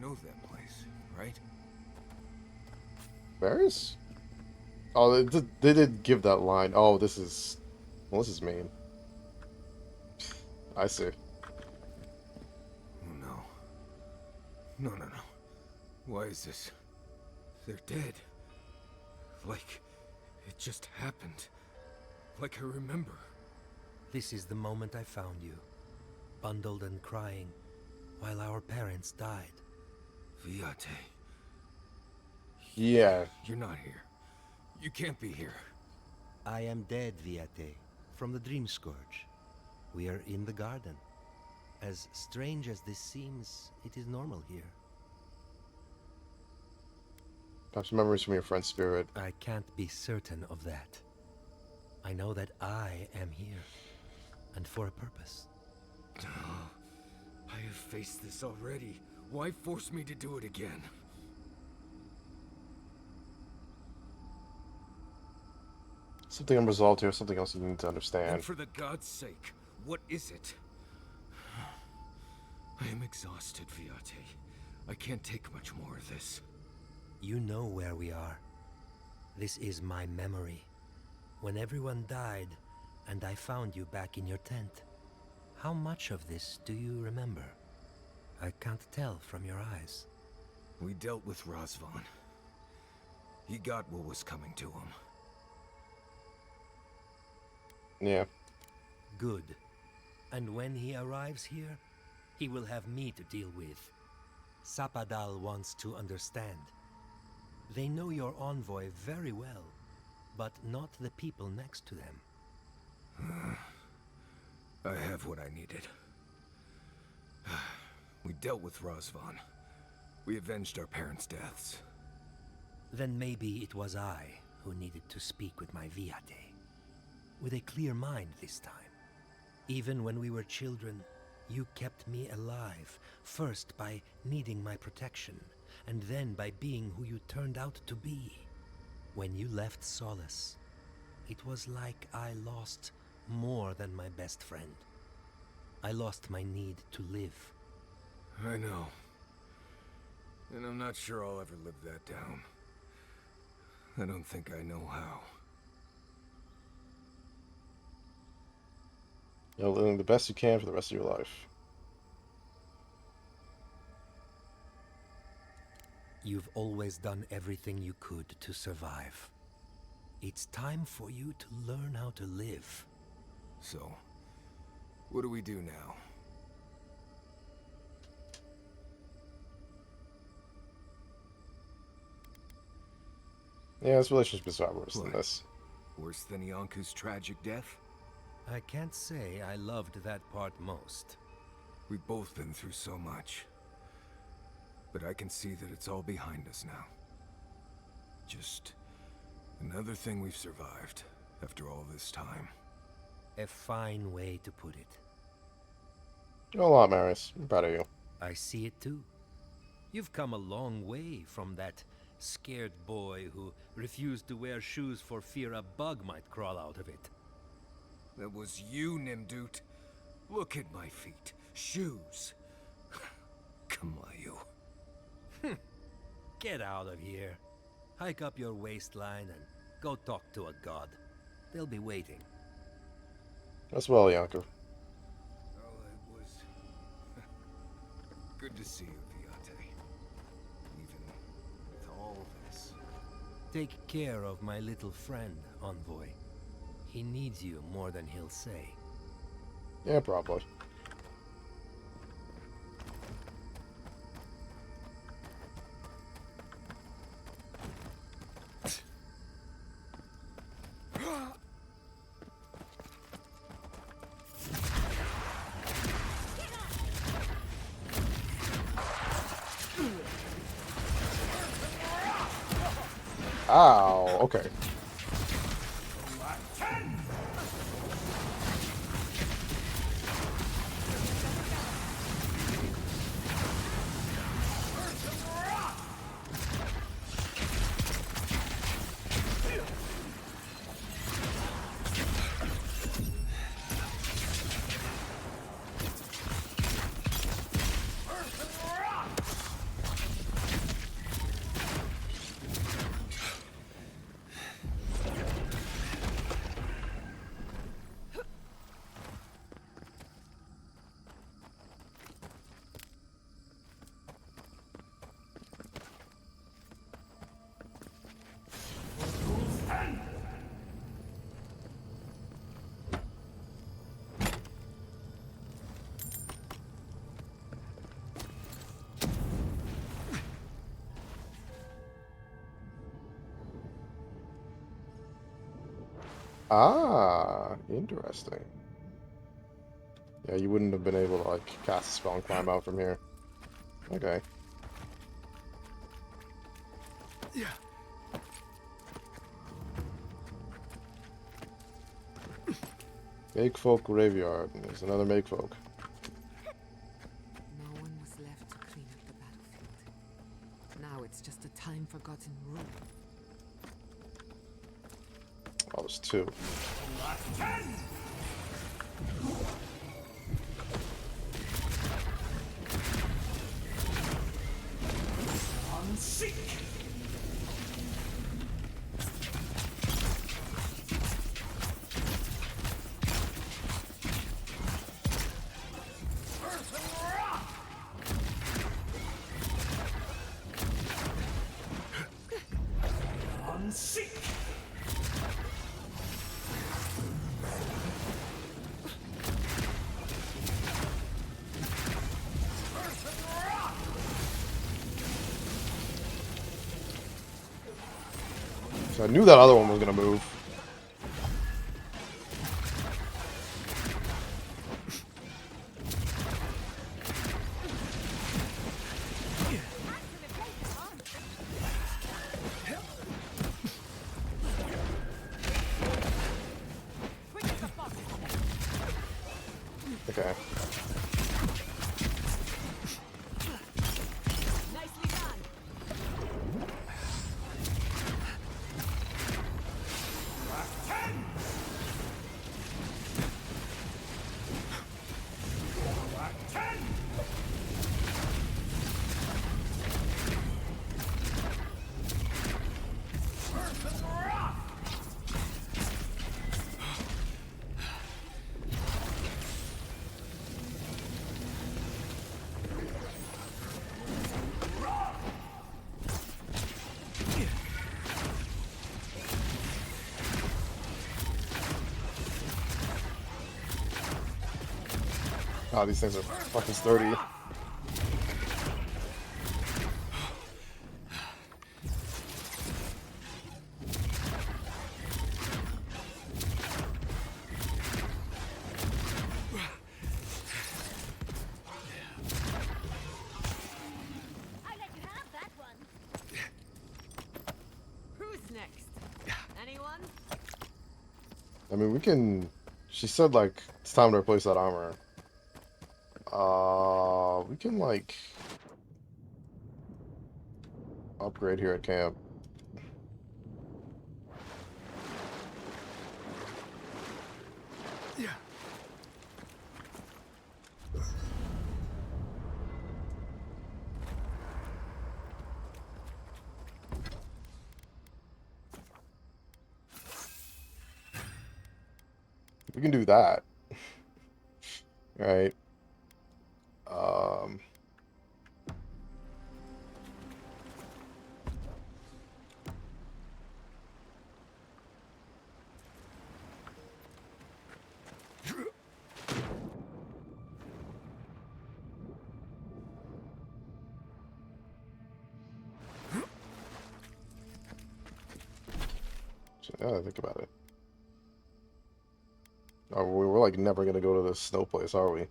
know that place, right? Varys? Oh, they did give that line. Oh, this is... Well, this is mean. I see. Oh no. No, no, no. Why is this? They're dead. Like, it just happened. Like I remember. This is the moment I found you, bundled and crying, while our parents died. Viate. Yeah. You're not here. You can't be here. I am dead, Viate, from the Dream Scourge. We are in the garden. As strange as this seems, it is normal here. Perhaps memories from your friend's spirit. I can't be certain of that. I know that I am here, and for a purpose. I have faced this already. Why force me to do it again? Something unresolved here, something else you need to understand. And for the god's sake, what is it? I am exhausted, Viate. I can't take much more of this. You know where we are. This is my memory. When everyone died, and I found you back in your tent. How much of this do you remember? I can't tell from your eyes. We dealt with Razvan. He got what was coming to him. Yeah. Good. And when he arrives here, he will have me to deal with. Sapadal wants to understand. They know your envoy very well, but not the people next to them. I have what I needed. We dealt with Razvan. We avenged our parents' deaths. Then maybe it was I who needed to speak with my Viate. With a clear mind this time. Even when we were children, you kept me alive, first by needing my protection, and then by being who you turned out to be. When you left Solace, it was like I lost more than my best friend. I lost my need to live. I know. And I'm not sure I'll ever live that down. I don't think I know how. You're living the best you can for the rest of your life. You've always done everything you could to survive. It's time for you to learn how to live. So, what do we do now? Yeah, this relationship's a lot worse than What? this. Worse than Ianku's tragic death? I can't say I loved that part most. We've both been through so much. But I can see that it's all behind us now. Just another thing we've survived after all this time. A fine way to put it. You're a lot, Marius. I'm proud of you. I see it too. You've come a long way from that scared boy who refused to wear shoes for fear a bug might crawl out of it. That was you, Nimdut. Look at my feet. Shoes. Kamayu. Get out of here. Hike up your waistline and go talk to a god. They'll be waiting. As well, Yanko. Oh, it was good to see you, Viate. Even with all this. Take care of my little friend, Envoy. He needs you more than he'll say. Yeah, probably. Ow, okay. Ah, interesting. Yeah, you wouldn't have been able to, like, cast a spell and climb out from here. Okay. Yeah. Make folk graveyard. There's another make folk. No one was left to clean up the battlefield. Now it's just a time-forgotten ruin. Oh, there's two. Unseek! Unseek! So I knew that other one was gonna move. Okay. Oh, these things are fucking sturdy. I let you have that one. Who's next? Anyone? I mean, we can... She said, like, it's time to replace that armor. We can, like... upgrade here at camp. Yeah. We can do that. Right. Um... Yeah, think about it. Oh, we're like never gonna go to this snow place, are we?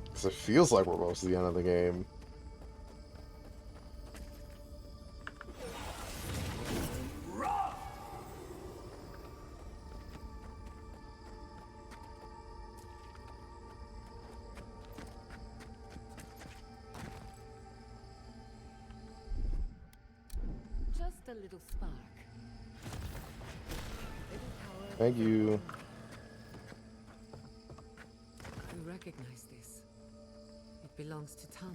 Because it feels like we're close to the end of the game. Just a little spark. Thank you. You recognize this. It belongs to Tama.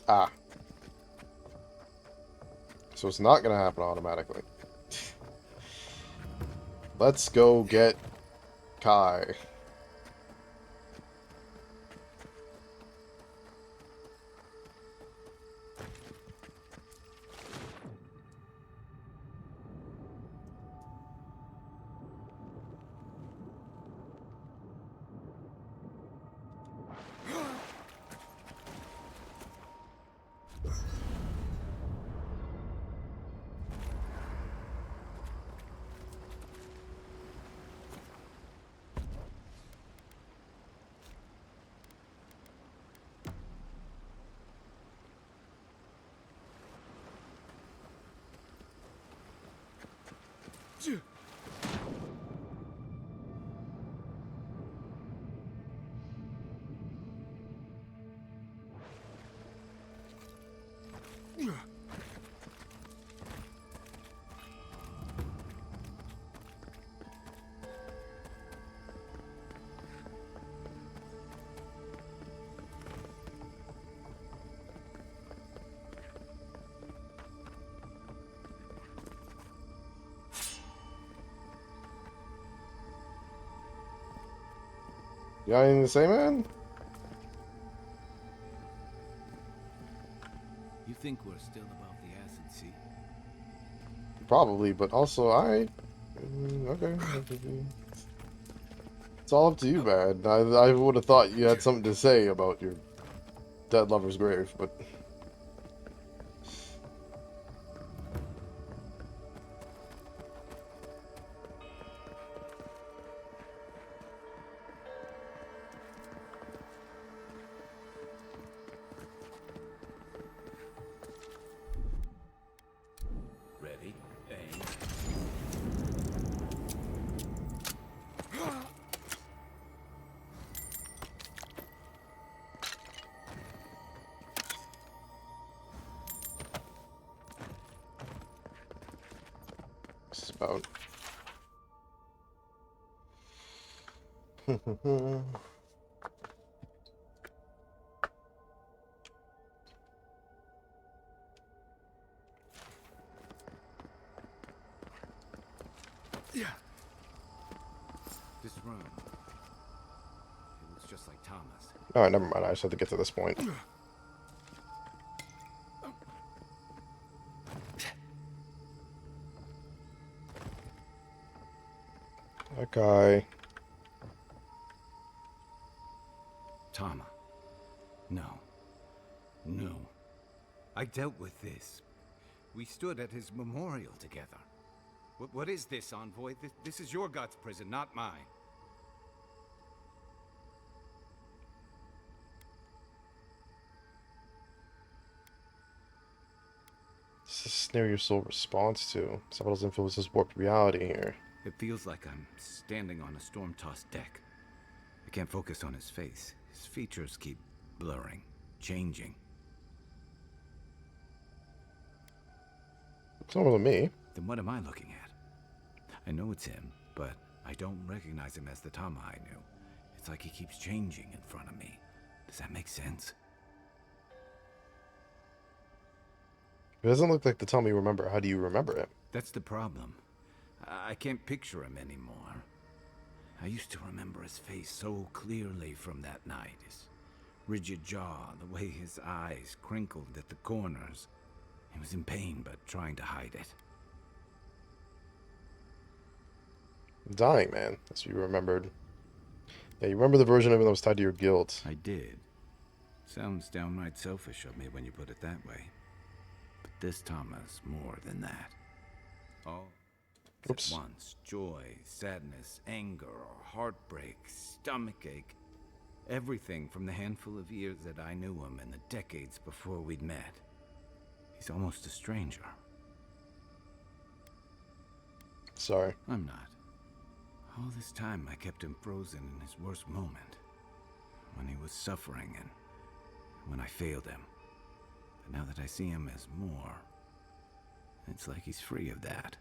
Ah. So it's not gonna happen automatically. Let's go get Kai. You got anything to say, man? You think we're still above the acid sea? Probably, but also, alright. Okay. It's all up to you, man. I would have thought you had something to say about your dead lover's grave, but... Ready? Aim. It's about... Yeah. This room. It looks just like Thomas. Alright, never mind. I just have to get to this point. That guy... Tama. No. No. I dealt with this. We stood at his memorial together. What is this, Envoy? This is your God's prison, not mine. This is snare your soul response to. Sabato's influence has warped reality here. It feels like I'm standing on a storm-tossed deck. I can't focus on his face. His features keep blurring, changing. It's not really me. Then what am I looking at? I know it's him, but I don't recognize him as the Tama I knew. It's like he keeps changing in front of me. Does that make sense? It doesn't look like the Tommy you remember. How do you remember him? That's the problem. I can't picture him anymore. I used to remember his face so clearly from that night. His rigid jaw, the way his eyes crinkled at the corners. He was in pain, but trying to hide it. Dying, man. That's what you remembered. Yeah, you remember the version of him that was tied to your guilt. I did. Sounds downright selfish of me when you put it that way. But this Thomas more than that. All at once. Joy, sadness, anger, heartbreak, stomachache. Everything from the handful of years that I knew him and the decades before we'd met. He's almost a stranger. Sorry. I'm not. All this time I kept him frozen in his worst moment. When he was suffering and when I failed him. But now that I see him as more, it's like he's free of that.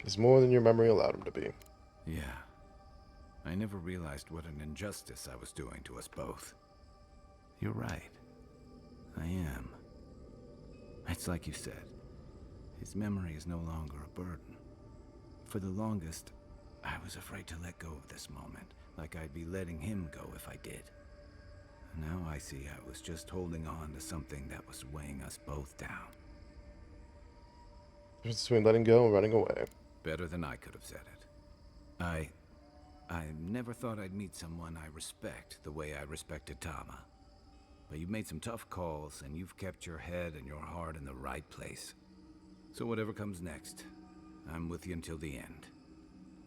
He's more than your memory allowed him to be. Yeah. I never realized what an injustice I was doing to us both. You're right. I am. It's like you said. His memory is no longer a burden. For the longest, I was afraid to let go of this moment, like I'd be letting him go if I did. And now I see I was just holding on to something that was weighing us both down. Difference between letting go and running away. Better than I could have said it. I never thought I'd meet someone I respect the way I respected Tama. But you've made some tough calls, and you've kept your head and your heart in the right place. So whatever comes next, I'm with you until the end.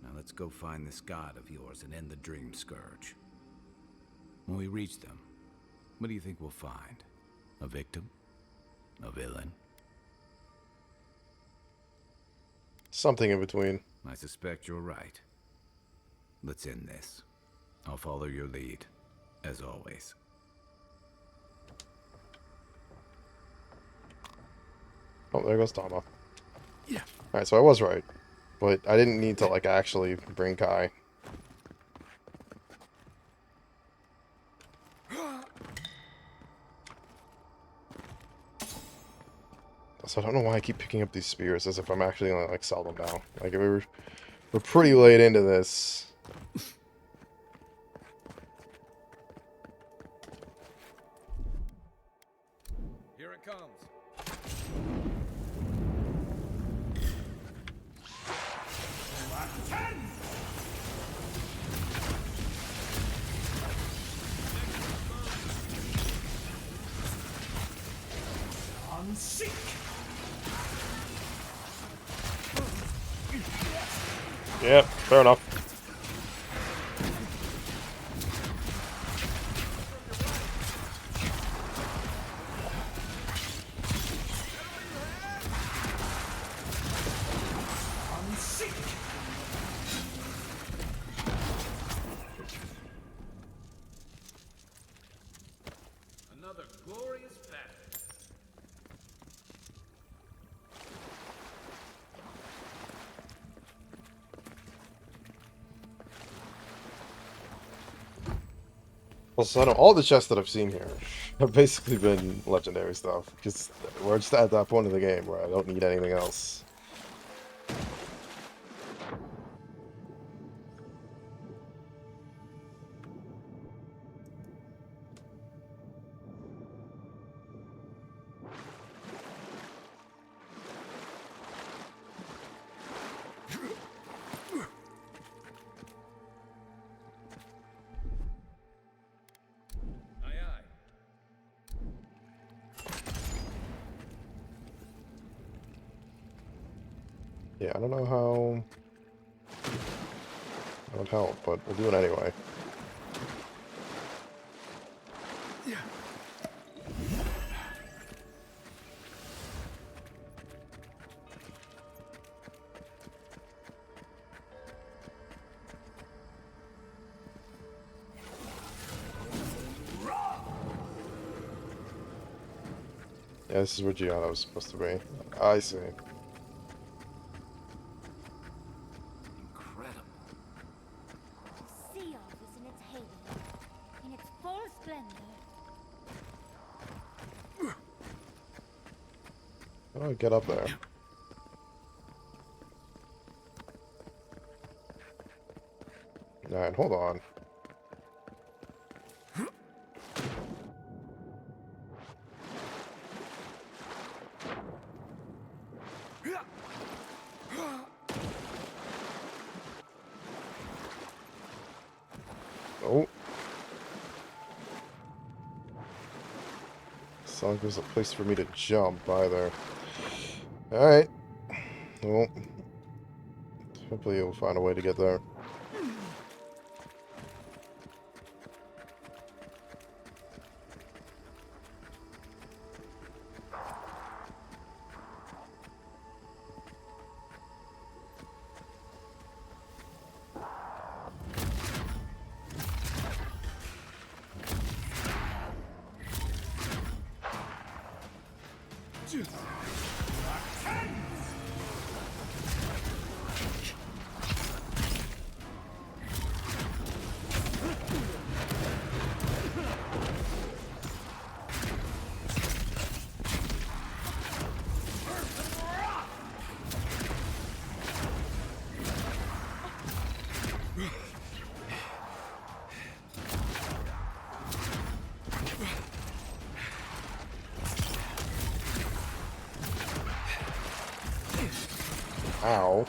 Now let's go find this god of yours and end the dream scourge. When we reach them, what do you think we'll find? A victim? A villain? Something in between. I suspect you're right. Let's end this. I'll follow your lead, as always. Oh, there goes Tama. Yeah. Alright, so I was right. But I didn't need to, like, actually bring Kai. So I don't know why I keep picking up these spears as if I'm actually gonna, like, sell them now. Like, we're pretty late into this. it comes. Yep, fair enough. Another glorious battle. Also, all the chests that I've seen here have basically been legendary stuff. Because we're just at that point of the game where I don't need anything else. Yeah, I don't know how that would help, but we'll do it anyway. Yeah, this is where Gianna was supposed to be. I see. Sea of is in its heyday, in its full splendor. How do I get up there? Alright, hold on. Oh. It's not like there's a place for me to jump either. Alright. Well, hopefully you'll find a way to get there. Ow.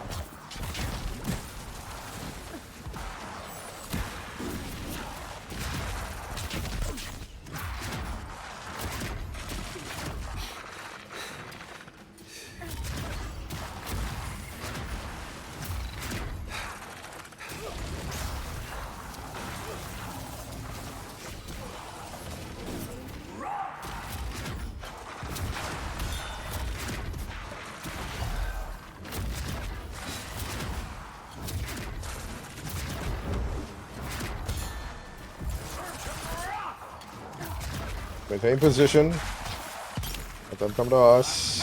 Maintain position. Let them come to us.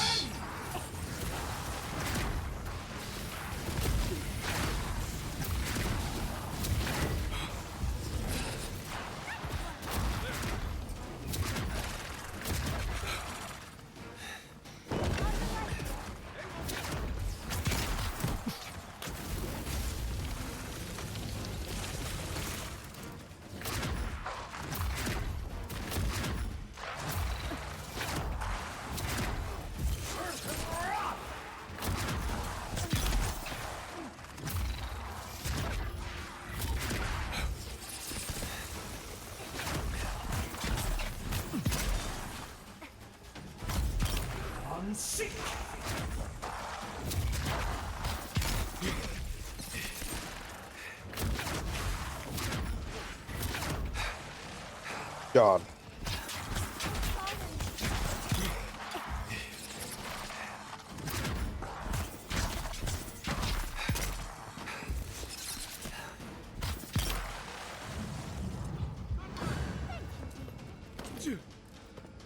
and seek. God.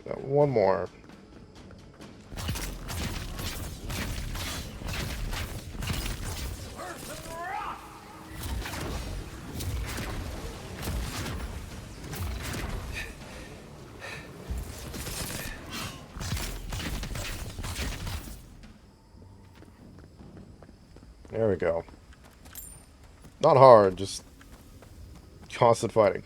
Got one more. There we go. Not hard, just constant fighting.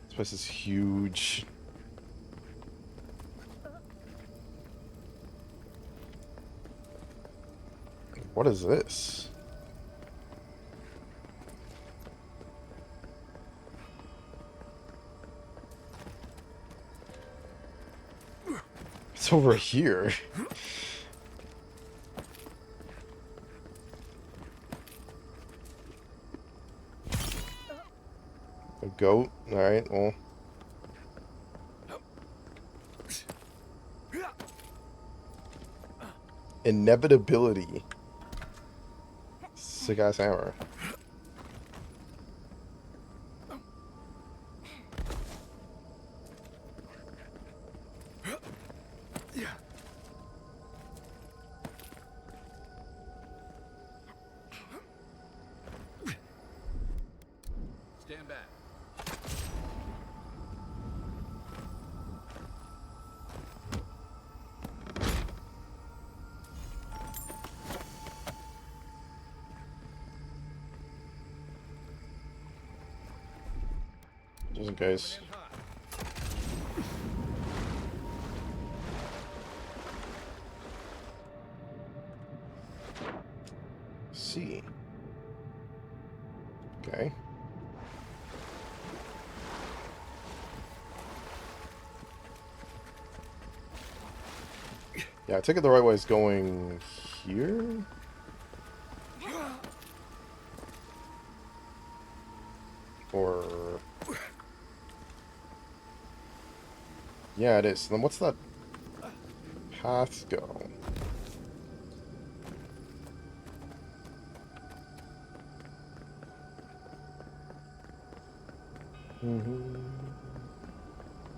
This place is huge. What is this? It's over here. A goat? Alright, well. Inevitability. Sick ass hammer. Stand back. Just in case. See. Okay. Yeah, I take it the right way is going here? Or... Yeah, it is. Then what's that path go?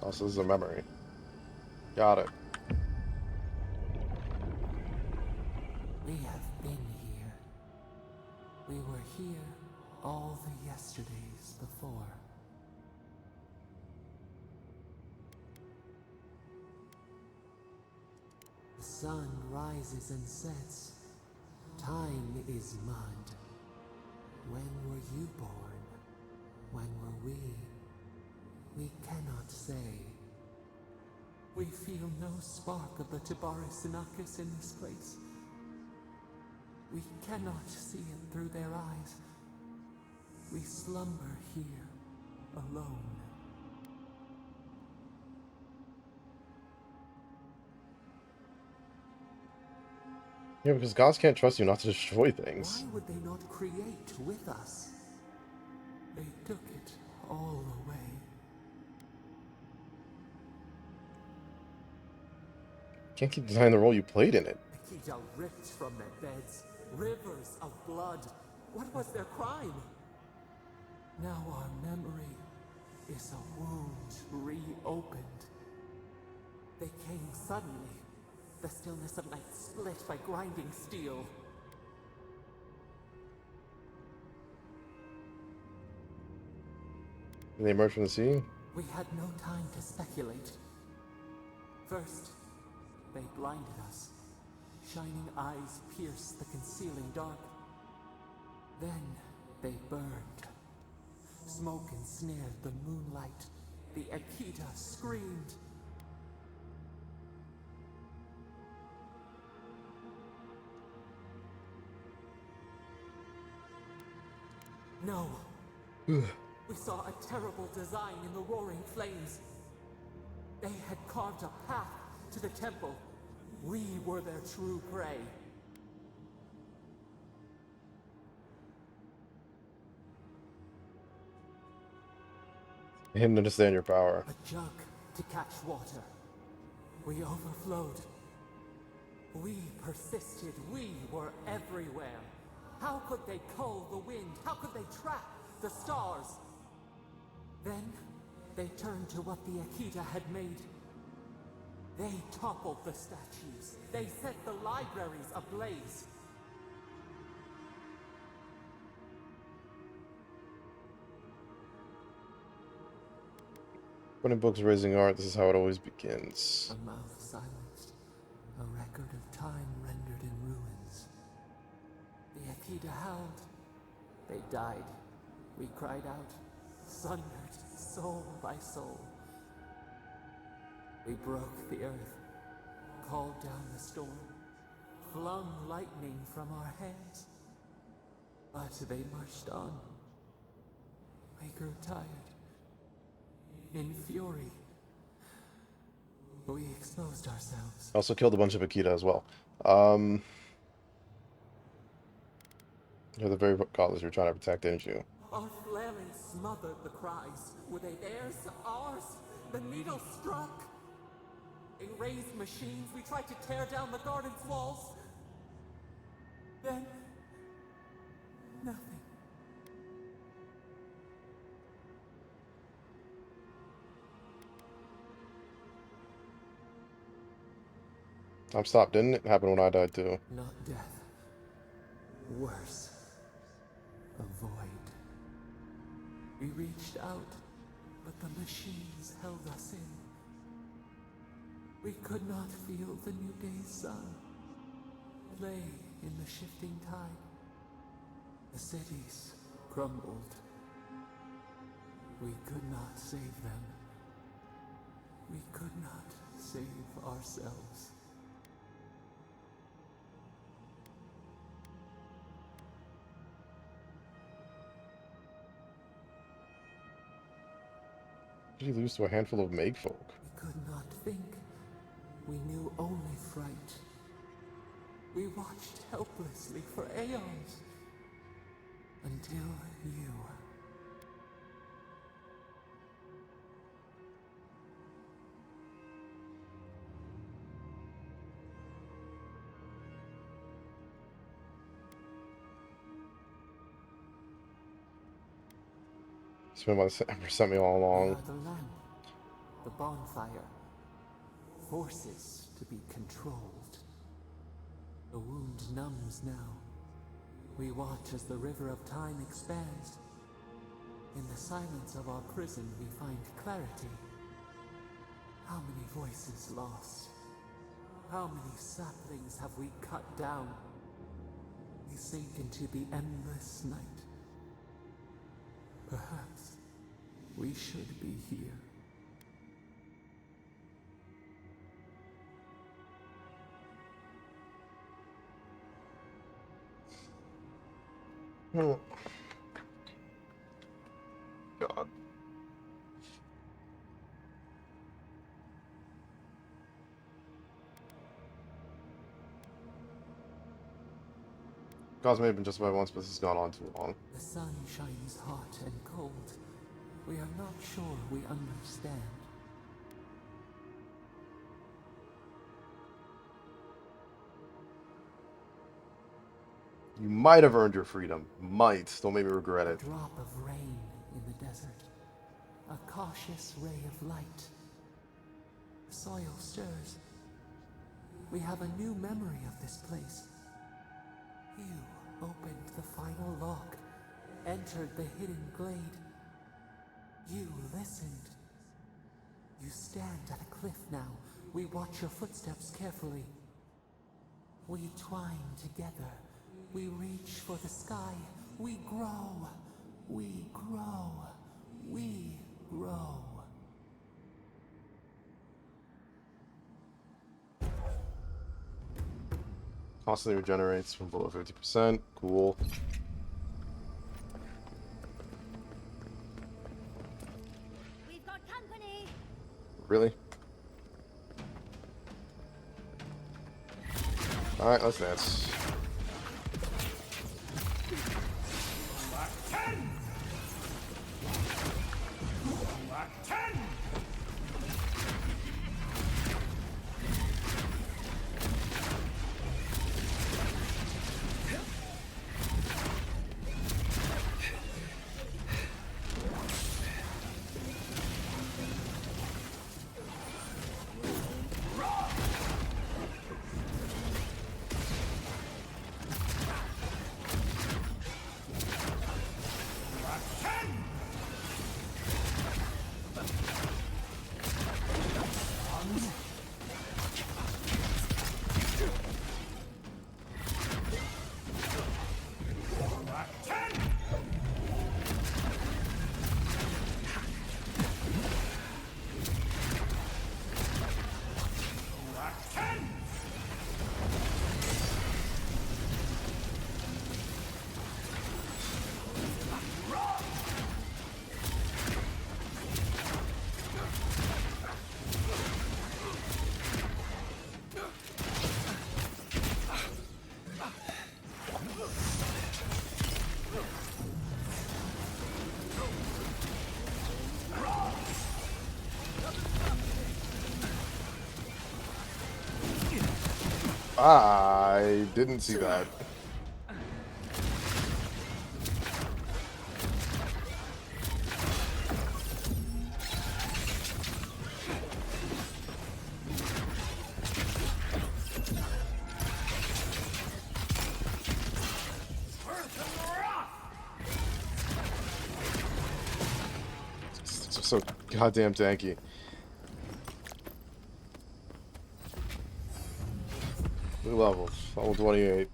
Also, this is a memory. Got it. We have been here. We were here all the yesterdays before. The sun rises and sets. Time is mud. When were you born? When were we? We cannot say. We feel no spark of the Tibaris Inachus in this place. We cannot see it through their eyes. We slumber here, alone. Yeah, because gods can't trust you not to destroy things. Why would they not create with us? They took it all away. Can't keep denying the role you played in it. The Kijal ripped from their beds, rivers of blood. What was their crime? Now our memory is a wound reopened. They came suddenly. The stillness of night split by grinding steel. They emerged from the sea? We had no time to speculate. First, they blinded us. Shining eyes pierced the concealing dark. Then they burned. Smoke ensnared the moonlight. The Akita screamed. No. We saw a terrible design in the roaring flames. They had carved a path to the temple. We were their true prey. I didn't understand your power. A jug to catch water. We overflowed. We persisted. We were everywhere. How could they cull the wind? How could they track the stars? Then they turned to what the Akita had made. They toppled the statues. They set the libraries ablaze. When in books raising art, this is how it always begins. A mouth silenced. A record of time rendered in ruins. The Akita howled. They died. We cried out, sundered, soul by soul. We broke the earth, called down the storm, flung lightning from our hands. But they marched on. We grew tired. In fury, we exposed ourselves. Also killed a bunch of Akita as well. You're the very cause you're trying to protect, didn't you? Our flailing smothered the cries. Were they theirs? Ours? The needle struck. In raised machines, we tried to tear down the garden's walls. Then, nothing. I'm stopped, didn't it? Happen when I died too. Not death. Worse. A void. We reached out, but the machines held us in. We could not feel the new day's sun. Lay in the shifting tide. The cities crumbled. We could not save them. We could not save ourselves. Did you lose to a handful of Meg folk? We could not think. We knew only fright. We watched helplessly for aeons. Until you. It's been about the Emperor sent me all along. We are the lamp, the bonfire, forces to be controlled. The wound numbs now. We watch as the river of time expands. In the silence of our prison, we find clarity. How many voices lost? How many saplings have we cut down? We sink into the endless night. Perhaps we should be here. Oh. God. Guys may have been just about once, but this has gone on too long. The sun shines hot and cold. We are not sure we understand. You might have earned your freedom. Might. Don't make me regret it. A drop of rain in the desert. A cautious ray of light. soil stirs. We have a new memory of this place. You opened the final lock, entered the hidden glade. You listened. You stand at a cliff now. We watch your footsteps carefully. We twine together. We reach for the sky. We grow. We grow. We grow. Constantly regenerates from below 50%. Cool. We've got company. Really? Alright, let's dance. I didn't see that. It's so goddamn tanky. New levels, level 28.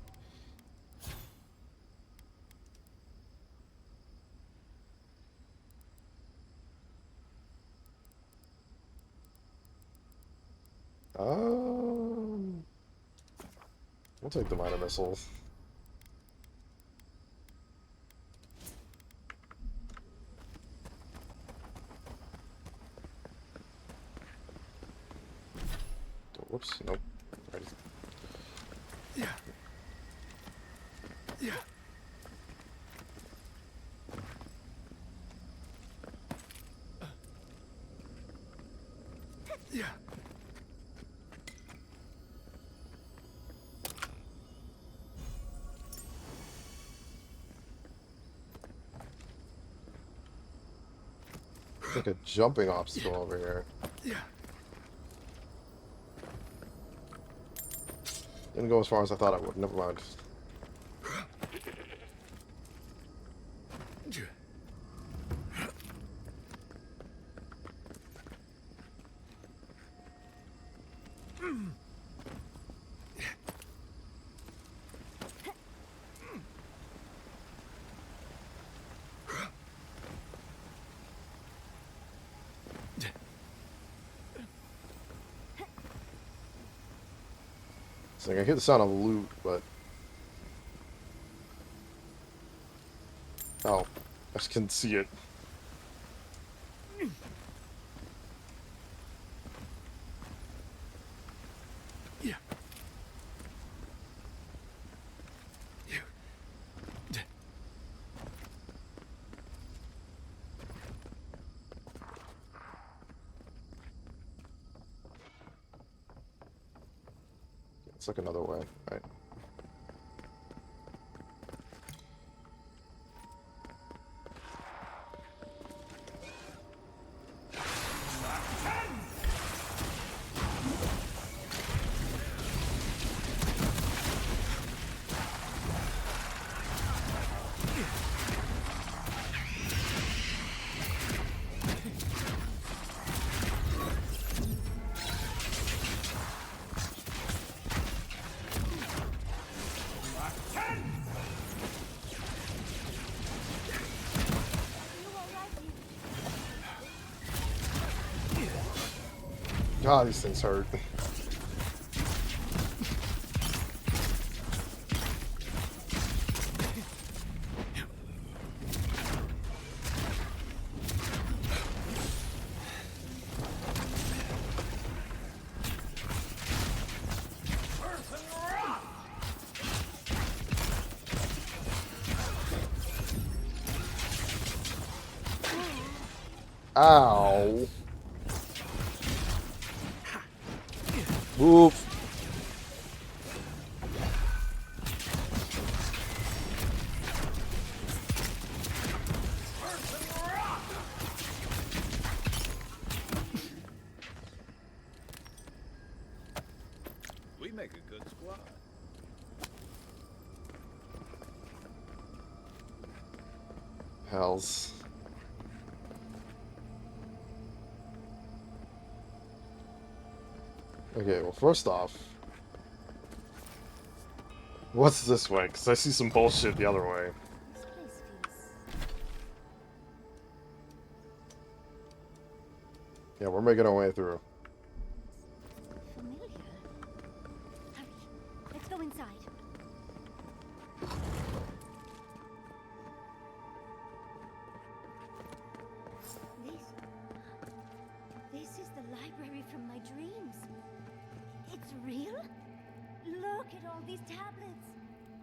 We'll take the minor missile. Whoops, nope. Right. Yeah. Yeah. Yeah. It's like a jumping obstacle over here. Yeah. Didn't go as far as I thought I would. Never mind. It's like I hear the sound of loot, but oh, I just couldn't see it. Yeah. It's like another way, right? God, these things hurt. Ow. Move. We make a good squad. Hells. Okay, well, first off, what's this way? Because I see some bullshit the other way. This place feels Yeah, we're making our way through. familiar. Hurry, let's go inside. This is the library from my dreams. It's real? Look at all these tablets.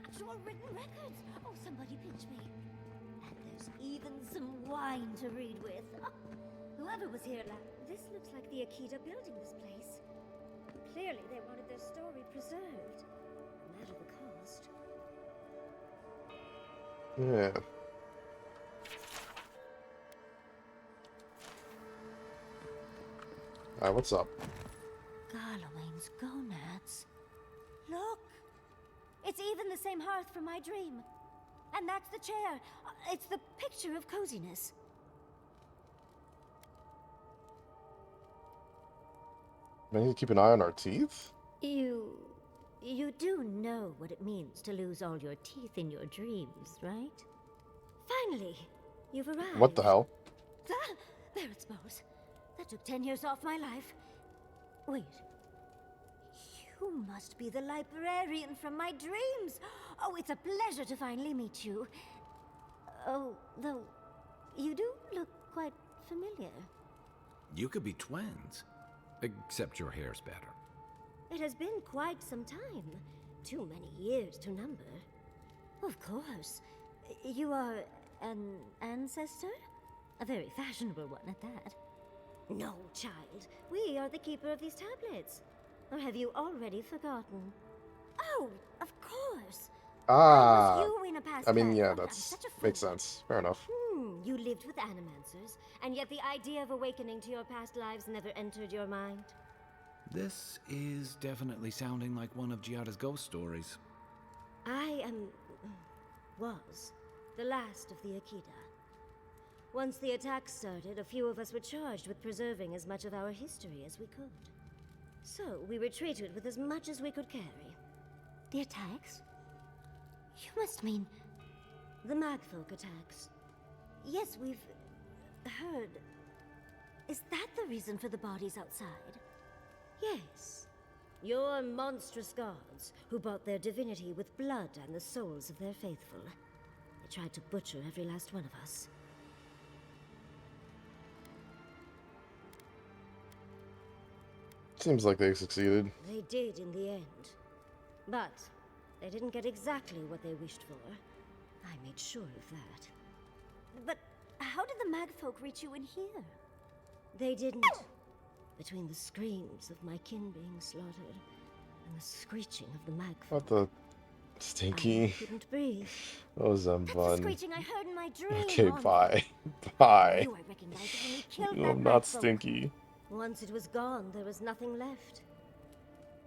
Actual written records. Oh, somebody pinch me. And there's even some wine to read with. Oh, whoever was here this looks like the Akita building this place. Clearly they wanted their story preserved. No matter the cost. Yeah. Alright, what's up? Garlowain's gonads. Look! It's even the same hearth from my dream. And that's the chair. It's the picture of coziness. We need to keep an eye on our teeth? You do know what it means to lose all your teeth in your dreams, right? Finally, you've arrived. What the hell? There it smells. That took 10 years off my life. Wait. You must be the librarian from my dreams. Oh, it's a pleasure to finally meet you. Oh, though, you do look quite familiar. You could be twins. Except your hair's better. It has been quite some time. Too many years to number. Of course. You are an ancestor? A very fashionable one at that. No, child. We are the keeper of these tablets. Or have you already forgotten? Oh, of course. Ah. You in a past I mean, life. yeah, Oh, that's I'm such a makes fool. sense. Fair enough. You lived with animancers, and yet the idea of awakening to your past lives never entered your mind. This is definitely sounding like one of Giada's ghost stories. I was the last of the Akita. Once the attack started, a few of us were charged with preserving as much of our history as we could. So we retreated with as much as we could carry. The attacks? You must mean the Magfolk attacks. Yes, we've heard. Is that the reason for the bodies outside? Yes. Your monstrous gods, who bought their divinity with blood and the souls of their faithful. They tried to butcher every last one of us. Seems like they succeeded. They did in the end. But they didn't get exactly what they wished for. I made sure of that. But how did the Magfolk reach you in here? They didn't. Between the screams of my kin being slaughtered and the screeching of the Magfolk. What the stinky? I couldn't breathe. That was That's the fun. screeching I heard in my dream. Okay, Mon. bye. Bye. You I recognized when we killed No, that I'm not Magfolk. stinky. Once it was gone, there was nothing left.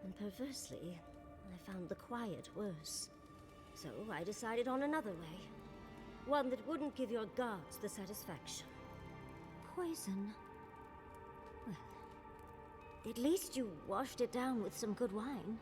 And perversely, I found the quiet worse. So I decided on another way. One that wouldn't give your gods the satisfaction. Poison. Well, at least you washed it down with some good wine.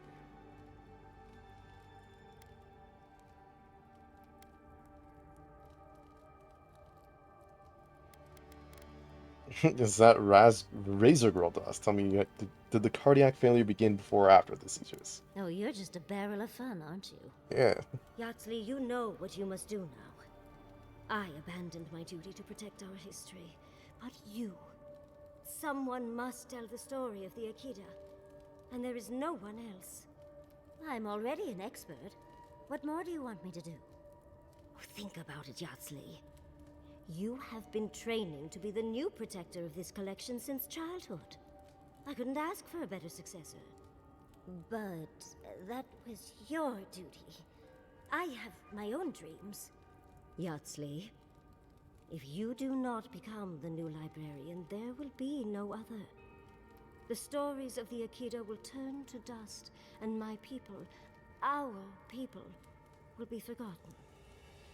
Is that Razor Girl dust? Tell me, did the cardiac failure begin before or after the seizures? Oh, you're just a barrel of fun, aren't you? Yeah. Yardley, you know what you must do now. I abandoned my duty to protect our history, but you... Someone must tell the story of the Akita, and there is no one else. I'm already an expert. What more do you want me to do? Oh, think about it, Yardley. You have been training to be the new protector of this collection since childhood. I couldn't ask for a better successor. But that was your duty. I have my own dreams. Yardley, if you do not become the new librarian, there will be no other. The stories of the Akita will turn to dust, and my people, our people, will be forgotten.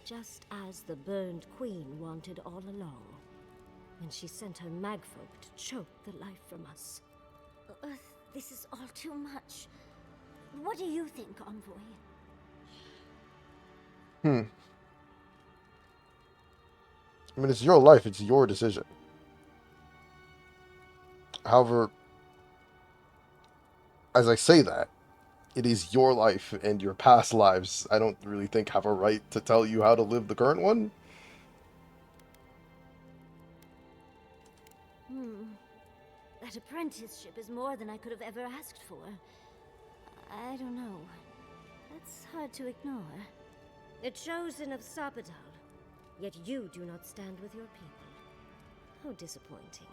Just as the burned queen wanted all along, when she sent her magfolk to choke the life from us. This is all too much. What do you think, Envoy? I mean, it's your life, it's your decision. However, as I say that, it is your life, and your past lives, I don't really think have a right to tell you how to live the current one. That apprenticeship is more than I could have ever asked for. I don't know. That's hard to ignore. A chosen of Sapadal, yet you do not stand with your people. How disappointing.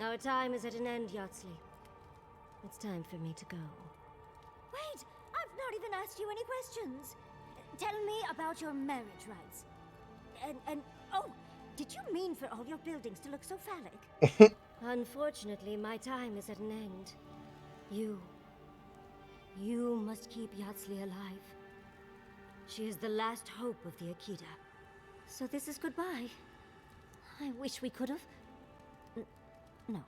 Our time is at an end, Yardley. It's time for me to go. Wait! I've not even asked you any questions! Tell me about your marriage rights. And oh, did you mean for all your buildings to look so phallic? Unfortunately, my time is at an end. You must keep Yardley alive. She is the last hope of the Akita. So this is goodbye. I wish we could have... No.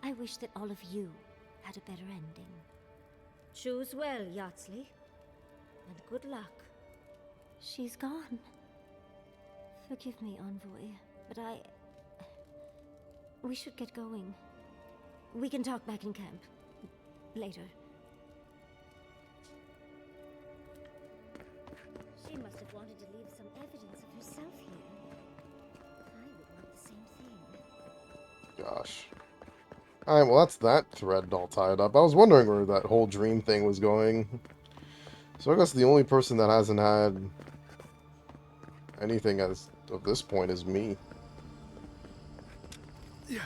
I wish that all of you had a better ending. Choose well, Yardley. And good luck. She's gone. Forgive me, Envoy, but we should get going. We can talk back in camp. Later. She must have wanted to leave some evidence of herself here. I would want the same thing. Gosh. Alright, well that's that thread all tied up. I was wondering where that whole dream thing was going. So I guess the only person that hasn't had anything as of this point is me. Yeah.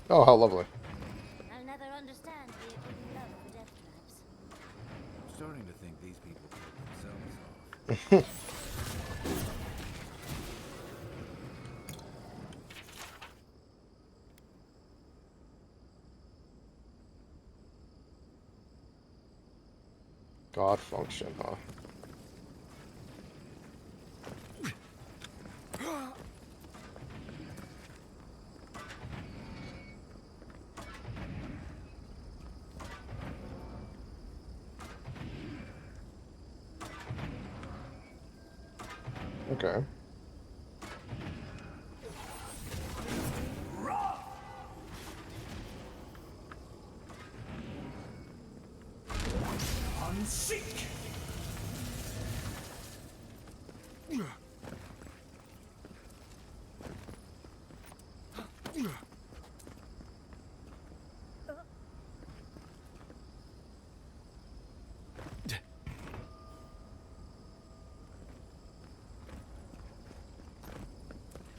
Oh, how lovely. I'll never understand the Akita love for death traps. I'm starting to think these people killed themselves off. God function, huh? Okay. Unseek!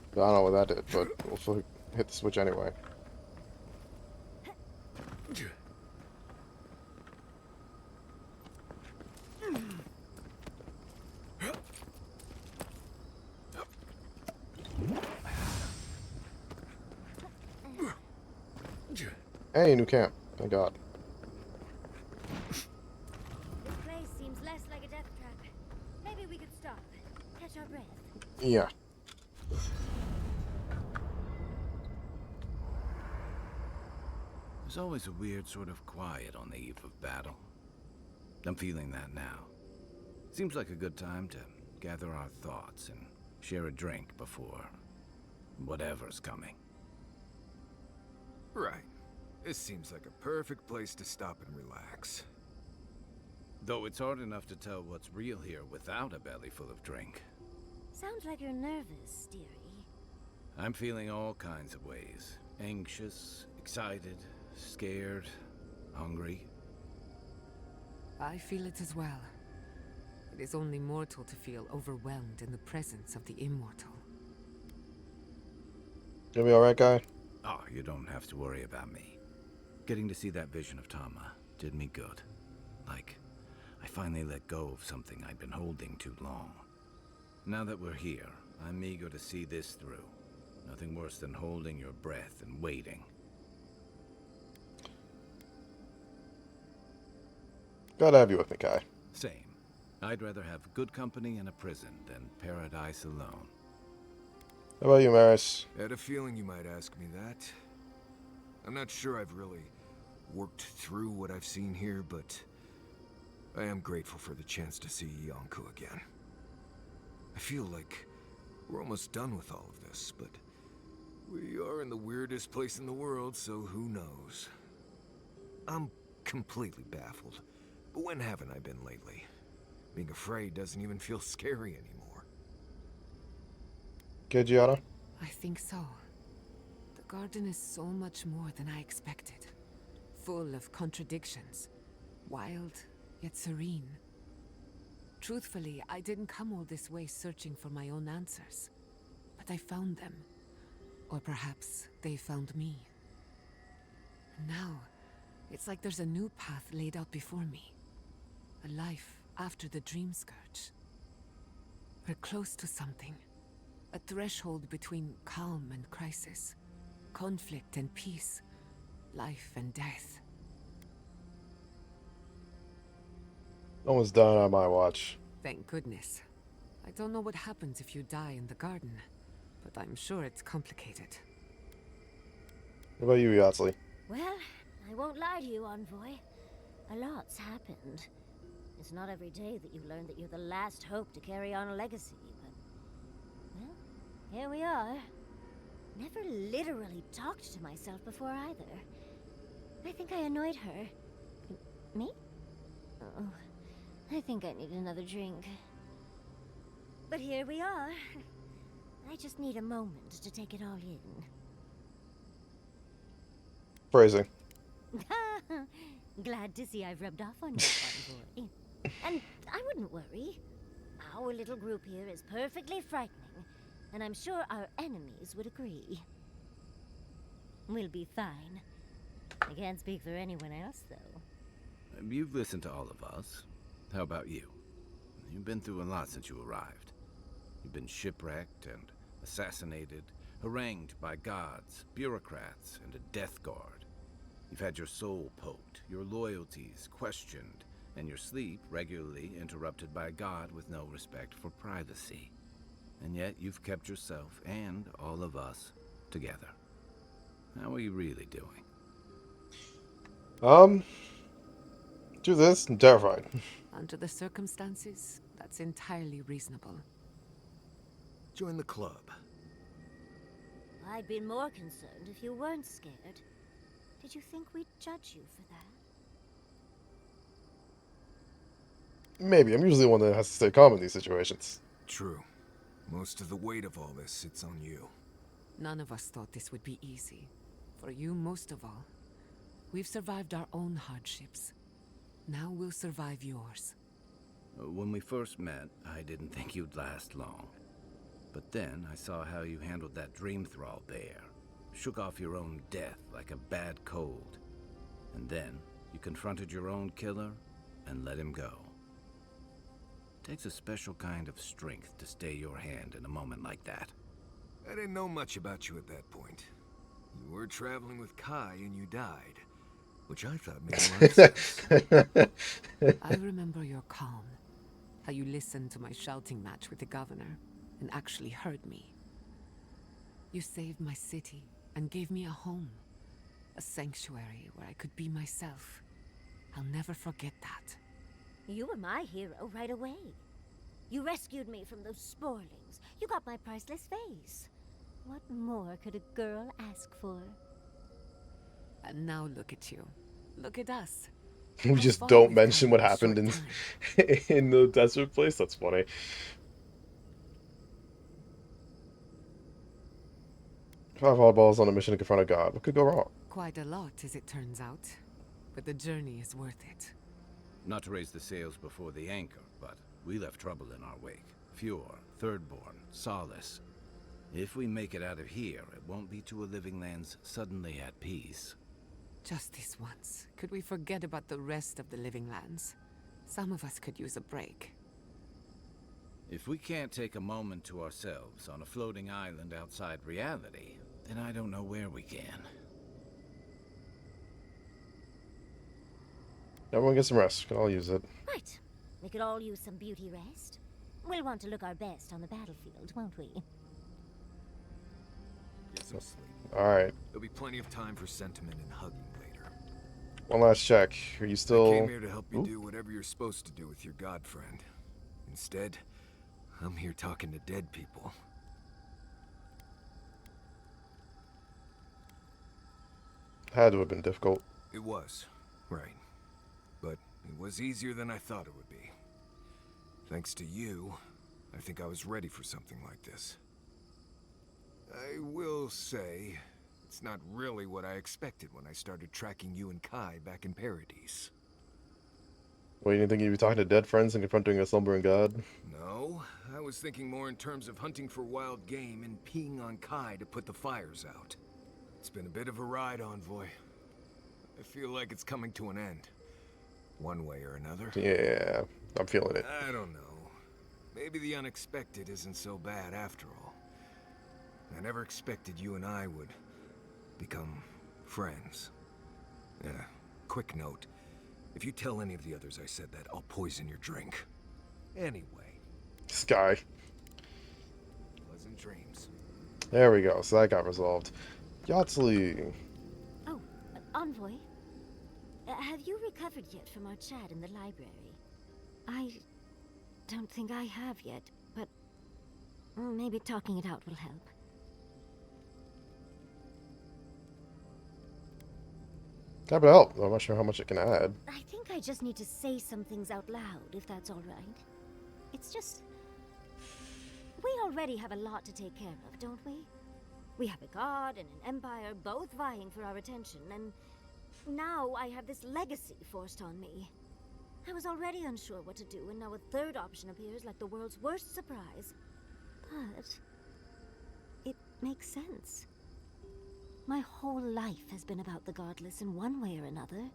I don't know what that did, but we'll hit the switch anyway. Hey, new camp. Thank God. This place seems less like a death trap. Maybe we could stop. Catch our breath. Yeah. There's always a weird sort of quiet on the eve of battle. I'm feeling that now. Seems like a good time to gather our thoughts and share a drink before whatever's coming. Right. This seems like a perfect place to stop and relax. Though it's hard enough to tell what's real here without a belly full of drink. Sounds like you're nervous, dearie. I'm feeling all kinds of ways. Anxious, excited, scared, hungry. I feel it as well. It is only mortal to feel overwhelmed in the presence of the immortal. You be alright, guy? Oh, you don't have to worry about me. Getting to see that vision of Tama did me good. Like, I finally let go of something I'd been holding too long. Now that we're here, I'm eager to see this through. Nothing worse than holding your breath and waiting. Gotta have you with me, Kai. Same. I'd rather have good company in a prison than paradise alone. How about you, Maris? I had a feeling you might ask me that. I'm not sure I've really worked through what I've seen here, but I am grateful for the chance to see Yonku again. I feel like we're almost done with all of this, but we are in the weirdest place in the world, so who knows? I'm completely baffled. But when haven't I been lately? Being afraid doesn't even feel scary anymore. Good, Gianna? I think so. The garden is so much more than I expected. Full of contradictions. Wild, yet serene. Truthfully, I didn't come all this way searching for my own answers. But I found them. Or perhaps they found me. And now, it's like there's a new path laid out before me. A life after the dream scourge. We're close to something. A threshold between calm and crisis. Conflict and peace. Life and death. Almost done on my watch. Thank goodness. I don't know what happens if you die in the garden, but I'm sure it's complicated. What about you, Yatsley? Well, I won't lie to you, Envoy. A lot's happened. It's not every day that you learn that you're the last hope to carry on a legacy, but... well, here we are. Never literally talked to myself before either. I think I annoyed her. Me? Oh, I think I need another drink. But here we are. I just need a moment to take it all in. Phrasing. Glad to see I've rubbed off on you, Envoy. And I wouldn't worry. Our little group here is perfectly frightening, and I'm sure our enemies would agree. We'll be fine. I can't speak for anyone else, though. You've listened to all of us. How about you? You've been through a lot since you arrived. You've been shipwrecked and assassinated, harangued by gods, bureaucrats, and a death guard. You've had your soul poked, your loyalties questioned, and your sleep regularly interrupted by a god with no respect for privacy. And yet you've kept yourself and all of us together. How are you really doing? Do this, I'm terrified. Under the circumstances, that's entirely reasonable. Join the club. I'd been more concerned if you weren't scared. Did you think we'd judge you for that? Maybe. I'm usually the one that has to stay calm in these situations. True. Most of the weight of all this sits on you. None of us thought this would be easy. For you, most of all. We've survived our own hardships. Now we'll survive yours. When we first met, I didn't think you'd last long. But then I saw how you handled that dream thrall there. Shook off your own death like a bad cold. And then you confronted your own killer and let him go. Takes a special kind of strength to stay your hand in a moment like that. I didn't know much about you at that point. You were traveling with Kai and you died, which I thought made a lot of sense. I remember your calm. How you listened to my shouting match with the governor and actually heard me. You saved my city and gave me a home. A sanctuary where I could be myself. I'll never forget that. You were my hero right away. You rescued me from those sporlings. You got my priceless face. What more could a girl ask for? And now look at you. Look at us. We How just far don't we've mention come what in a happened short in time. in the desert place. That's funny. 5 oddballs on a mission to confront a god. What could go wrong? Quite a lot, as it turns out. But the journey is worth it. Not to raise the sails before the anchor, but we left trouble in our wake. Fjord, Thirdborn, Solace. If we make it out of here, it won't be to a living lands suddenly at peace. Just this once. Could we forget about the rest of the living lands? Some of us could use a break. If we can't take a moment to ourselves on a floating island outside reality, then I don't know where we can. Everyone get some rest. Can all use it. Right. We could all use some beauty rest. We'll want to look our best on the battlefield, won't we? Get some sleep. Alright. There'll be plenty of time for sentiment and hugging later. One last check. Are you still... I came here to help you do whatever you're supposed to do with your god friend. Instead, I'm here talking to dead people. Had to have been difficult. It was, right. But it was easier than I thought it would be. Thanks to you, I think I was ready for something like this. I will say, it's not really what I expected when I started tracking you and Kai back in Paradise. Well, you didn't think you'd be talking to dead friends and confronting a slumbering god? No, I was thinking more in terms of hunting for wild game and peeing on Kai to put the fires out. It's been a bit of a ride, Envoy. I feel like it's coming to an end. One way or another. Yeah, I'm feeling it. I don't know. Maybe the unexpected isn't so bad after all. I never expected you and I would become friends. Yeah, quick note. If you tell any of the others I said that, I'll poison your drink. Anyway. Sky. Pleasant dreams. There we go. So that got resolved. Yahtzee. Oh, Envoy. Have you recovered yet from our chat in the library? I don't think I have yet, but maybe talking it out will help. Happy to help. I'm not sure how much it can add. I think I just need to say some things out loud, if that's all right. It's just... we already have a lot to take care of, don't we? We have a god and an empire both vying for our attention, and now I have this legacy forced on me. I was already unsure what to do, and now a third option appears like the world's worst surprise. But... it makes sense. My whole life has been about the godless in one way or another.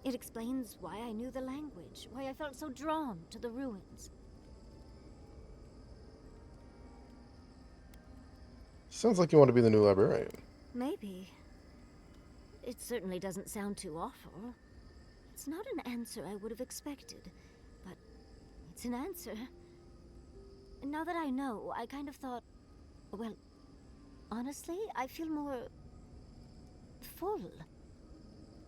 It explains why I knew the language, why I felt so drawn to the ruins. Sounds like you want to be the new librarian. Maybe. It certainly doesn't sound too awful. It's not an answer I would have expected, but it's an answer. And now that I know, I kind of thought, well, honestly, I feel more... full.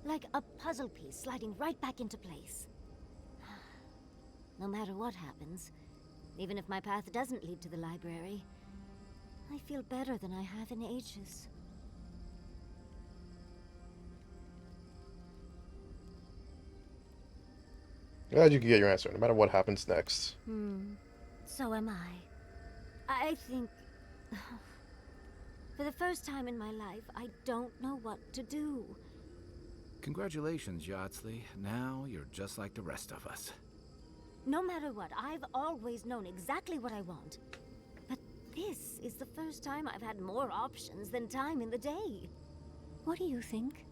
Like a puzzle piece sliding right back into place. No matter what happens, even if my path doesn't lead to the library, I feel better than I have in ages. Glad you can get your answer, no matter what happens next. So am I. I think... for the first time in my life, I don't know what to do. Congratulations, Yahtzee. Now you're just like the rest of us. No matter what, I've always known exactly what I want. But this is the first time I've had more options than time in the day. What do you think?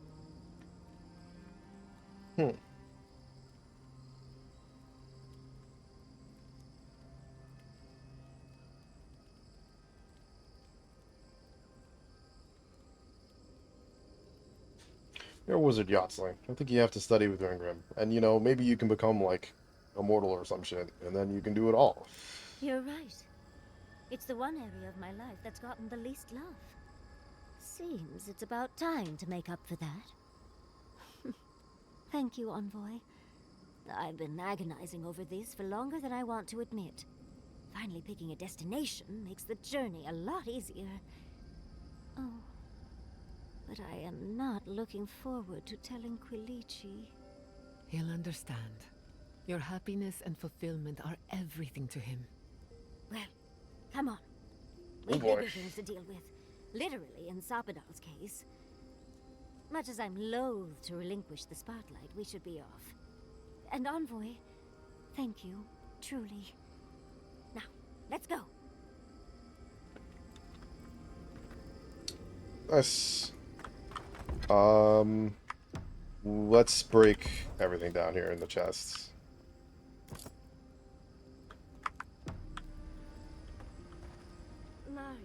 You're a wizard, Yahtzee. I think you have to study with Ringrim. And, you know, maybe you can become, like, immortal or some shit, and then you can do it all. You're right. It's the one area of my life that's gotten the least love. Seems it's about time to make up for that. Thank you, Envoy. I've been agonizing over this for longer than I want to admit. Finally picking a destination makes the journey a lot easier. Oh, but I am not looking forward to telling Quilici. He'll understand. Your happiness and fulfillment are everything to him. Well, come on. Oh We've boy. bigger things to deal with. Literally, in Sapadal's case. Much as I'm loath to relinquish the spotlight, we should be off. And Envoy, thank you, truly. Now, let's go. Nice. Let's break everything down here in the chests. Maris.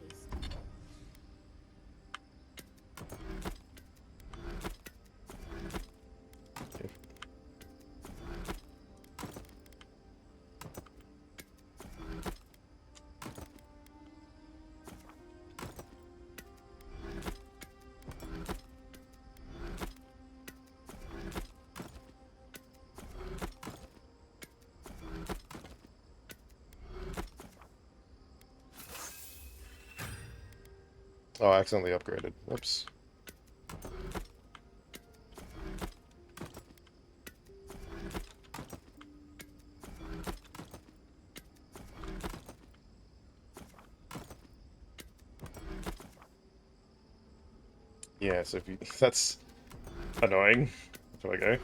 Oh, I accidentally upgraded. Whoops. Yeah, so if you, that's annoying. Okay.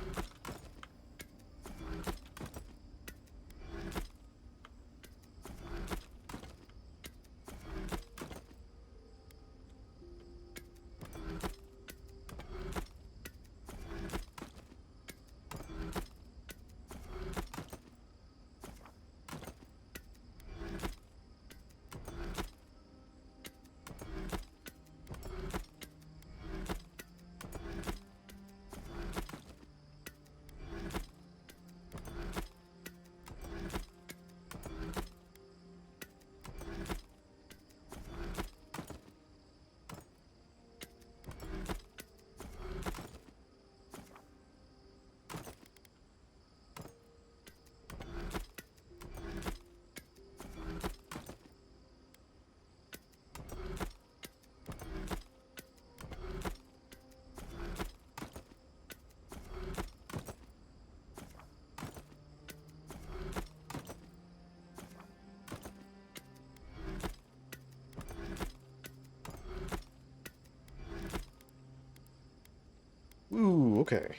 Ooh, okay.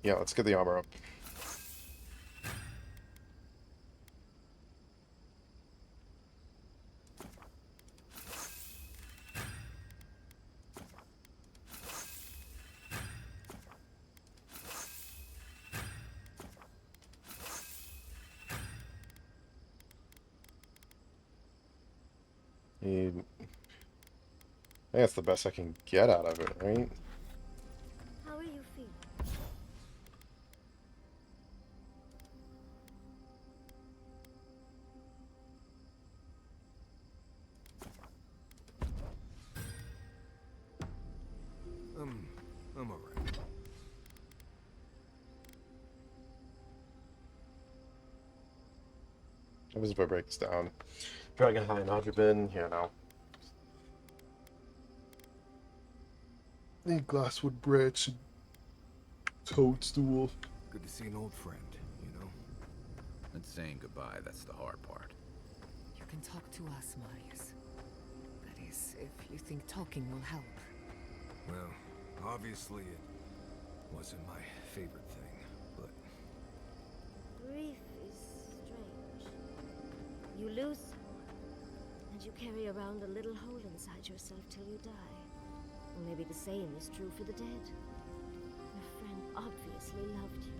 Yeah, let's get the armor up. Need... I think that's the best I can get out of it, right? How are you feeling? I'm alright. What if I break this down? Dragon High and Hydrobin, yeah, no. Need glasswood branch and toadstool. Good to see an old friend, you know? And saying goodbye, that's the hard part. You can talk to us, Marius. That is, if you think talking will help. Well, obviously it wasn't my favorite thing, but... Grief is strange. You lose someone, and you carry around a little hole inside yourself till you die. And maybe the same is true for the dead. Your friend obviously loved you.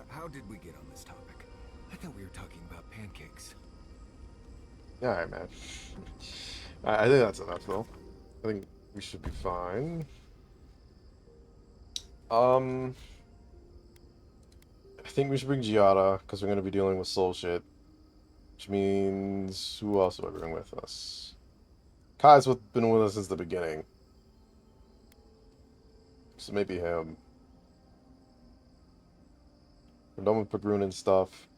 How did we get on this topic? I thought we were talking about pancakes. Alright, man. I think that's enough, though. I think we should be fine. I think we should bring Giada, because we're going to be dealing with soul shit. Which means, who else do I bring with us? Kai's been with us since the beginning. So maybe him. We're done with Pagroon and stuff.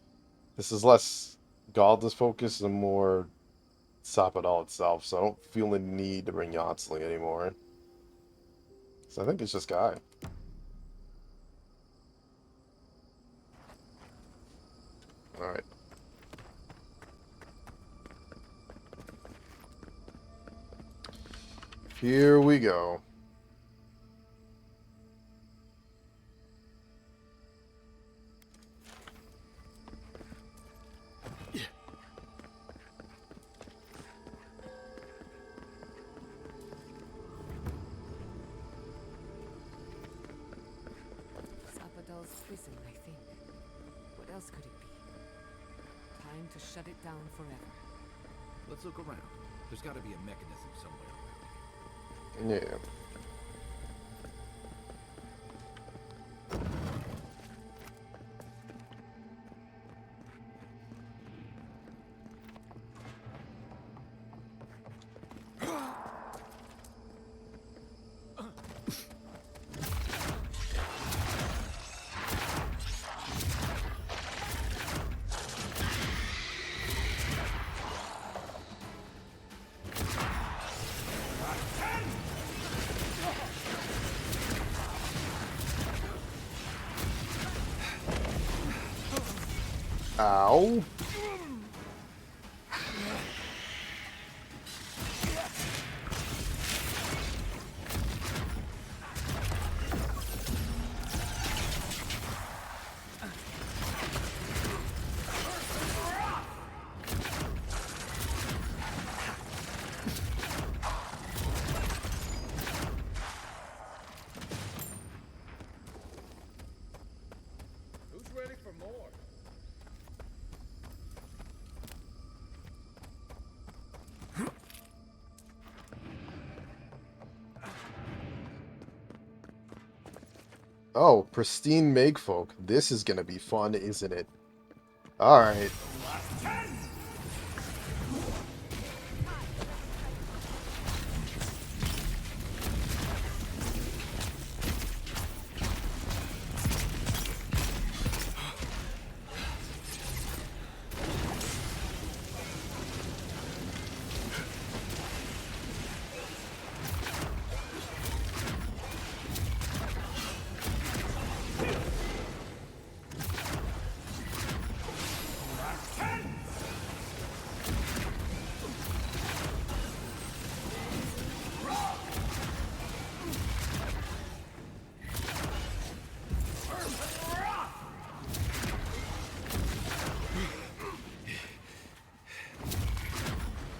This is less godless focus and more Sapadal itself, so I don't feel the need to bring Yatsley anymore. So I think it's just Kai. Alright. Here we go. Sapadal's prison, I think. What else could it be? Time to shut it down forever. Let's look around. There's got to be a mechanism somewhere around. Yeah. Ow. Who's ready for more? Oh, pristine Megfolk. This is gonna be fun, isn't it? Alright.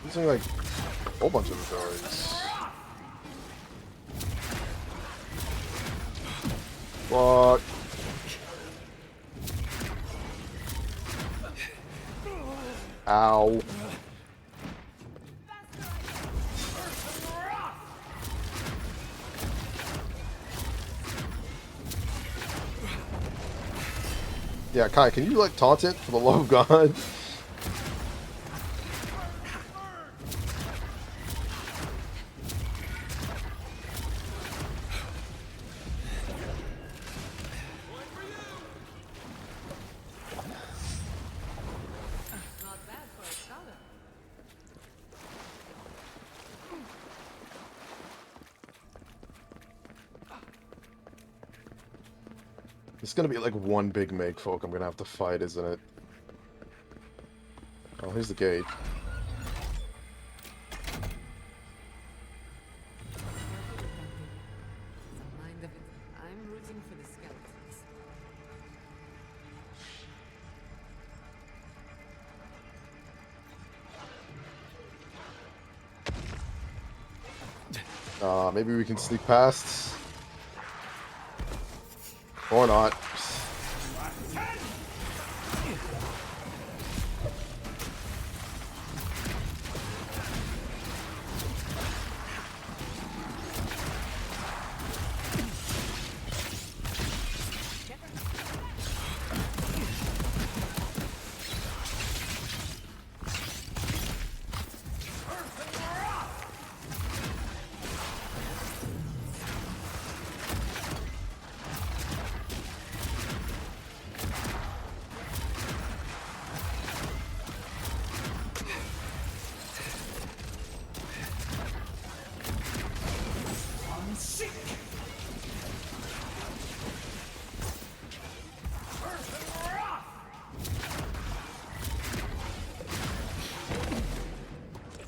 Using like a whole bunch of guards. Fuck. Ow. Yeah, Kai, can you like taunt it for the love of God? Not bad for a scholar. It's gonna be like one big Megfolk I'm gonna have to fight, isn't it? Oh, here's the gate. Some mind of it. I'm rooting for the skeletons. Maybe we can sneak past. Or not.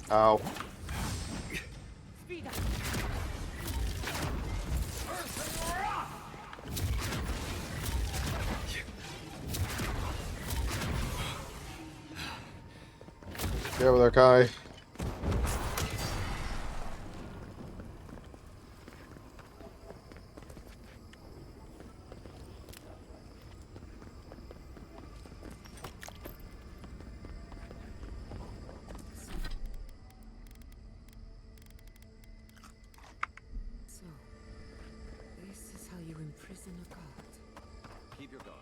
Ow. Get over there, Kai. So, this is how you imprison a god. Keep your guard.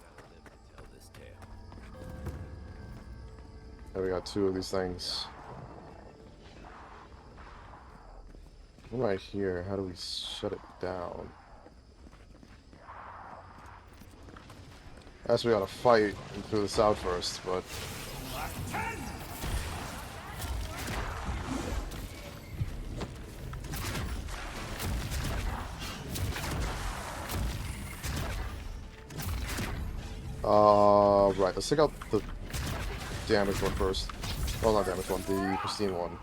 Gotta live to tell this tale. There we got 2 of these things. Right here, how do we shut it down? I guess we gotta fight through this out first, but... right, let's take out the damaged one first. Well, not damaged one, the pristine one.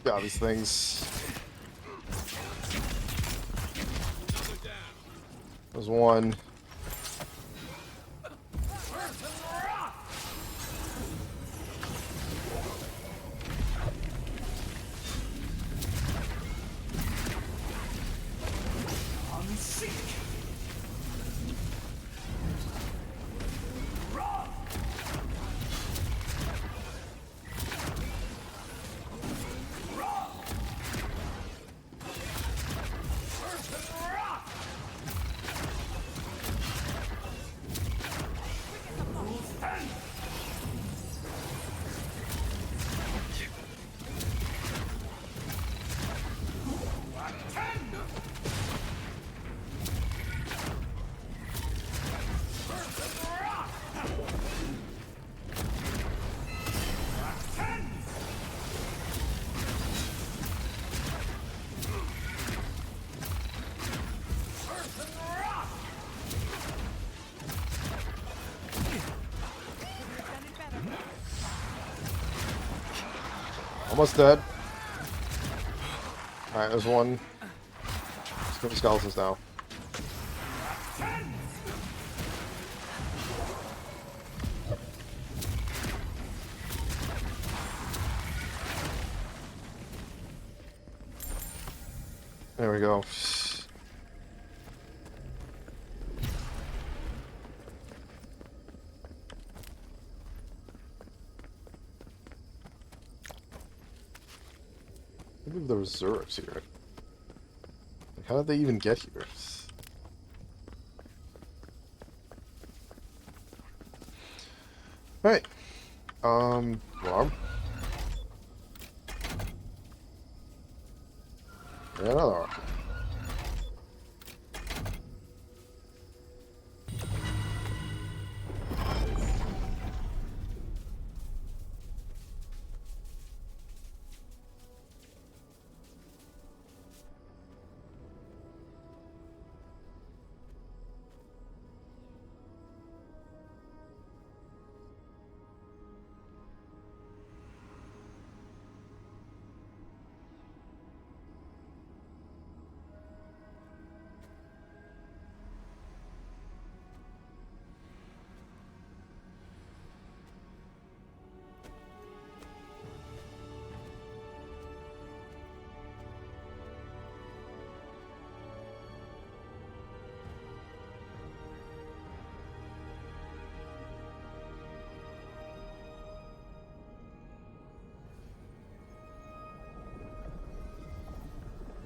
Got these things. There's one. Almost dead. Alright, there's one. Let's get the skeletons now. There we go. I believe there were Zurks here. Like, how did they even get here? Alright. Alarm. And another arm.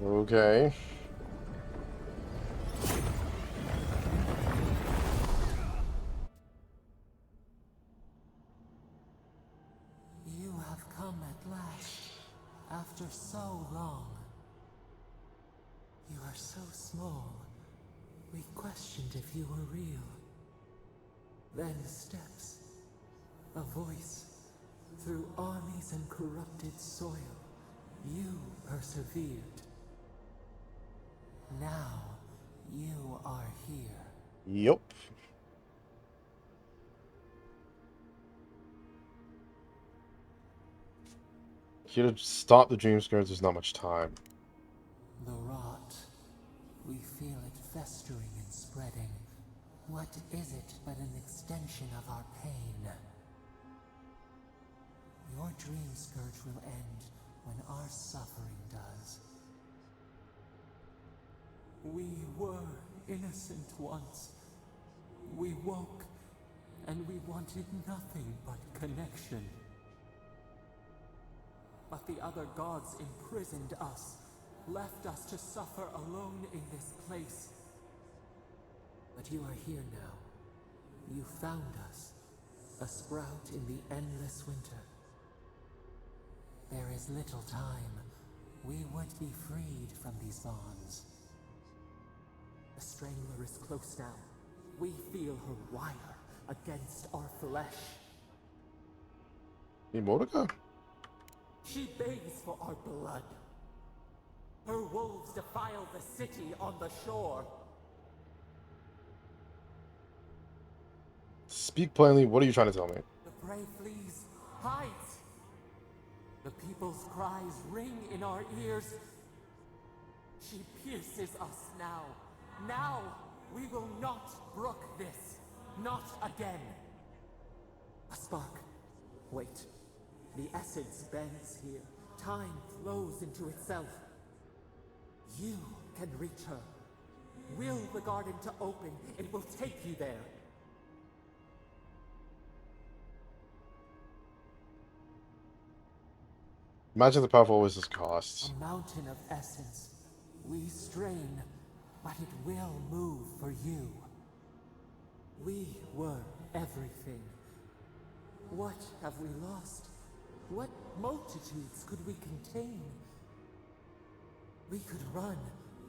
Okay. You have come at last, after so long. You are so small. We questioned if you were real. Then steps, a voice, through armies and corrupted soil. You persevered. Now, you are here. Yup. Here to stop the dream skirts, there's not much time. The rot. We feel it festering and spreading. What is it but an extension of our pain? Your dream scourge will end when our suffering does. We were innocent once. We woke, and we wanted nothing but connection. But the other gods imprisoned us, left us to suffer alone in this place. But you are here now. You found us, a sprout in the endless winter. There is little time. We would be freed from these bonds. The Strangler is close now. We feel her wire against our flesh. Need more to go? She begs for our blood. Her wolves defile the city on the shore. Speak plainly, what are you trying to tell me? The prey flees, hides. The people's cries ring in our ears. She pierces us now. Now, we will not brook this. Not again. A spark. Wait. The essence bends here. Time flows into itself. You can reach her. Will the garden to open. It will take you there. Imagine the powerful always this costs. A mountain of essence. We strain, but it will move for you. We were everything. What have we lost? What multitudes could we contain? We could run,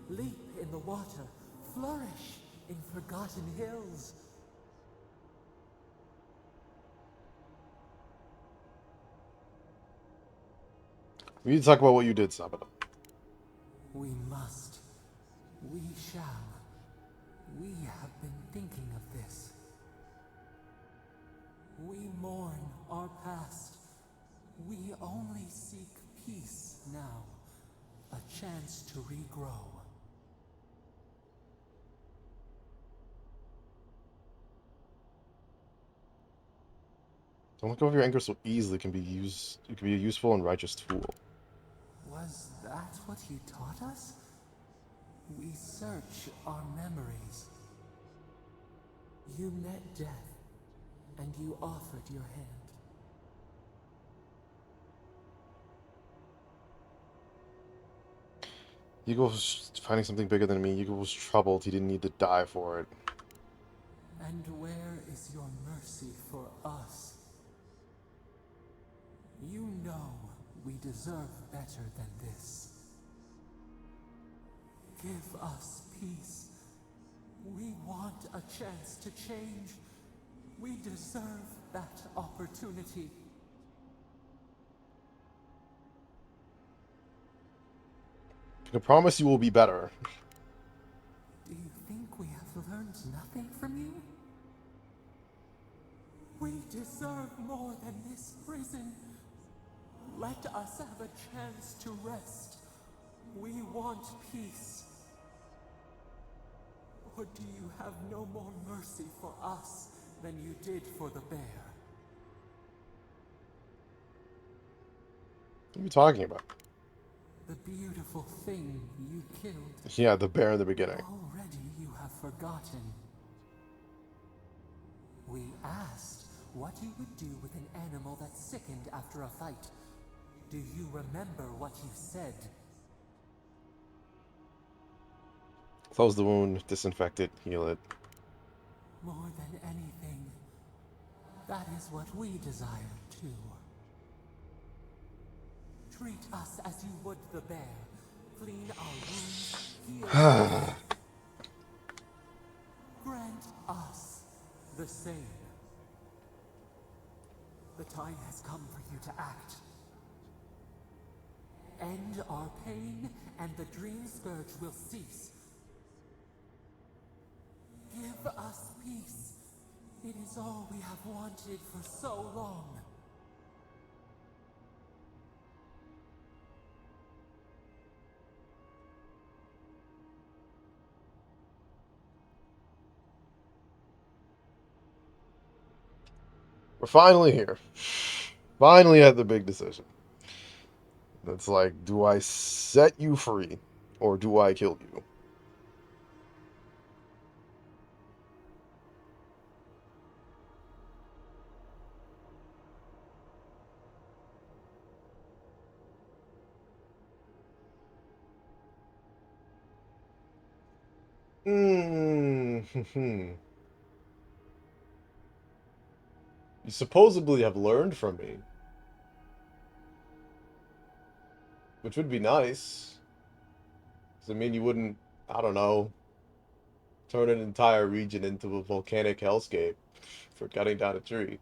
leap in the water, flourish in forgotten hills. We need to talk about what you did, Sabata. We must. We shall. We have been thinking of this. We mourn our past. We only seek peace now. A chance to regrow. Don't let go of your anger so easily. It can be a useful and righteous tool. Was that what you taught us? We search our memories. You met death, and you offered your hand. Hugo was finding something bigger than me. Hugo was troubled. He didn't need to die for it. And where is your mercy for us? You know we deserve better than this. Give us peace. We want a chance to change. We deserve that opportunity. I can promise you will be better. Do you think we have learned nothing from you? We deserve more than this prison. Let us have a chance to rest. We want peace. Or do you have no more mercy for us than you did for the bear? What are you talking about? The beautiful thing you killed. Yeah, the bear in the beginning. Already you have forgotten. We asked what you would do with an animal that sickened after a fight. Do you remember what you said? Close the wound, disinfect it, heal it. More than anything, that is what we desire too. Treat us as you would the bear. Clean our wounds, heal us. Grant us the same. The time has come for you to act. End our pain, and the dream scourge will cease. Give us peace. It is all we have wanted for so long. We're finally here. Finally at the big decision. It's like, do I set you free, or do I kill you? Hmm. You supposedly have learned from me. Which would be nice. Does it mean you wouldn't, I don't know, turn an entire region into a volcanic hellscape for cutting down a tree?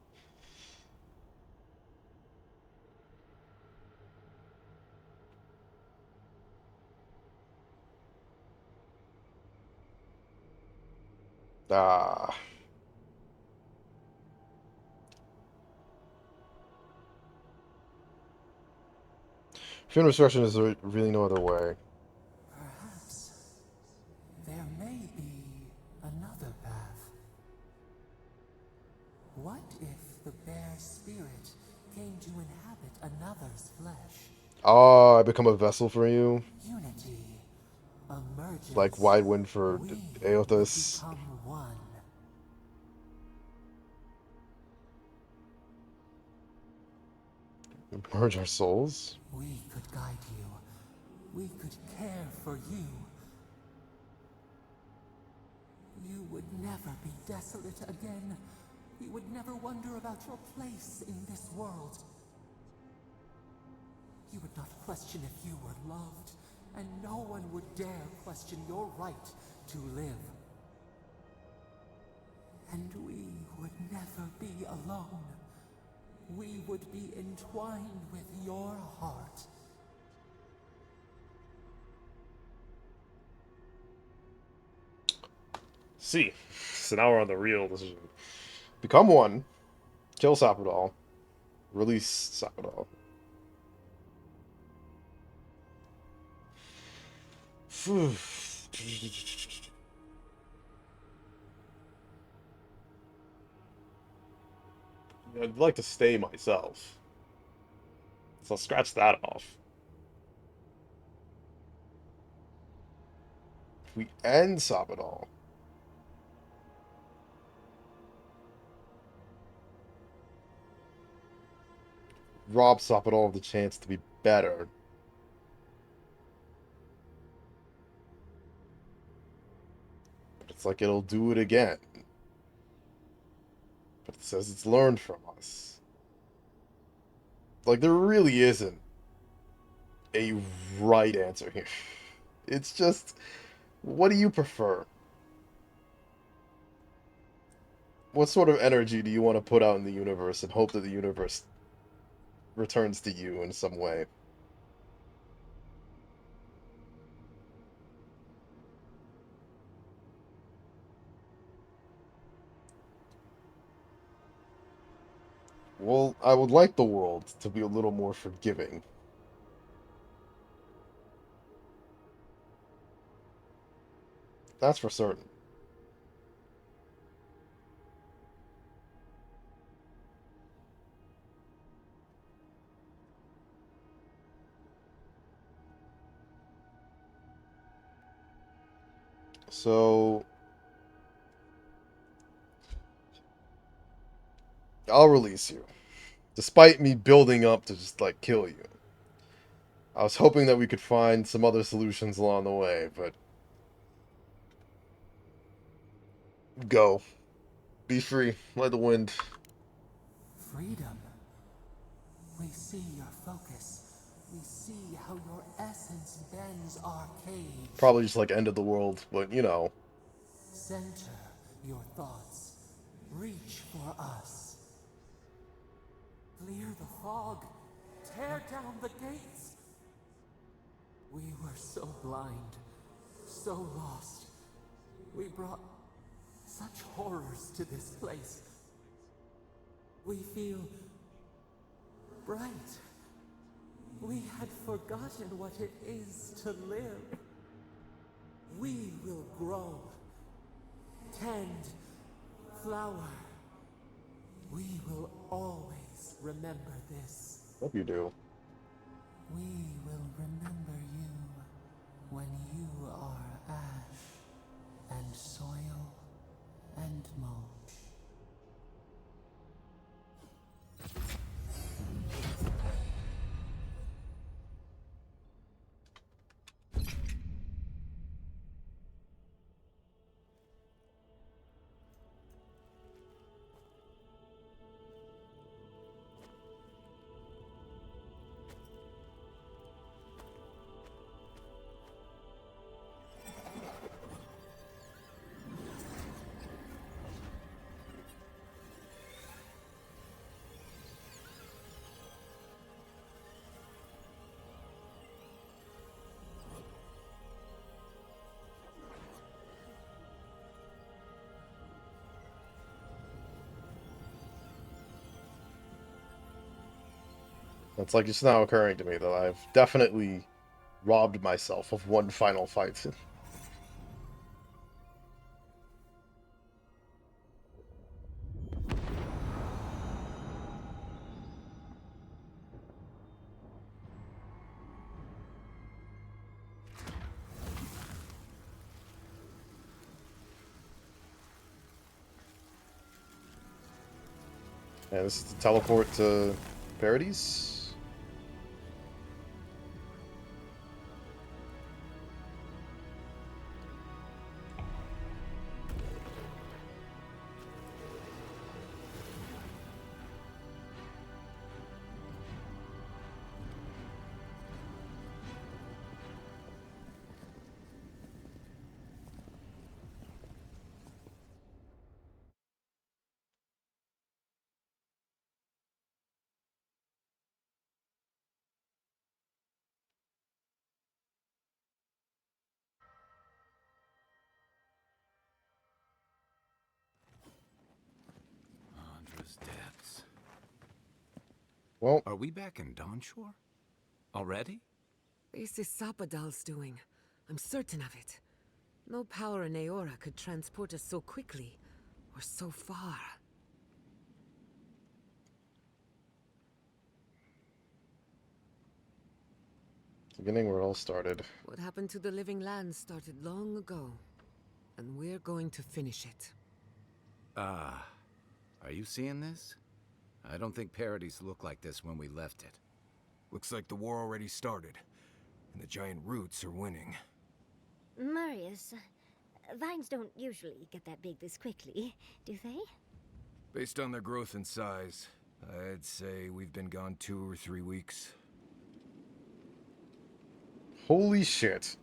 Ah. Human destruction is really no other way. Perhaps there may be another path. What if the bear's spirit came to inhabit another's flesh? Oh, I become a vessel for you? Unity, emergence. Like Widewind for We Aothas? become one. Merge our souls? We could guide you. We could care for you. You would never be desolate again. You would never wonder about your place in this world. You would not question if you were loved, and no one would dare question your right to live. And we would never be alone. We would be entwined with your heart. See. So now we're on the real decision. Become one. Kill Sapadal. Release Sapadal. I'd like to stay myself. So I'll scratch that off. If we end Sapadal. Rob Sapadal of the chance to be better. But it's like it'll do it again. But it says it's learned from us. Like, there really isn't a right answer here. It's just, what do you prefer? What sort of energy do you want to put out in the universe and hope that the universe returns to you in some way? Well, I would like the world to be a little more forgiving. That's for certain. So, I'll release you. Despite me building up to just, like, kill you. I was hoping that we could find some other solutions along the way, but Go. Be free. Let the wind. Freedom. We see your focus. We see how your essence bends our cage. Probably just like end of the world, but you know. Center your thoughts. Reach for us. Clear the fog. Tear down the gates. We were so blind, so lost. We brought such horrors to this place. We feel bright. We had forgotten what it is to live. We will grow, tend, flower. We will always remember this. Hope you do. We will remember you when you are ash and soil and mulch. It's like just now occurring to me that I've definitely robbed myself of one final fight. Yeah, this is the teleport to Paradise. Andra's depths. Well, are we back in Dawnshore? Already? This is Sapadal's doing. I'm certain of it. No power in Aora could transport us so quickly, or so far. Beginning where it all started. What happened to the living land started long ago, and we're going to finish it. Ah, are you seeing this? I don't think Paradise looked like this when we left it. Looks like the war already started, and the giant roots are winning. Marius, vines don't usually get that big this quickly, do they? Based on their growth and size, I'd say we've been gone 2 or 3 weeks. Holy shit.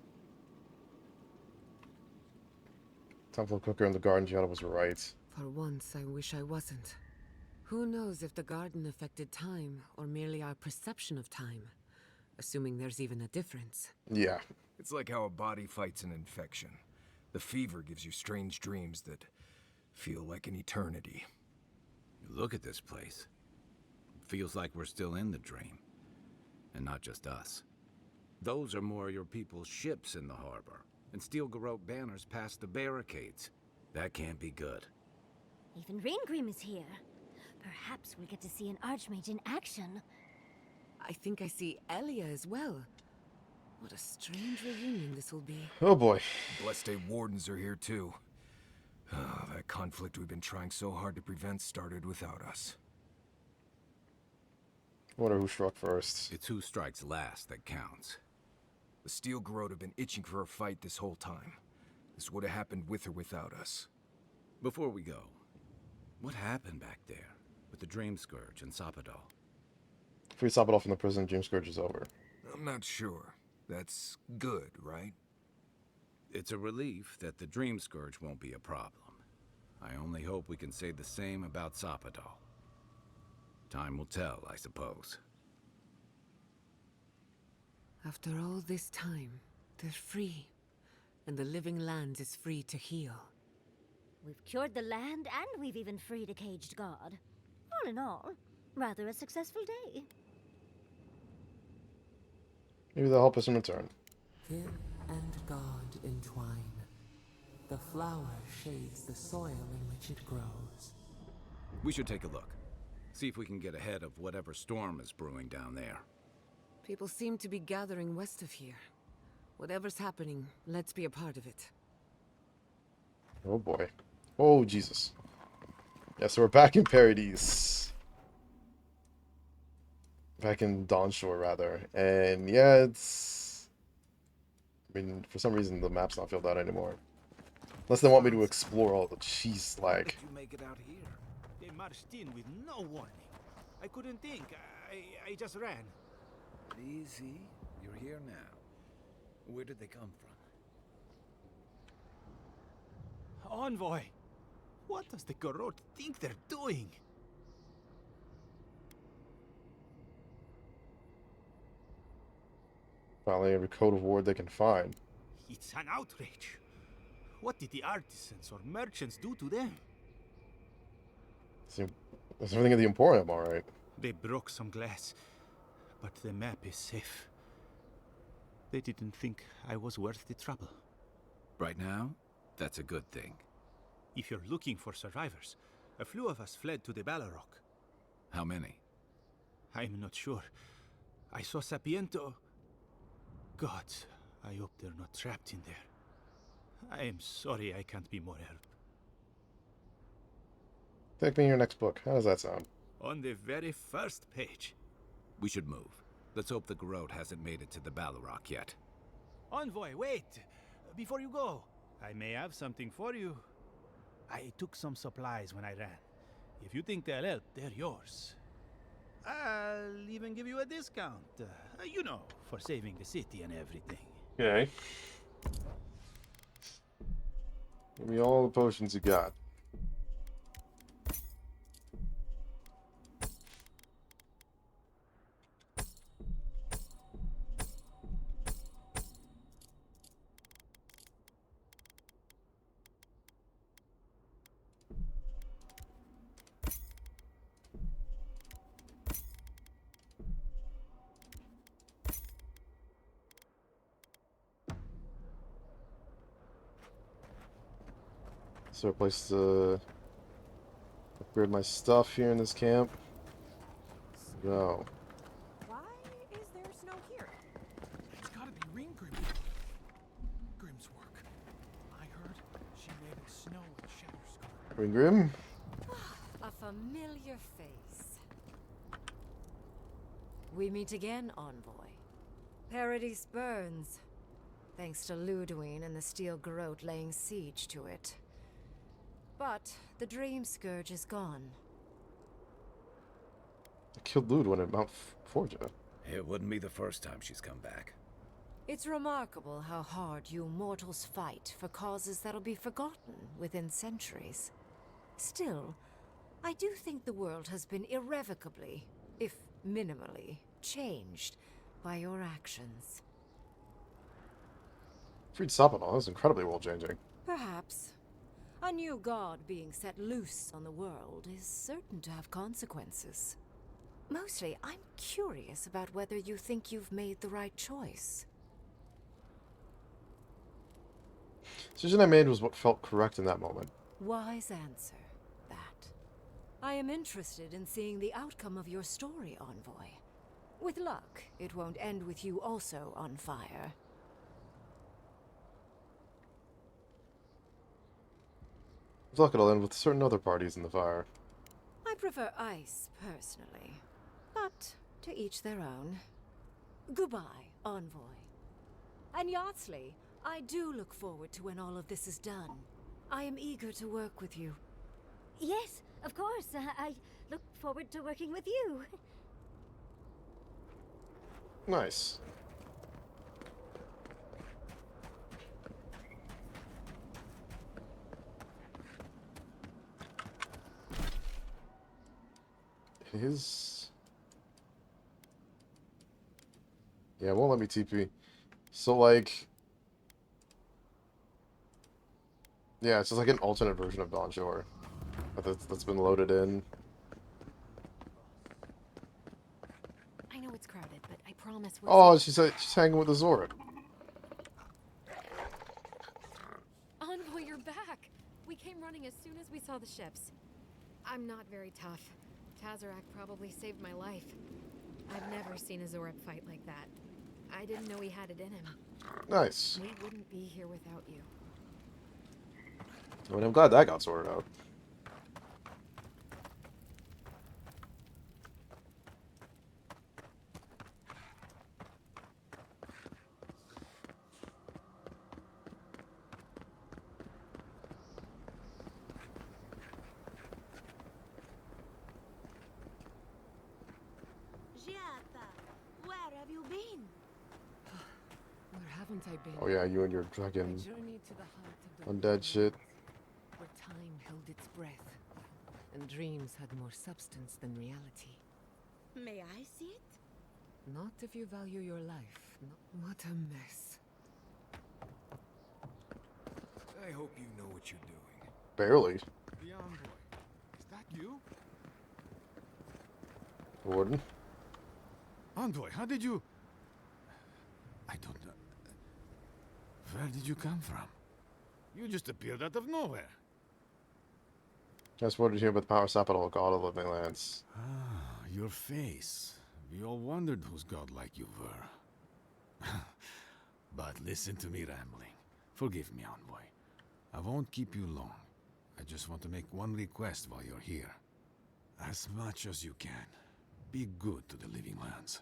Temple cooker in the garden shadow was right. For once, I wish I wasn't. Who knows if the garden affected time, or merely our perception of time? Assuming there's even a difference. Yeah. It's like how a body fights an infection. The fever gives you strange dreams that feel like an eternity. Look at this place. It feels like we're still in the dream. And not just us. Those are more your people's ships in the harbor. And steel garrote banners past the barricades. That can't be good. Even Reingrim is here. Perhaps we'll get to see an Archmage in action. I think I see Elia as well. What a strange reunion this will be. Oh boy. Blessed Wardens are here too. That conflict we've been trying so hard to prevent started without us. I wonder who struck first. It's who strikes last that counts. The steel garrote have been itching for a fight this whole time. This would have happened with or without us. Before we go, what happened back there with the Dream Scourge and Sapadal? Free Sapadol from the prison, Dream Scourge is over. I'm not sure. That's good, right? It's a relief that the Dream Scourge won't be a problem. I only hope we can say the same about Sapadal. Time will tell, I suppose. After all this time, they're free. And the living land is free to heal. We've cured the land, and we've even freed a caged god. All in all, rather a successful day. Maybe they'll help us in return. Kin and God entwine. The flower shades the soil in which it grows. We should take a look. See if we can get ahead of whatever storm is brewing down there. People seem to be gathering west of here. Whatever's happening, let's be a part of it. Oh boy. Oh Jesus. Yeah, so we're back in Paradise. Back in Dawnshore, rather. And yeah, it's... I mean, for some reason the map's not filled out anymore. Unless they want me to explore all the cheese lag. Did you make it out here? They marched in with no warning. I couldn't think. I just ran. Easy. You're here now. Where did they come from? Envoy! What does the Garrote think they're doing? Finally, every code of ward they can find. It's an outrage. What did the artisans or merchants do to them? There's everything at the Emporium, alright. They broke some glass, but the map is safe. They didn't think I was worth the trouble. Right now, that's a good thing. If you're looking for survivors, a few of us fled to the Balrog. How many? I'm not sure. I saw Sapiento. God, I hope they're not trapped in there. I am sorry I can't be more help. Take me in your next book. How does that sound? On the very first page. We should move. Let's hope the Garrote hasn't made it to the Balrog yet. Envoy, wait! Before you go, I may have something for you. I took some supplies when I ran. If you think they'll help, they're yours. I'll even give you a discount. You know, for saving the city and everything. Okay. Give me all the potions you got. So a place to upgrade my stuff here in this camp. So. Why is there snow here? It's gotta be Grim's work. I heard she made it snow with Shatterskull. Ring Grim? A familiar face. We meet again, Envoy. Paradise burns, thanks to Ludwine and the Steel Garrote laying siege to it. But the Dream Scourge is gone. I killed Ludwine at Mount Forja. It wouldn't be the first time she's come back. It's remarkable how hard you mortals fight for causes that'll be forgotten within centuries. Still, I do think the world has been irrevocably, if minimally, changed by your actions. Freed Sapanol is incredibly world changing. Perhaps. A new god being set loose on the world is certain to have consequences. Mostly, I'm curious about whether you think you've made the right choice. The decision I made was what felt correct in that moment. Wise answer, that. I am interested in seeing the outcome of your story, Envoy. With luck, it won't end with you also on fire. With luck, it'll end with certain other parties in the fire. I prefer ice, personally. But to each their own. Goodbye, Envoy. And Yardsley, I do look forward to when all of this is done. I am eager to work with you. Yes, of course. I look forward to working with you. Nice. Yeah, it won't let me TP. So, like... Yeah, it's just like an alternate version of Bonjour. That's been loaded in. I know it's crowded, but I promise we're Oh, safe. she's hanging with the Zora. Envoy, you're back! We came running as soon as we saw the ships. I'm not very tough. Tazarak probably saved my life. I've never seen a Zorab fight like that. I didn't know he had it in him. Nice. We wouldn't be here without you. I mean, I'm glad that got sorted out. Where have you been? Where haven't I been? Oh yeah, you and your dragon I journeyed to the heart of the undead shit. where time held its breath, and dreams had more substance than reality. May I see it? Not if you value your life. What a mess. I hope you know what you're doing. Barely. The envoy. Is that you? Warden. Envoy, how did you... I don't know. Where did you come from? You just appeared out of nowhere. Just wanted to hear about the power Sapodal, god of living lands. Ah, your face. We all wondered whose godlike you were. But listen to me rambling. Forgive me, Envoy. I won't keep you long. I just want to make one request while you're here. As much as you can, be good to the living lands.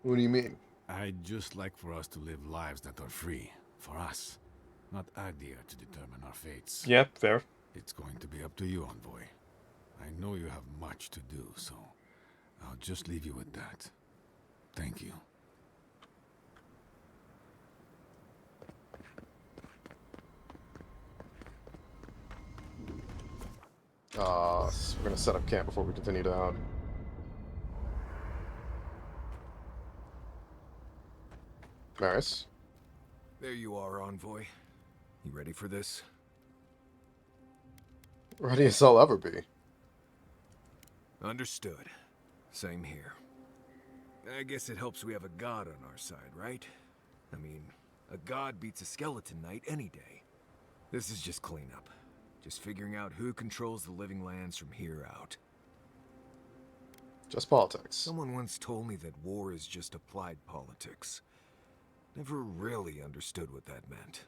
What do you mean? I'd just like for us to live lives that are free. For us. Not Adir to determine our fates. Yeah, fair. It's going to be up to you, Envoy. I know you have much to do, so I'll just leave you with that. Thank you. So we're gonna set up camp before we continue down. Maris? There you are, Envoy. You ready for this? Ready as I'll ever be. Understood. Same here. I guess it helps we have a god on our side, right? I mean, a god beats a skeleton knight any day. This is just cleanup. Just figuring out who controls the living lands from here out. Just politics. Someone once told me that war is just applied politics. Never really understood what that meant.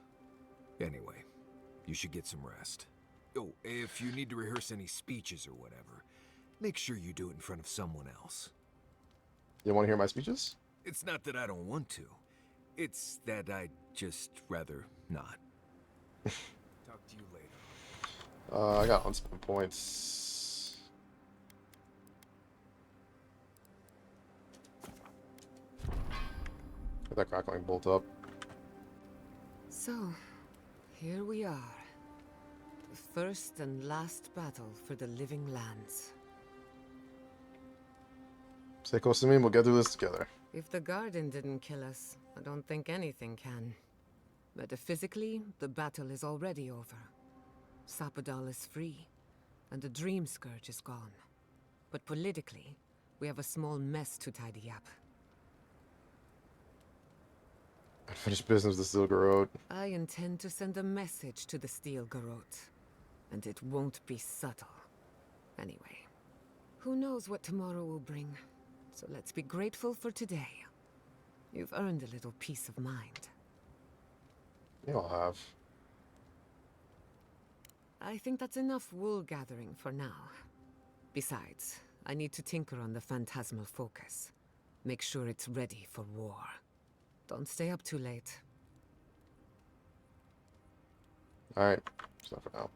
Anyway, you should get some rest. Oh, if you need to rehearse any speeches or whatever, make sure you do it in front of someone else. You want to hear my speeches? It's not that I don't want to. It's that I'd just rather not. Talk to you later. I got unspent points. Get that crackling bolt up. So, here we are. The first and last battle for the living lands. Stay close to me and we'll get through this together. If the garden didn't kill us, I don't think anything can. Metaphysically, the battle is already over. Sapodal is free, and the Dream Scourge is gone. But politically, we have a small mess to tidy up. Unfinished business with the Steel Garrote. I intend to send a message to the Steel Garrote, and it won't be subtle. Anyway, who knows what tomorrow will bring, so let's be grateful for today. You've earned a little peace of mind. You'll have. I think that's enough wool gathering for now. Besides, I need to tinker on the phantasmal focus. Make sure it's ready for war. Don't stay up too late. Alright, so for now.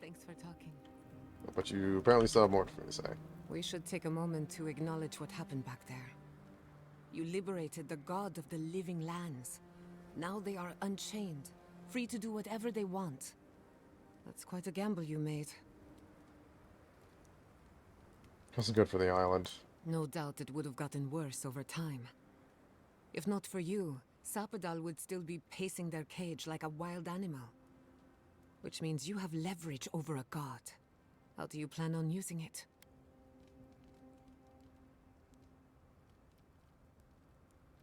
Thanks for talking. But you apparently still have more for me to say. We should take a moment to acknowledge what happened back there. You liberated the god of the living lands. Now they are unchained, free to do whatever they want. That's quite a gamble you made. Wasn't good for the island. No doubt it would have gotten worse over time. If not for you, Sapadal would still be pacing their cage like a wild animal. Which means you have leverage over a god. How do you plan on using it?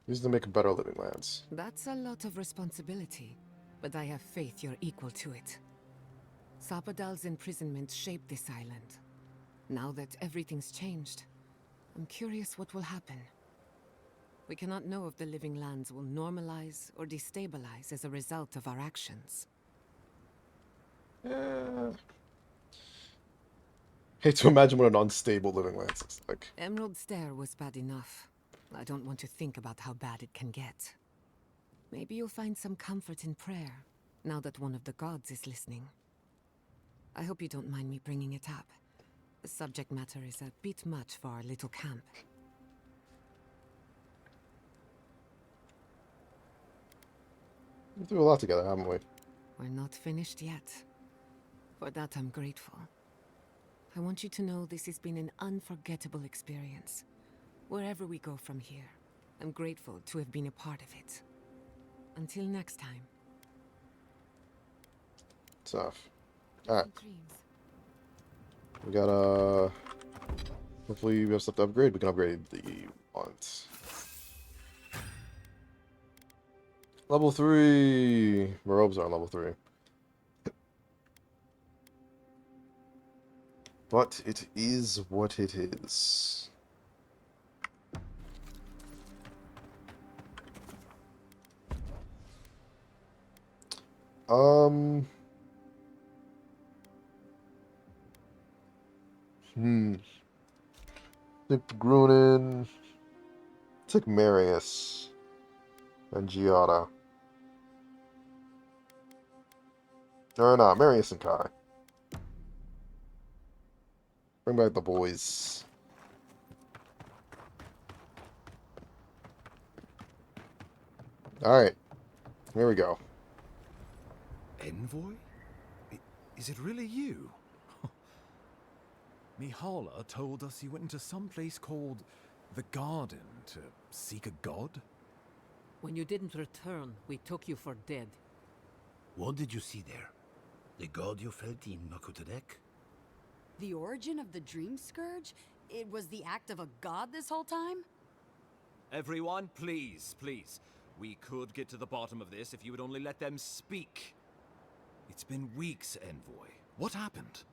Use to make better living lands. That's a lot of responsibility, but I have faith you're equal to it. Sapadal's imprisonment shaped this island. Now that everything's changed, I'm curious what will happen. We cannot know if the living lands will normalize or destabilize as a result of our actions. Hate to imagine what an unstable living lands looks like. Emerald Stair was bad enough. I don't want to think about how bad it can get. Maybe you'll find some comfort in prayer, now that one of the gods is listening. I hope you don't mind me bringing it up. The subject matter is a bit much for our little camp. We've through a lot together, haven't we? We're not finished yet. For that, I'm grateful. I want you to know this has been an unforgettable experience. Wherever we go from here, I'm grateful to have been a part of it. Until next time. Tough. Alright. We got, hopefully we have stuff to upgrade. We can upgrade the want. Level 3! My robes are on level 3. But it is what it is. Take Grunin. Take Marius. And Giada. Or not, Marius and Kai. Bring back the boys. Alright. Here we go. Envoy? Is it really you? Mihala told us you went into some place called the Garden to seek a god? When you didn't return, we took you for dead. What did you see there? The god you felt in Makutadek? The origin of the Dream Scourge? It was the act of a god this whole time? Everyone, please, please. We could get to the bottom of this if you would only let them speak. It's been weeks, Envoy. What happened?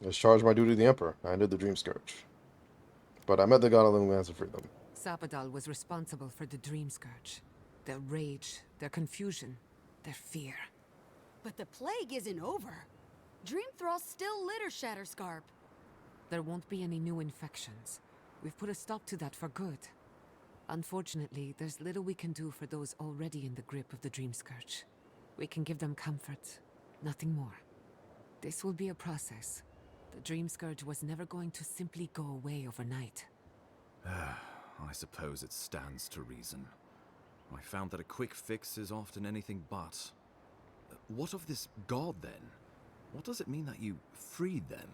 I discharged my duty to the Emperor. I ended the Dream Scourge. But I met the God of Living Lands and freed them. Sapadal was responsible for the Dream Scourge. Their rage, their confusion, their fear. But the plague isn't over. Dream Thralls still litter Shatterscarp. There won't be any new infections. We've put a stop to that for good. Unfortunately, there's little we can do for those already in the grip of the Dream Scourge. We can give them comfort, nothing more. This will be a process. The Dream Scourge was never going to simply go away overnight. I suppose it stands to reason. I found that a quick fix is often anything but. What of this god, then? What does it mean that you freed them?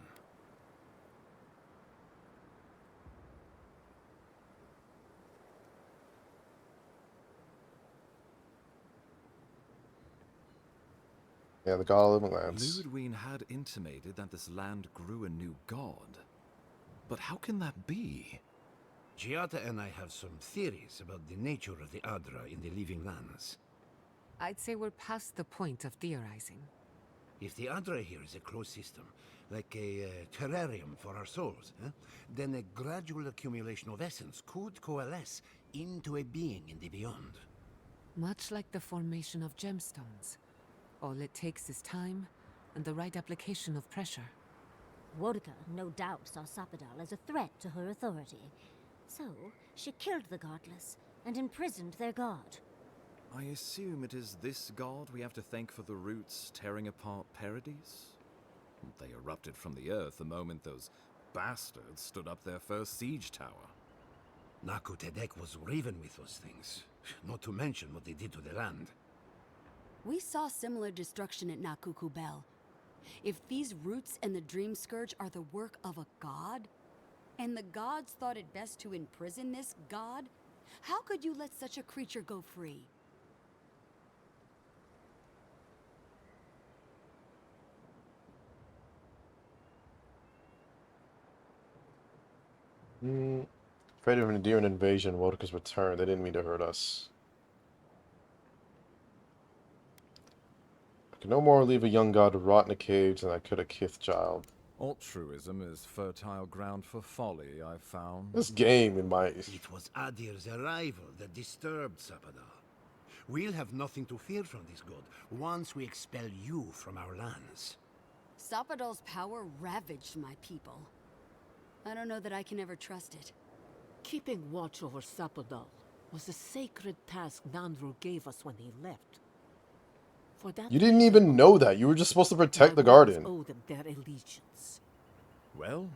Yeah, the God of Living Lands. Ludwig had intimated that this land grew a new god. But how can that be? Giada and I have some theories about the nature of the Adra in the living lands. I'd say we're past the point of theorizing. If the Adra here is a closed system, like a terrarium for our souls, then a gradual accumulation of essence could coalesce into a being in the beyond. Much like the formation of gemstones. All it takes is time and the right application of pressure. Wodka no doubt saw Sapadal as a threat to her authority. So, she killed the godless and imprisoned their god. I assume it is this god we have to thank for the roots tearing apart Paradise? They erupted from the earth the moment those bastards stood up their first siege tower. Naku Tedek was raven with those things, not to mention what they did to the land. We saw similar destruction at Nakuku Bell. If these roots and the Dream Scourge are the work of a god, and the gods thought it best to imprison this god, how could you let such a creature go free? Afraid of an Endearing invasion, Wodeca's return. They didn't mean to hurt us. I can no more leave a young god to rot in a cage than I could a kith child. Altruism is fertile ground for folly, I've found. This game in my... It was Adir's arrival that disturbed Sapadar. We'll have nothing to fear from this god once we expel you from our lands. Sapadal's power ravaged my people. I don't know that I can ever trust it. Keeping watch over Sapadal was a sacred task Nandru gave us when he left. For that You didn't even know that. You were just supposed to protect the garden. owe them their allegiance. Well,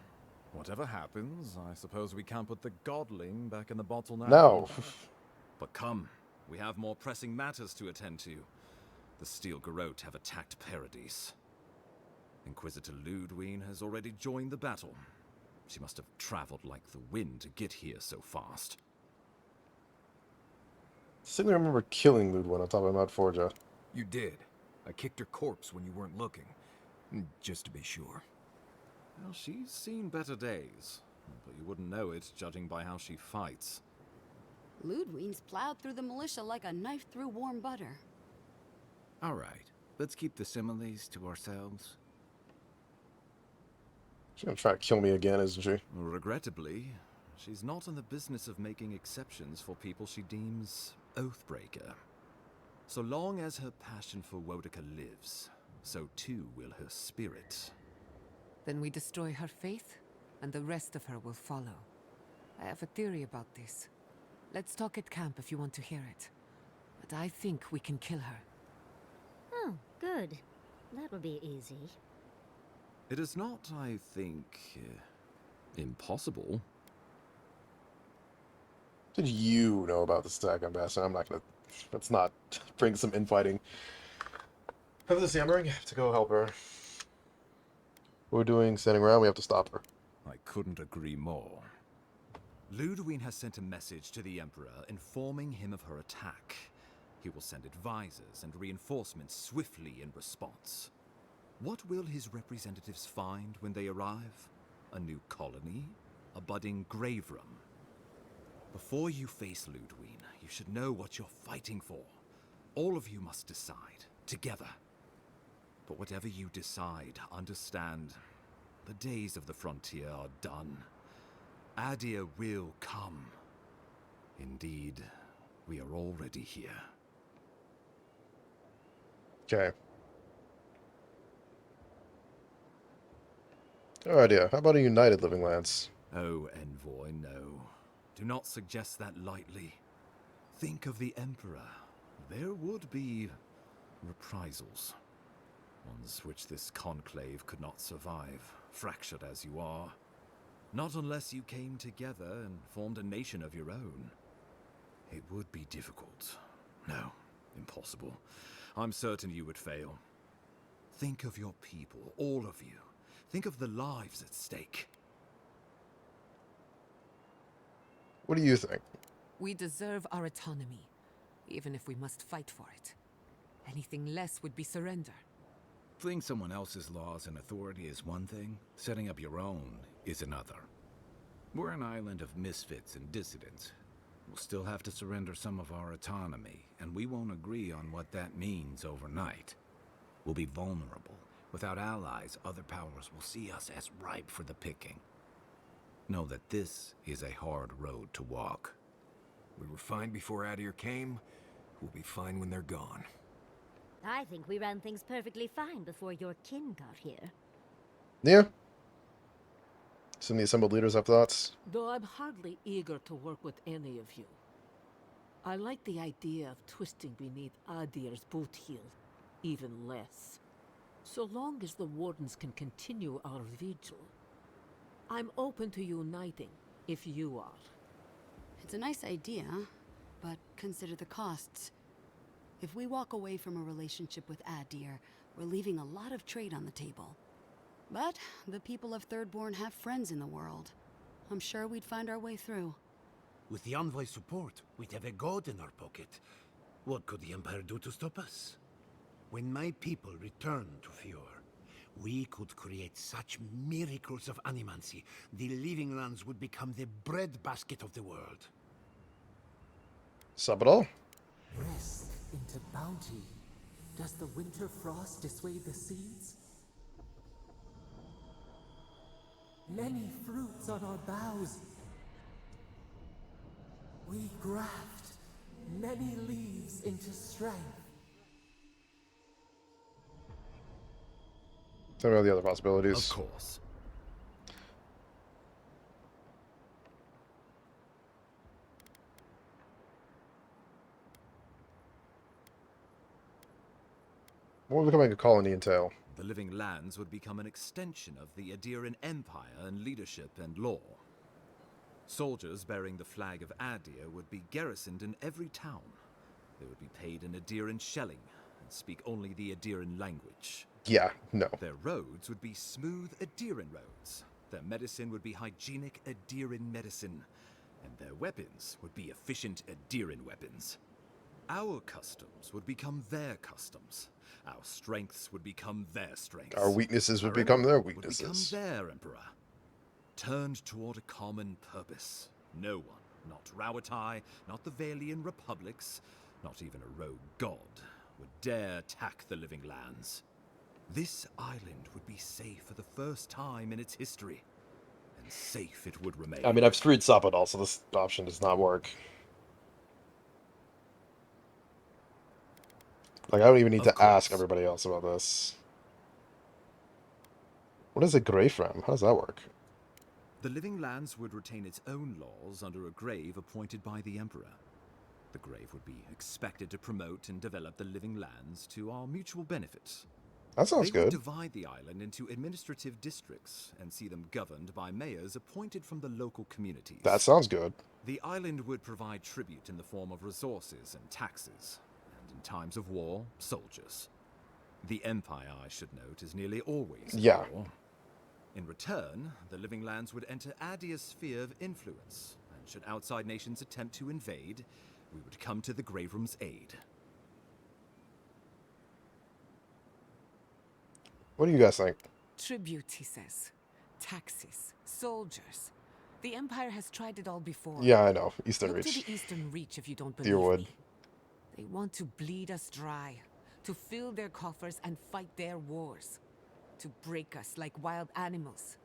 whatever happens, I suppose we can't put the godling back in the bottle now. No. But come, we have more pressing matters to attend to. The Steel Garrote have attacked Paradise. Inquisitor Ludwine has already joined the battle. She must have traveled like the wind to get here so fast. I distinctly remember killing Ludwine on top of Mount Forja. You did. I kicked her corpse when you weren't looking. Just to be sure. Well, she's seen better days, but you wouldn't know it judging by how she fights. Ludwine's plowed through the militia like a knife through warm butter. All right, let's keep the similes to ourselves. She's gonna try to kill me again, isn't she? Regrettably, she's not in the business of making exceptions for people she deems Oathbreaker. So long as her passion for Wodica lives, so too will her spirit. Then we destroy her faith, and the rest of her will follow. I have a theory about this. Let's talk at camp if you want to hear it. But I think we can kill her. Oh, good. That will be easy. It is not, I think, impossible. Did you know about the Stag Ambassador? I'm not gonna... Let's not bring some infighting. Have this yammering. I have to go help her. What we're doing, standing around, we have to stop her. I couldn't agree more. Ludwine has sent a message to the Emperor informing him of her attack. He will send advisors and reinforcements swiftly in response. What will his representatives find when they arrive? A new colony? A budding grave room? Before you face Ludwine, you should know what you're fighting for. All of you must decide, together. But whatever you decide, understand, the days of the frontier are done. Adir will come. Indeed, we are already here. Okay. Good idea. How about a united Living Lands? Oh, Envoy, no. Do not suggest that lightly. Think of the Emperor. There would be reprisals. Ones which this conclave could not survive, fractured as you are. Not unless you came together and formed a nation of your own. It would be difficult. No, impossible. I'm certain you would fail. Think of your people, all of you. Think of the lives at stake. What do you think? We deserve our autonomy, even if we must fight for it. Anything less would be surrender. Fleeing someone else's laws and authority is one thing, setting up your own is another. We're an island of misfits and dissidents. We'll still have to surrender some of our autonomy, and we won't agree on what that means overnight. We'll be vulnerable. Without allies, other powers will see us as ripe for the picking. Know that this is a hard road to walk. We were fine before Adir came. We'll be fine when they're gone. I think we ran things perfectly fine before your kin got here. Yeah. Some of the assembled leaders have thoughts. Though I'm hardly eager to work with any of you. I like the idea of twisting beneath Adir's boot heel even less. So long as the Wardens can continue our vigil, I'm open to uniting, if you are. It's a nice idea, but consider the costs. If we walk away from a relationship with Adir, we're leaving a lot of trade on the table. But the people of Thirdborn have friends in the world. I'm sure we'd find our way through. With the Envoy's support, we'd have a god in our pocket. What could the Empire do to stop us? When my people return to Fjord, we could create such miracles of animancy, the Living Lands would become the breadbasket of the world. Sabadal? Risk into bounty. Does the winter frost dissuade the seeds? Many fruits on our boughs. We graft many leaves into strength. Tell me about the other possibilities. Of course. What would becoming a colony entail? The Living Lands would become an extension of the Adiran Empire in leadership and law. Soldiers bearing the flag of Adir would be garrisoned in every town. They would be paid in Adiran shelling and speak only the Adiran language. Yeah, no. Their roads would be smooth Adiran roads. Their medicine would be hygienic Adiran medicine. And their weapons would be efficient Adiran weapons. Our customs would become their customs. Our strengths would become their strengths. Our weaknesses would Our become their emperor weaknesses. Would become their emperor. Turned toward a common purpose. No one, not Rawatai, not the Valian republics, not even a rogue god, would dare attack the Living Lands. This island would be safe for the first time in its history. And safe it would remain. I mean, I've screwed Sabadal, so this option does not work. Like, I don't even need to ask everybody else about this. What is a Greyfram? How does that work? The Living Lands would retain its own laws under a grave appointed by the Emperor. The grave would be expected to promote and develop the Living Lands to our mutual benefit. That sounds They would good. divide the island into administrative districts and see them governed by mayors appointed from the local communities. That sounds good. The island would provide tribute in the form of resources and taxes, and in times of war, soldiers. The Empire, I should note, is nearly always at war. In return, the Living Lands would enter Adir's sphere of influence, and should outside nations attempt to invade, we would come to the Grave Room's aid. What do you guys think? Tribute, he says. Taxes. Soldiers. The Empire has tried it all before. Yeah, I know. Eastern Look Reach. to the Eastern Reach if you don't believe Deerwood. me. They want to bleed us dry, to fill their coffers and fight their wars, to break us like wild animals.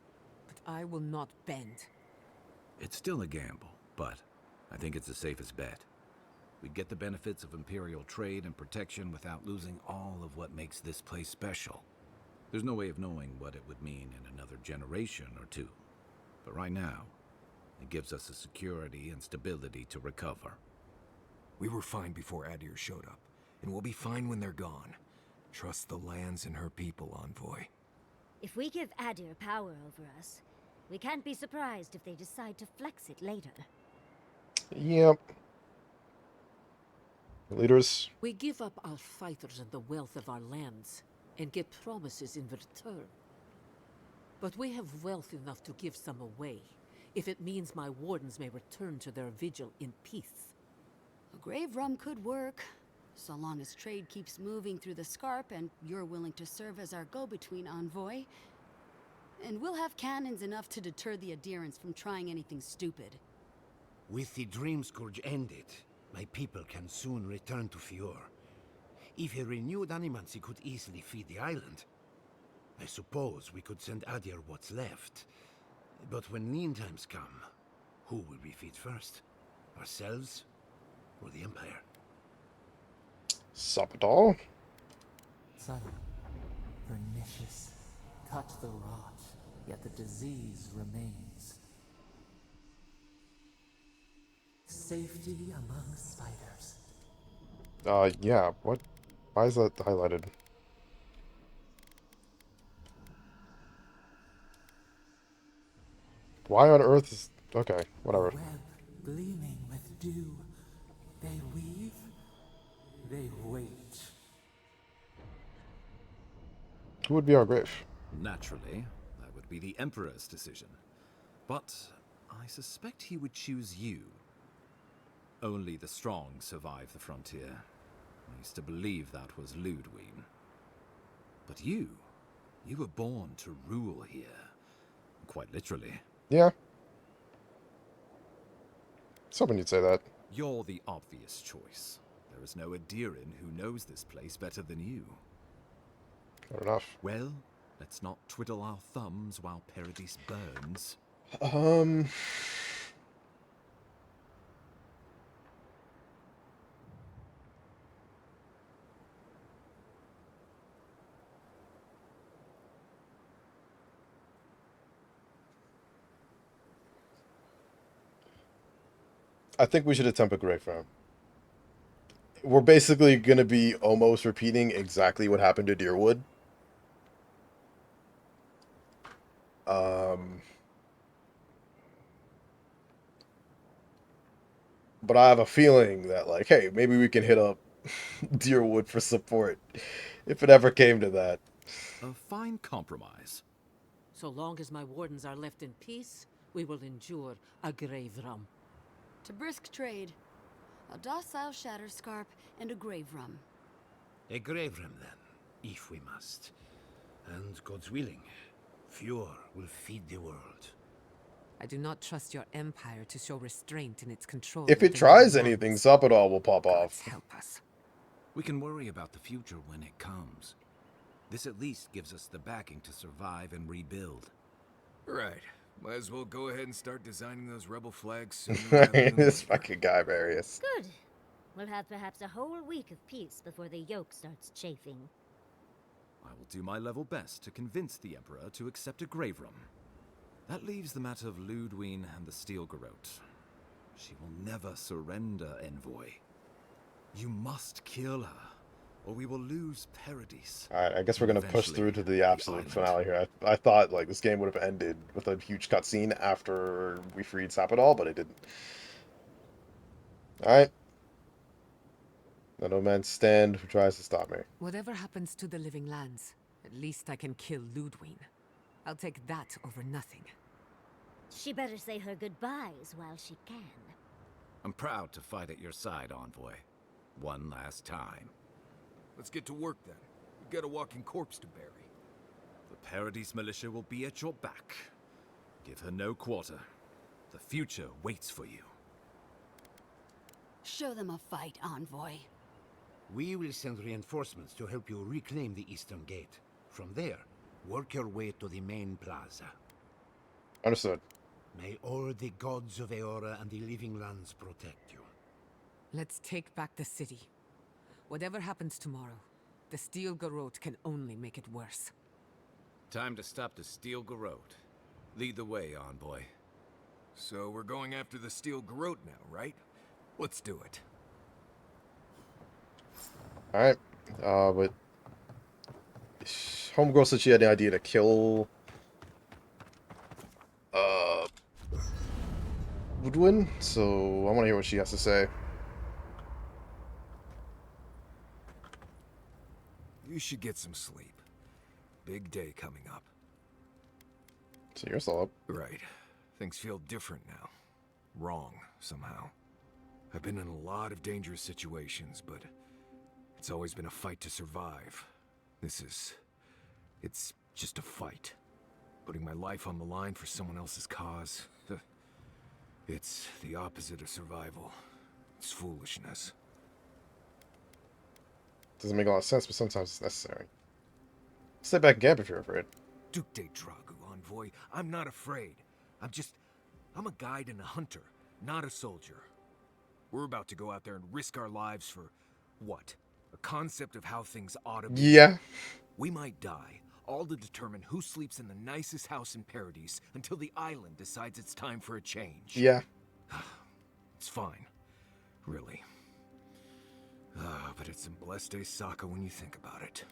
But I will not bend. It's still a gamble, but I think it's the safest bet. We'd get the benefits of Imperial trade and protection without losing all of what makes this place special. There's no way of knowing what it would mean in another generation or two. But right now, it gives us the security and stability to recover. We were fine before Adir showed up, and we'll be fine when they're gone. Trust the lands and her people, Envoy. If we give Adir power over us, we can't be surprised if they decide to flex it later. Yep. Leaders? We give up our fighters and the wealth of our lands, and get promises in return. But we have wealth enough to give some away, if it means my wardens may return to their vigil in peace. A grave room could work, so long as trade keeps moving through the Scarp and you're willing to serve as our go-between, Envoy. And we'll have cannons enough to deter the adherents from trying anything stupid. With the Dream Scourge ended, my people can soon return to Fjord. If a renewed animancy could easily feed the island, I suppose we could send Adir what's left. But when lean times come, who will we feed first? Ourselves or the Empire? Sabadal? Subtle, pernicious, touch the rot. yet the disease remains. Safety among spiders. Yeah, what? Why is that highlighted? Why on earth is... Okay, whatever. Web gleaming with dew. They weave, they wait. Who would be our grave? Naturally, that would be the Emperor's decision. But I suspect he would choose you. Only the strong survive the frontier. I used to believe that was Ludwig. But you were born to rule here. Quite literally. Yeah. I was hoping you'd say that. You're the obvious choice. There is no Adiran who knows this place better than you. Fair enough. Well, let's not twiddle our thumbs while Paradise burns. I think we should attempt a grave round. We're basically going to be almost repeating exactly what happened to Deerwood. But I have a feeling that, like, hey, maybe we can hit up Deerwood for support if it ever came to that. A fine compromise. So long as my wardens are left in peace, we will endure a grave rum. To brisk trade. A docile Shatterscarp and a grave rum. A grave rum, then, if we must. And God's willing, Fjord will feed the world. I do not trust your empire to show restraint in its control. If it tries anything, Zapadal will pop off. Help us. We can worry about the future when it comes. This at least gives us the backing to survive and rebuild. Right. Might as well go ahead and start designing those rebel flags soon. This fucking guy, Various. Good. We'll have perhaps a whole week of peace before the yoke starts chafing. I will do my level best to convince the Emperor to accept a grave room. That leaves the matter of Ludwig and the Steel Garrote. She will never surrender, Envoy. You must kill her, or we will lose Paradise. Alright, I guess we're gonna push through to the absolute finale here. I thought, like, this game would have ended with a huge cutscene after we freed Zapadal, but it didn't. Alright. No man stand who tries to stop me. Whatever happens to the living lands, at least I can kill Ludwig. I'll take that over nothing. She better say her goodbyes while she can. I'm proud to fight at your side, Envoy. One last time. Let's get to work then. We've got a walking corpse to bury. The Paradise militia will be at your back. Give her no quarter. The future waits for you. Show them a fight, Envoy. We will send reinforcements to help you reclaim the Eastern Gate. From there, work your way to the main plaza. Understood. May all the gods of Eora and the living lands protect you. Let's take back the city. Whatever happens tomorrow, the Steel Garrote can only make it worse. Time to stop the Steel Garrote. Lead the way, Envoy. So we're going after the Steel Garrote now, right? Let's do it. Alright. But Homegirl said she had the idea to kill Woodwin, so I want to hear what she has to say. You should get some sleep. Big day coming up. So you're still up. Right. Things feel different now. Wrong, somehow. I've been in a lot of dangerous situations, but it's always been a fight to survive. It's just a fight. Putting my life on the line for someone else's cause. It's the opposite of survival. It's foolishness. Doesn't make a lot of sense, but sometimes it's necessary. Stay back and camp if you're afraid. Duke de Dragu, Envoy. I'm not afraid. I'm a guide and a hunter, not a soldier. We're about to go out there and risk our lives for what? A concept of how things ought to be. Yeah. We might die, all to determine who sleeps in the nicest house in Paradise until the island decides it's time for a change. Yeah. It's fine. Really. But it's some blessed day Sokka when you think about it.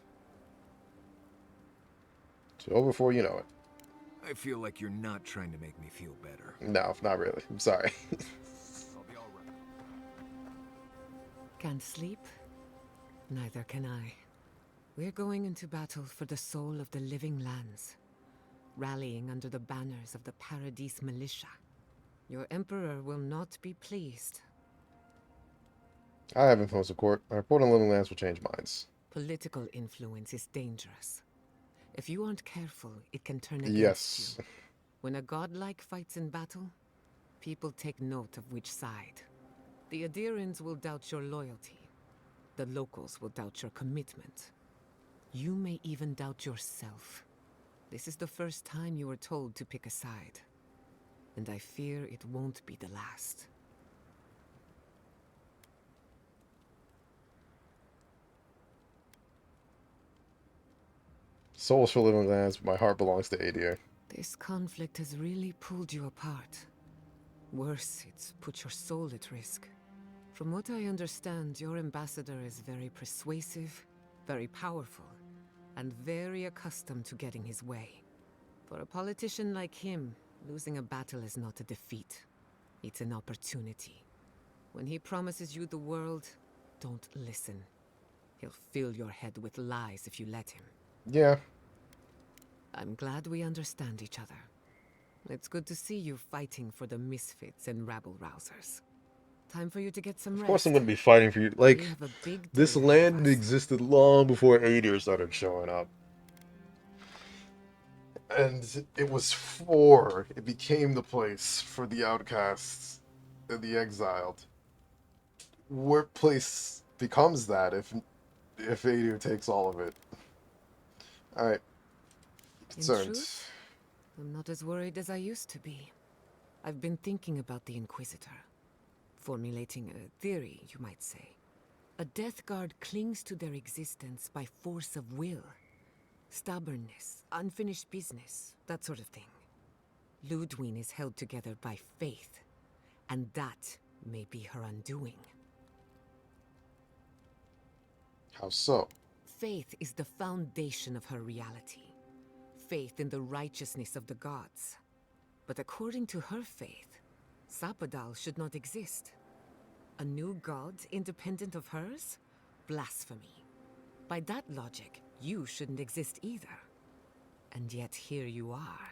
So before you know it. I feel like you're not trying to make me feel better. No, not really. I'm sorry. I'll be alright. Can't sleep? Neither can I. We're going into battle for the soul of the living lands, rallying under the banners of the Paradise militia. Your Emperor will not be pleased. I have influence of court. My report on living lands will change minds. Political influence is dangerous. If you aren't careful, it can turn against Yes. you. When a godlike fights in battle, people take note of which side. The Adirans will doubt your loyalty. The locals will doubt your commitment. You may even doubt yourself. This is the first time you were told to pick a side. And I fear it won't be the last. Souls for living lands, but my heart belongs to Adir. This conflict has really pulled you apart. Worse, it's put your soul at risk. From what I understand, your ambassador is very persuasive, very powerful, and very accustomed to getting his way. For a politician like him, losing a battle is not a defeat. It's an opportunity. When he promises you the world, don't listen. He'll fill your head with lies if you let him. Yeah. I'm glad we understand each other. It's good to see you fighting for the misfits and rabble-rousers. Time for you to get some rest. Of course I'm going to be fighting for you. Like, We have a big this day land ahead of us. existed long before Adir started showing up. And it became the place for the outcasts and the exiled. What place becomes that if Adir takes all of it? Alright. In Concerned. truth, I'm not as worried as I used to be. I've been thinking about the Inquisitor. Formulating a theory, you might say. A Death Guard clings to their existence by force of will. Stubbornness, unfinished business, that sort of thing. Ludwig is held together by faith, and that may be her undoing. How so? Faith is the foundation of her reality. Faith in the righteousness of the gods. But according to her faith, Sapadal should not exist. A new god independent of hers? Blasphemy. By that logic, you shouldn't exist either. And yet here you are.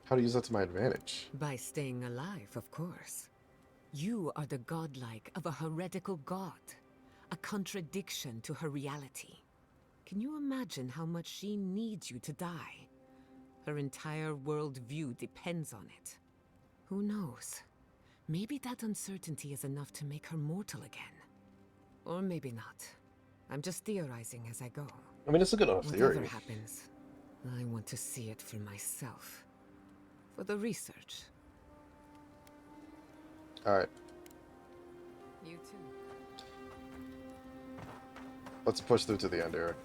How to use that to my advantage? By staying alive, of course. You are the godlike of a heretical god. A contradiction to her reality. Can you imagine how much she needs you to die? Her entire worldview depends on it. Who knows? Maybe that uncertainty is enough to make her mortal again. Or maybe not. I'm just theorizing as I go. I mean, it's a good enough Whatever theory. happens, I want to see it for myself. For the research. Alright. You too. Let's push through to the end here.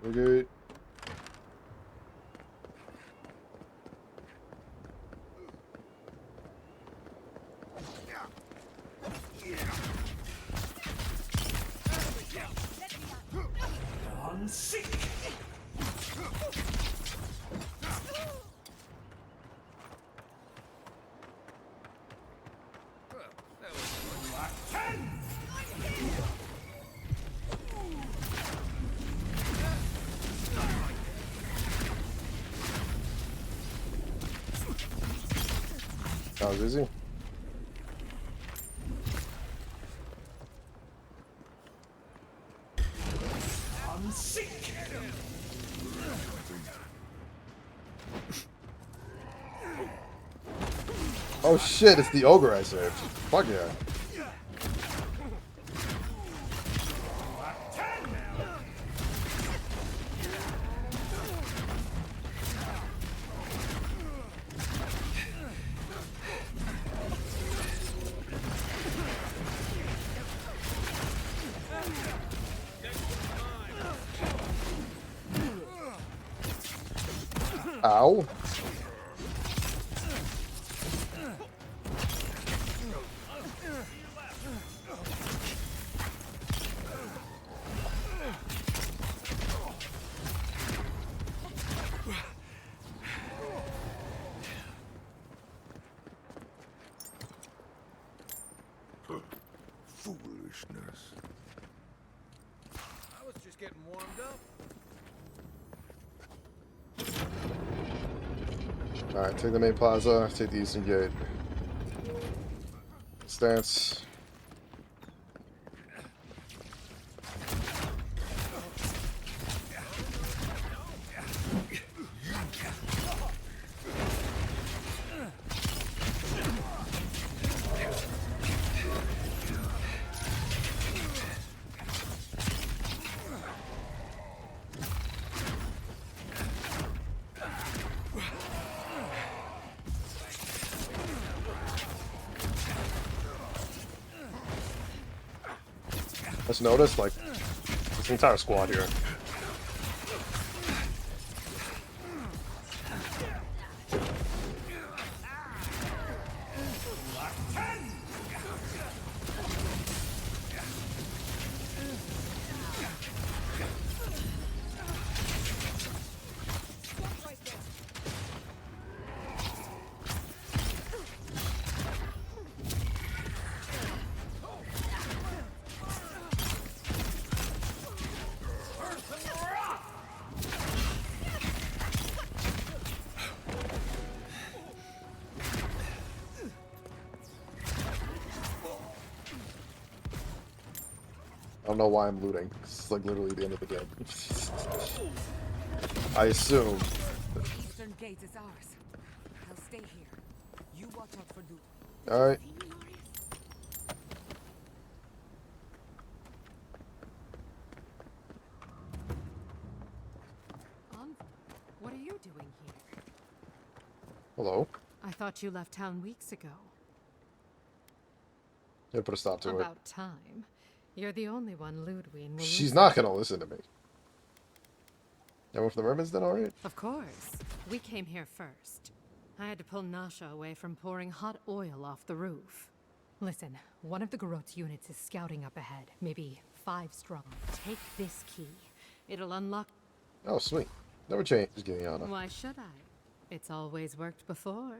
We're good. I'm sick. That was easy. I'm sick. Oh shit, it's the ogre I saved. Fuck yeah. Ow. Foolishness. I was just getting warmed up. Alright, take the main plaza, take the eastern gate. Stance. Just notice, like, this entire squad here. I don't know why I'm looting. It's like literally the end of the game. I assume. The eastern gate is ours. I'll stay here. You watch out for loot. Alright. What are you doing here? Hello. I thought you left town weeks ago. Yeah, put a stop to it. About time. You're the only one Ludwig will She's not gonna listen to me. Everyone from the Mermaids then, alright? Of course. We came here first. I had to pull Nasha away from pouring hot oil off the roof. Listen, one of the Garot's units is scouting up ahead, maybe 5 strong. Take this key. It'll unlock... Oh, sweet. Never changed, Giuliana. Why should I? It's always worked before.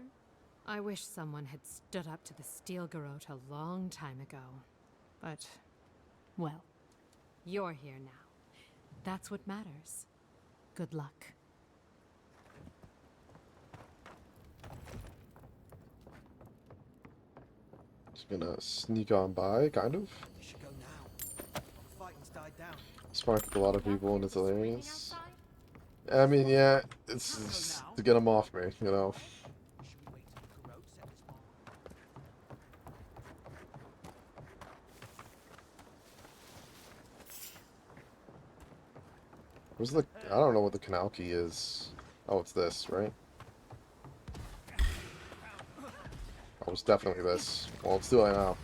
I wish someone had stood up to the Steel Garot a long time ago. But, well, you're here now. That's what matters. Good luck. Just gonna sneak on by, kind of. You should go now. The fighting's died down. Spark a lot of people and it's hilarious. I mean, yeah, it's to get them off me, you know. Where's the... I don't know what the canal key is. Oh, it's this, right? Oh, it's definitely this. Well, let's do it now.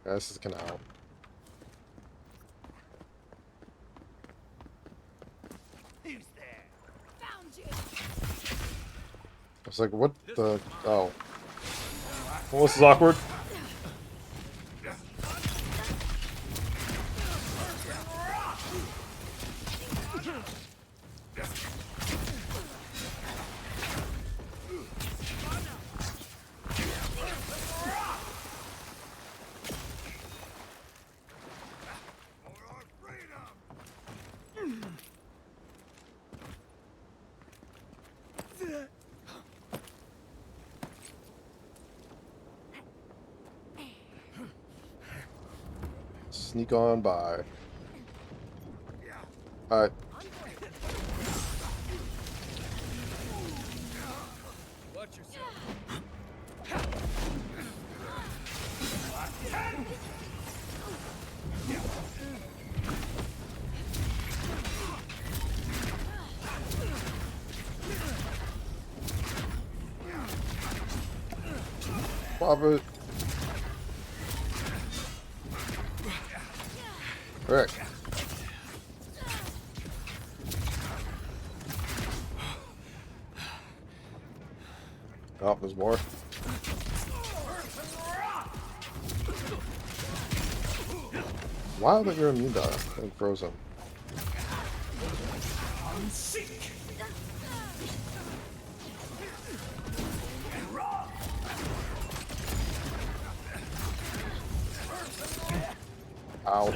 Yeah, this is the canal. Who's there? Found you. I was like, what the... Oh. Well, this is awkward. Sneak on by. Alright. Watch yourself. Robert. Rick. Oh, there's more. Wow, that you're immune to and frozen. Ow.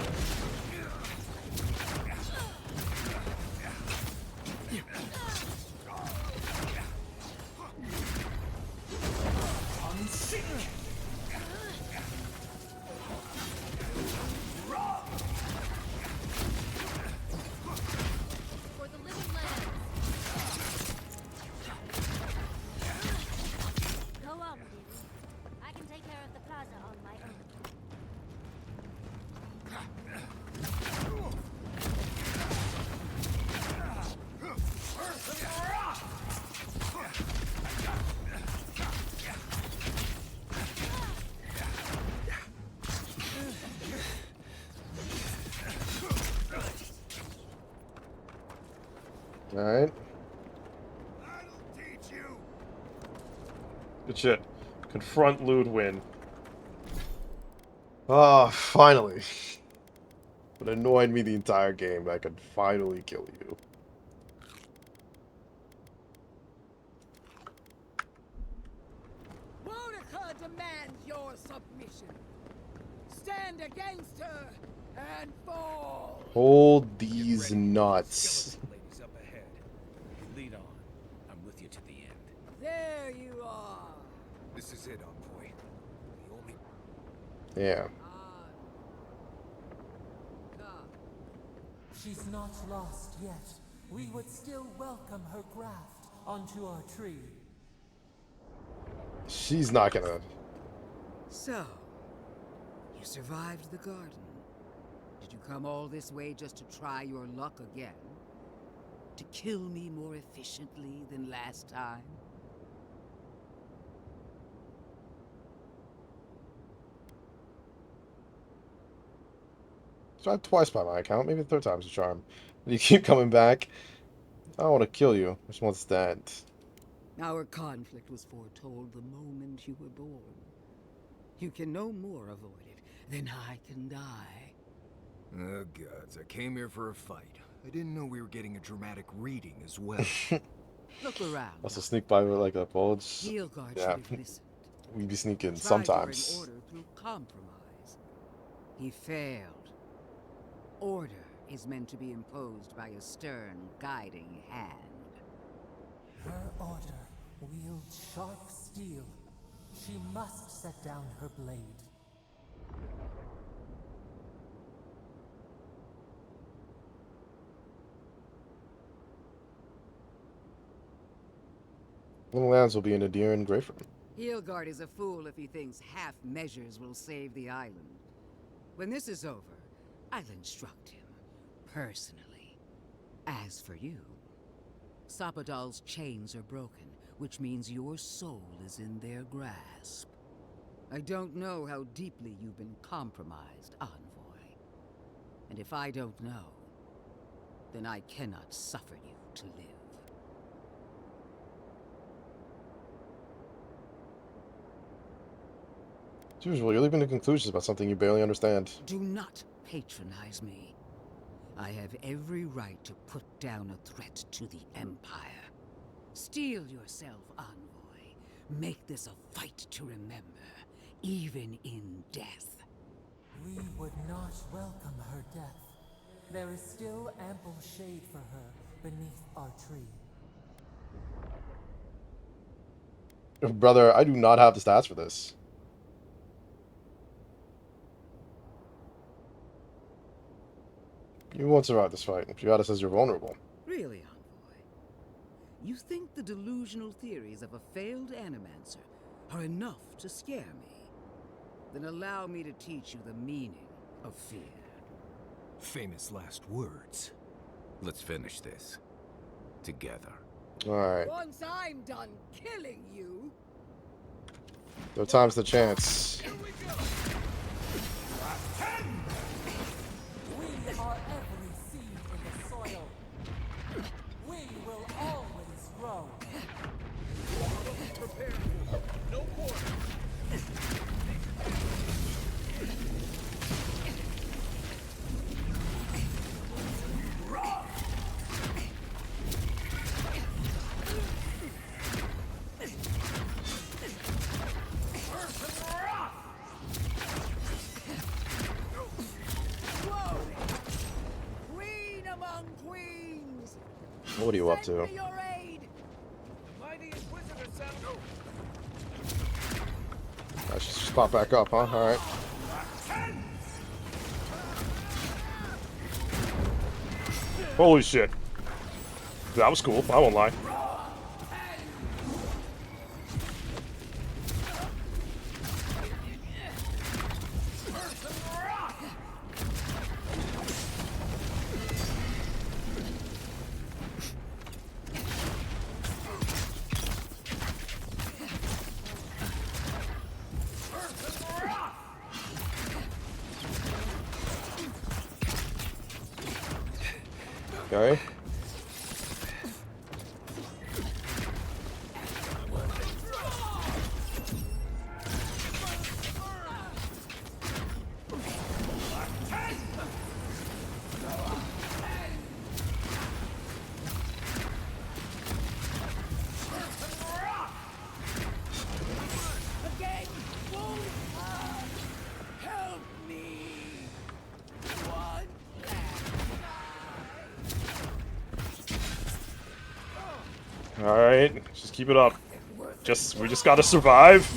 For the living lands. Go on, dearie. I can take care of the plaza on my own. Alright. Good shit. Confront Ludwin. Ah, finally. It annoyed me the entire game. I could finally kill you. Monica demands your submission. Stand against her and fall. Hold these nuts. Ladies up ahead. Lead on. I'm with you to the end. There you are. This is it, Envoy. The only... Yeah. She's not lost yet. We would still welcome her graft onto our tree. She's not gonna. So, you survived the garden. Did you come all this way just to try your luck again? To kill me more efficiently than last time? Tried twice by my account. Maybe the third time's a charm. And you keep coming back. I don't want to kill you. I just want to stand. Our conflict was foretold the moment you were born. You can no more avoid it than I can die. Oh, gods. I came here for a fight. I didn't know we were getting a dramatic reading as well. Look around. Also sneak by with like a bulge. Heelguard Yeah. should have listened. We be sneaking Tried to sometimes. bring order through compromise. He failed. Order is meant to be imposed by a stern, guiding hand. Her order wields sharp steel. She must set down her blade. Little lands will be in Adir and Grayford. Heelguard is a fool if he thinks half measures will save the island. When this is over, I'll instruct him, personally. As for you, Sapadal's chains are broken, which means your soul is in their grasp. I don't know how deeply you've been compromised, Envoy. And if I don't know, then I cannot suffer you to live. As usual, you're leaping to conclusions about something you barely understand. Do not patronize me. I have every right to put down a threat to the Empire. Steel yourself, Envoy. Make this a fight to remember, even in death. We would not welcome her death. There is still ample shade for her beneath our tree. Brother, I do not have the stats for this. You won't survive this fight. Giada says you're vulnerable. Really, Envoy? You think the delusional theories of a failed animancer are enough to scare me? Then allow me to teach you the meaning of fear. Famous last words. Let's finish this. Together. Alright. Once I'm done killing you... Third time's the chance. We are every seed in the soil. We will always grow. Prepare. No more. What are you up to? I should just pop back up, huh? Alright. Holy shit. That was cool, I won't lie. Okay. Alright, just keep it up. We just gotta survive.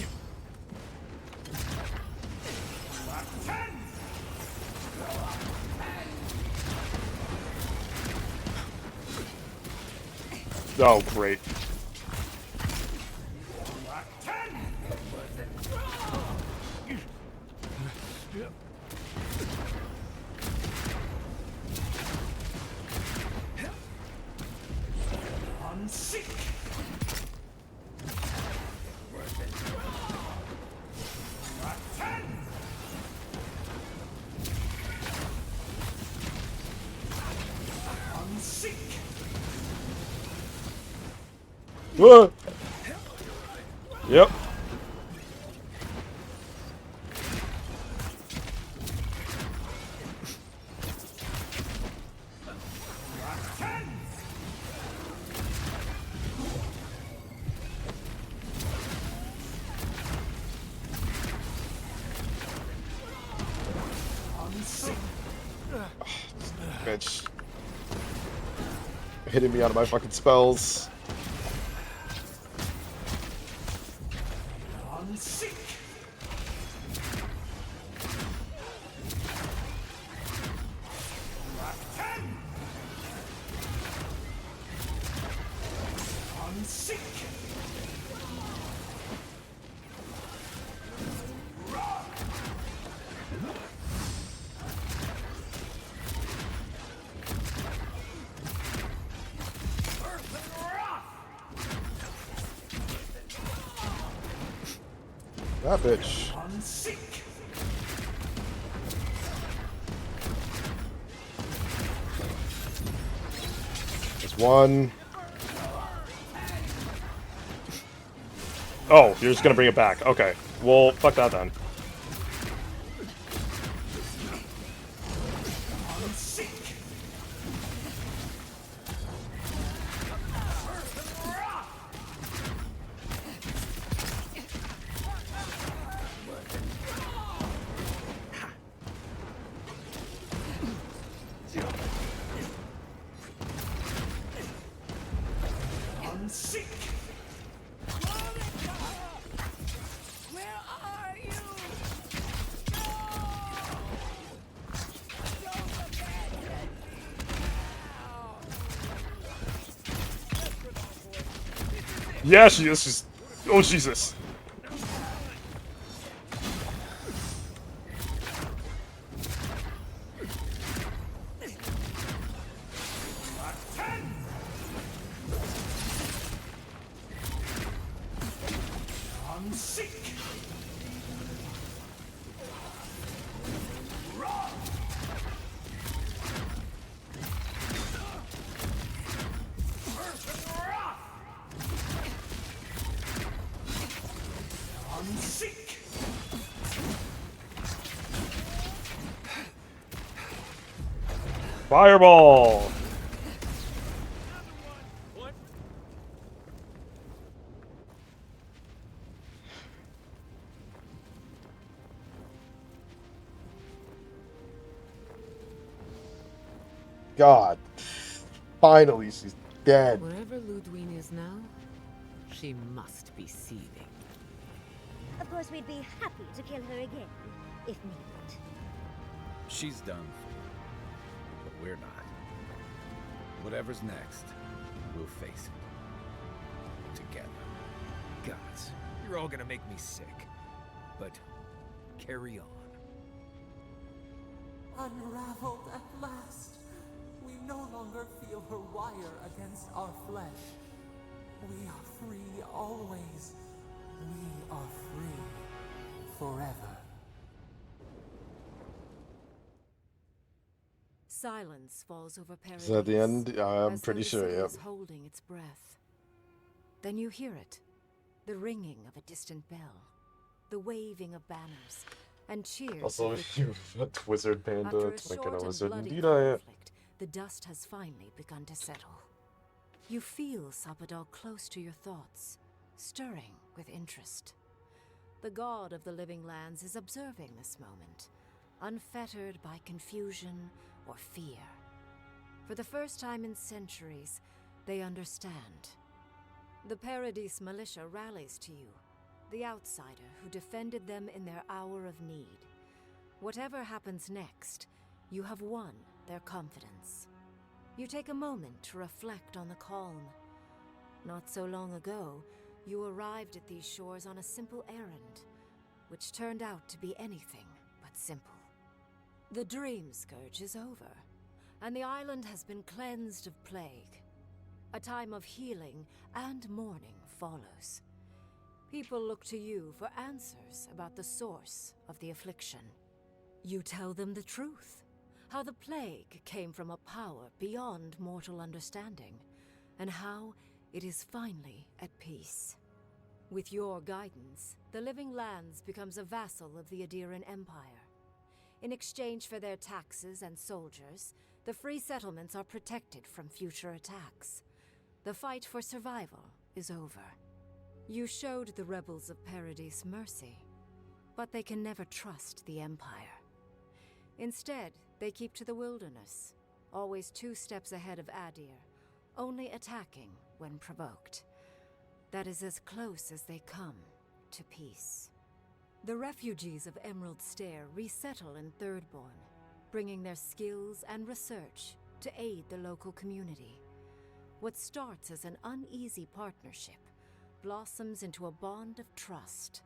Oh, great. Whoa. Yep. Bitch. Hitting me out of my fucking spells. That bitch. There's one. Oh, you're just gonna bring it back. Okay. Well, fuck that then. Yeah, she is. She's... Oh, Jesus. I'm sick. I'm sick. Fireball! God. Finally, she's dead. Wherever Ludwine is now, she must be seething. Of course, we'd be happy to kill her again, if needed. She's done for, but we're not. Whatever's next, we'll face it. Together. Gods, you're all gonna make me sick. But carry on. Unraveled at last. We no longer feel her wire against our flesh. We are free always. We are free forever. Silence falls over Paradise. Is that the end? I'm as pretty though the sure, city yep. is holding its breath. Then you hear it. The ringing of a distant bell. The waving of banners. And cheers. Also, of if you're a wizard panda, After a it's like short a and wizard. bloody Indeed, I am. conflict, the dust has finally begun to settle. You feel Sappadal close to your thoughts, stirring with interest. The god of the living lands is observing this moment, unfettered by confusion or fear. For the first time in centuries, they understand. The Paradise militia rallies to you, the outsider who defended them in their hour of need. Whatever happens next, you have won their confidence. You take a moment to reflect on the calm. Not so long ago, you arrived at these shores on a simple errand, which turned out to be anything but simple. The Dream Scourge is over, and the island has been cleansed of plague. A time of healing and mourning follows. People look to you for answers about the source of the affliction. You tell them the truth, how the plague came from a power beyond mortal understanding, and how it is finally at peace. With your guidance, the Living Lands becomes a vassal of the Adiran Empire. In exchange for their taxes and soldiers, the free settlements are protected from future attacks. The fight for survival is over. You showed the rebels of Paradise mercy, but they can never trust the Empire. Instead, they keep to the wilderness, always 2 steps ahead of Adir, only attacking when provoked. That is as close as they come to peace. The refugees of Emerald Stair resettle in Thirdborn, bringing their skills and research to aid the local community. What starts as an uneasy partnership blossoms into a bond of trust.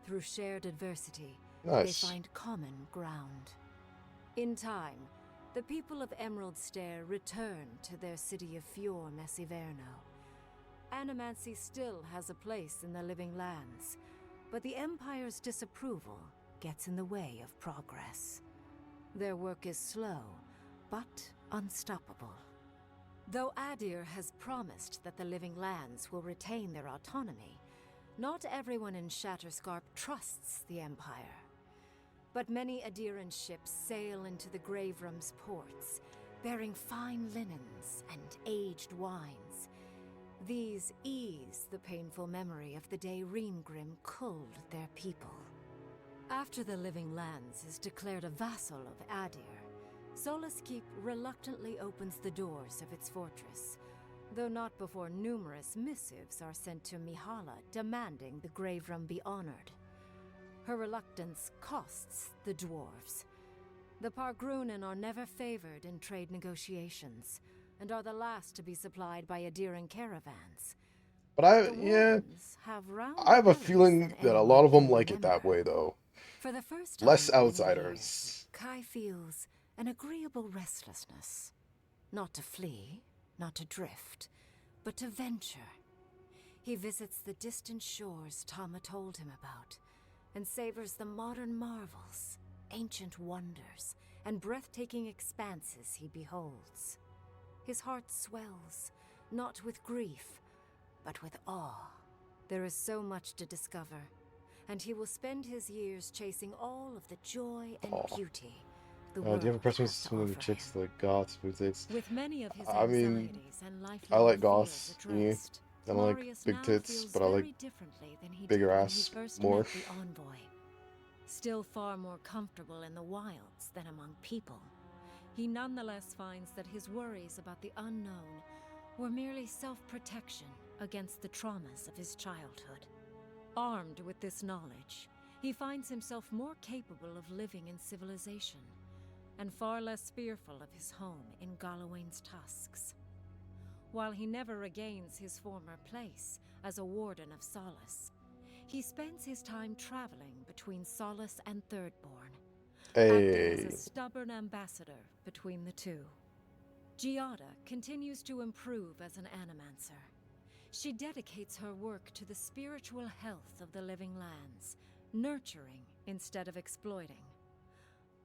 Through shared adversity, Nice. they find common ground. In time, the people of Emerald Stair return to their city of Fior Messiverno. Animancy still has a place in the Living Lands, but the Empire's disapproval gets in the way of progress. Their work is slow, but unstoppable. Though Adir has promised that the Living Lands will retain their autonomy, not everyone in Shatterscarp trusts the Empire. But many Adiran ships sail into the Grave Room's ports, bearing fine linens and aged wines. These ease the painful memory of the day Reengrim culled their people. After the Living Lands is declared a vassal of Adir, Solace Keep reluctantly opens the doors of its fortress, though not before numerous missives are sent to Mihala demanding the Grave Room be honored. Her reluctance costs the dwarves. The Pargrunen are never favored in trade negotiations, and are the last to be supplied by Adiran caravans. But I, The yeah, Wardens have I rounder have a bellies feeling than that a anyone lot of them can like it that remember. way, though. For the first time Less in many years, outsiders. Kai feels an agreeable restlessness. Not to flee, not to drift, but to venture. He visits the distant shores Tama told him about, and savors the modern marvels, ancient wonders, and breathtaking expanses he beholds. His heart swells, not with grief, but with awe. There is so much to discover, and he will spend his years chasing all of the joy and beauty the world Do you have a preference has to between the offer chicks, him. like goths, boutiques? With many of his I mean, anxieties and I lifelong like fears goths. Yeah. addressed, I don't like Marius big now tits, feels but I like very differently than he bigger did when he ass first more. met the envoy. Still far more comfortable in the wilds than among people, he nonetheless finds that his worries about the unknown were merely self-protection against the traumas of his childhood. Armed with this knowledge, he finds himself more capable of living in civilization, and far less fearful of his home in Galawain's tusks. While he never regains his former place as a warden of Solace, he spends his time traveling between Solace and Thirdborn, acting as a stubborn ambassador between the two. Giada continues to improve as an animancer. She dedicates her work to the spiritual health of the living lands, nurturing instead of exploiting.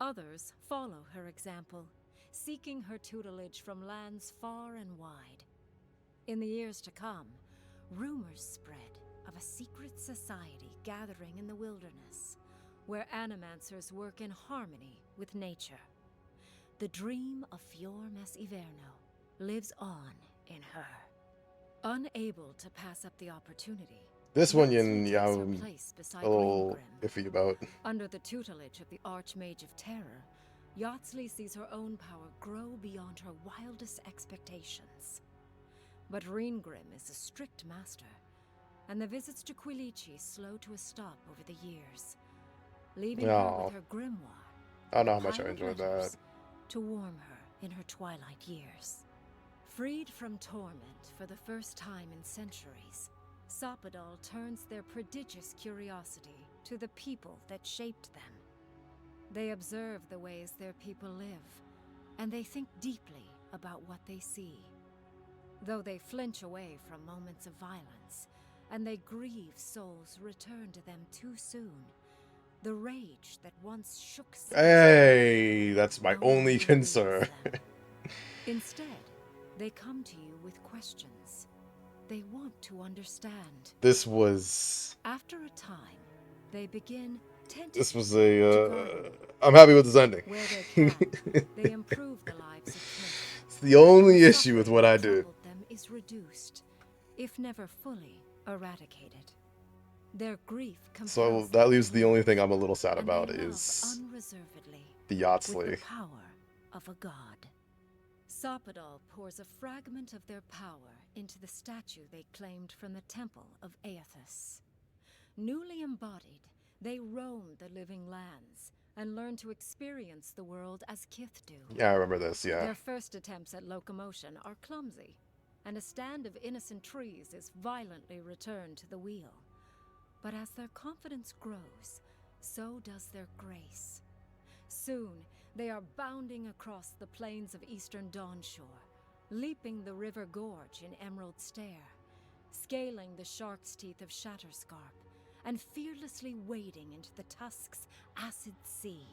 Others follow her example, seeking her tutelage from lands far and wide. In the years to come, rumors spread of a secret society gathering in the wilderness, where animancers work in harmony with nature. The dream of Fior Mes Iverno lives on in her. Unable to pass up the opportunity, This one, Yatsley yeah, takes her I'm place beside a little Reengrim. iffy about. Under the tutelage of the Archmage of Terror, Yatsley sees her own power grow beyond her wildest expectations. But Reengrim is a strict master, and the visits to Quilichi slow to a stop over the years, leaving her with her grimoire, I don't know how much I pile of enjoyed letters, that. to warm her in her twilight years. Freed from torment for the first time in centuries, Sapadal turns their prodigious curiosity to the people that shaped them. They observe the ways their people live, and they think deeply about what they see. Though they flinch away from moments of violence, and they grieve souls returned to them too soon, the rage that once shook Hey, that's my only longer concern. Instead, they come to you with questions. They want to understand. This was. After a time, they begin tentatively This was to I'm happy with this ending. where they can, they improve the lives of Kith. It's the only issue with what I did. Them is reduced, if never fully eradicated. Their grief So that leaves the only thing I'm a little sad about is the with Yatsley. the power of a god. Sapadal pours a fragment of their power into the statue they claimed from the temple of Aethys. Newly embodied, they roam the living lands and learn to experience the world as Kith do. Yeah, I remember this, yeah. Their first attempts at locomotion are clumsy, and a stand of innocent trees is violently returned to the wheel. But as their confidence grows, so does their grace. Soon, they are bounding across the plains of eastern Dawnshore, leaping the river gorge in Emerald Stair, scaling the shark's teeth of Shatterscarp, and fearlessly wading into the Tusk's acid sea.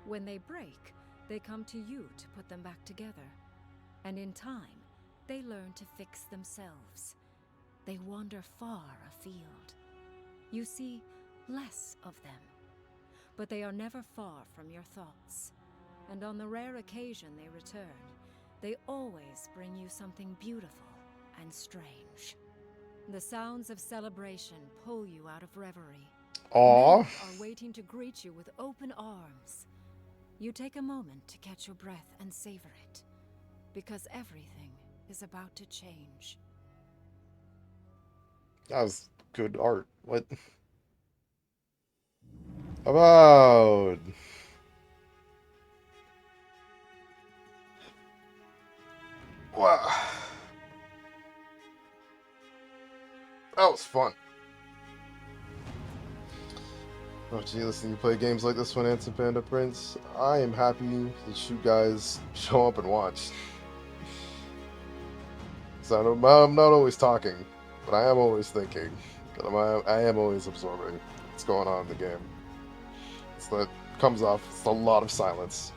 When they break, they come to you to put them back together, and in time, they learn to fix themselves. They wander far afield. You see less of them, but they are never far from your thoughts. And on the rare occasion they return, they always bring you something beautiful and strange. The sounds of celebration pull you out of reverie. Aww. Many are waiting to greet you with open arms. You take a moment to catch your breath and savor it, because everything is about to change. That was good art. What? Avowed. Wow. That was fun. Oh gee, listen, you play games like this one, Panda Prince. I am happy that you guys show up and watch. So I'm not always talking, but I am always thinking. I am always absorbing what's going on in the game. It's that comes off. It's a lot of silence.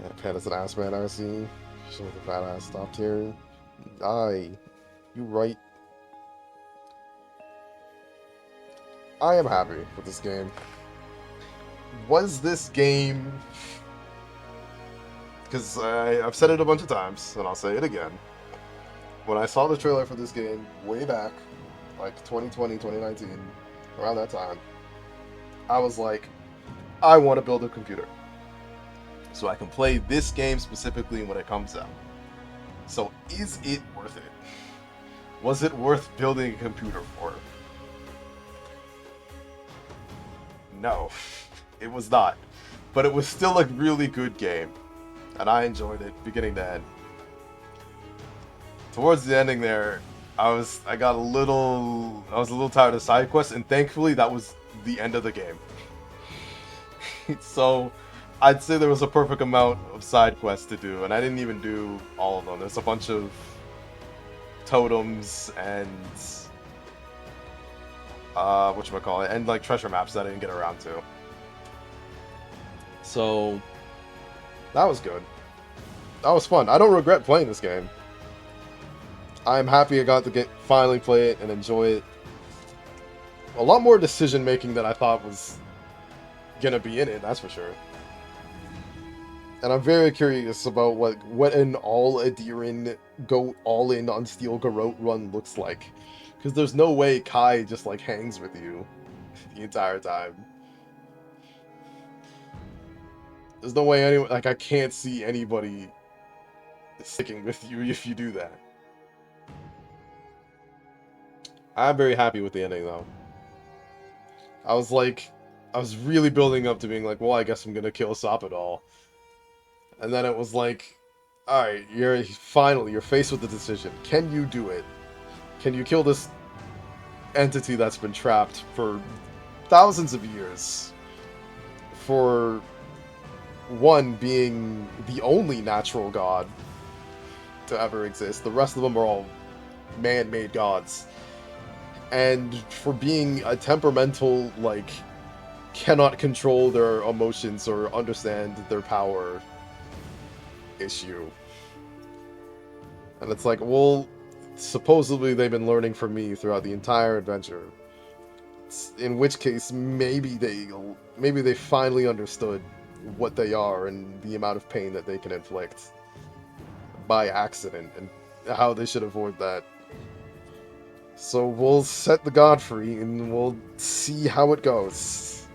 Yeah, Panda's an ass man, RC. Show the fat ass stopped here. You right. I am happy with this game. Was this game... Because I've said it a bunch of times, and I'll say it again. When I saw the trailer for this game way back, like 2020, 2019, around that time, I was like, I want to build a computer. So I can play this game specifically when it comes out. So is it worth it? Was it worth building a computer for? No, it was not. But it was still a really good game. And I enjoyed it beginning to end. Towards the ending there, I was a little tired of side quests, and thankfully that was the end of the game. So I'd say there was a perfect amount of side quests to do, and I didn't even do all of them. There's a bunch of totems and whatchamacallit, and like treasure maps that I didn't get around to. So that was good. That was fun. I don't regret playing this game. I'm happy I got to finally play it and enjoy it. A lot more decision making than I thought was gonna be in it, that's for sure. And I'm very curious about what an all Adiran go all in on Steel Garrote run looks like. Because there's no way Kai just like hangs with you the entire time. There's no way anyone, like, I can't see anybody sticking with you if you do that. I'm very happy with the ending though. I was really building up to being like, well, I guess I'm gonna kill Sapadal. And then it was like, alright, you're faced with the decision. Can you do it? Can you kill this entity that's been trapped for thousands of years? For one being the only natural god to ever exist. The rest of them are all man-made gods. And for being a temperamental, like, cannot control their emotions or understand their power issue. And it's like, well, supposedly they've been learning from me throughout the entire adventure. In which case, maybe they finally understood what they are and the amount of pain that they can inflict by accident and how they should avoid that. So we'll set the god free and we'll see how it goes.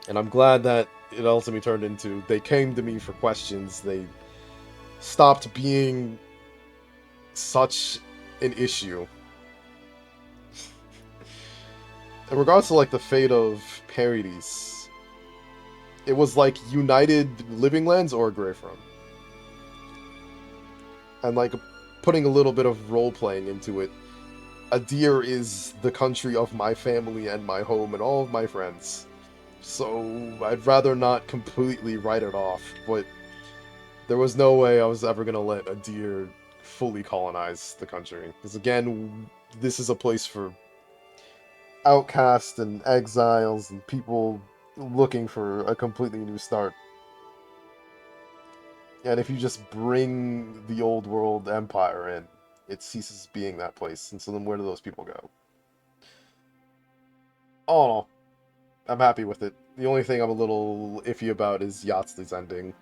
And I'm glad that it ultimately turned into they came to me for questions. They stopped being such an issue. In regards to like the fate of Paradis, it was like United Living Lands or Greyfront. And like putting a little bit of role-playing into it, Adir is the country of my family and my home and all of my friends. So I'd rather not completely write it off, but there was no way I was ever going to let Adir fully colonize the country. Because again, this is a place for outcasts and exiles and people looking for a completely new start. And if you just bring the old world empire in, it ceases being that place. And so then where do those people go? All in all, I'm happy with it. The only thing I'm a little iffy about is Yatsli's ending.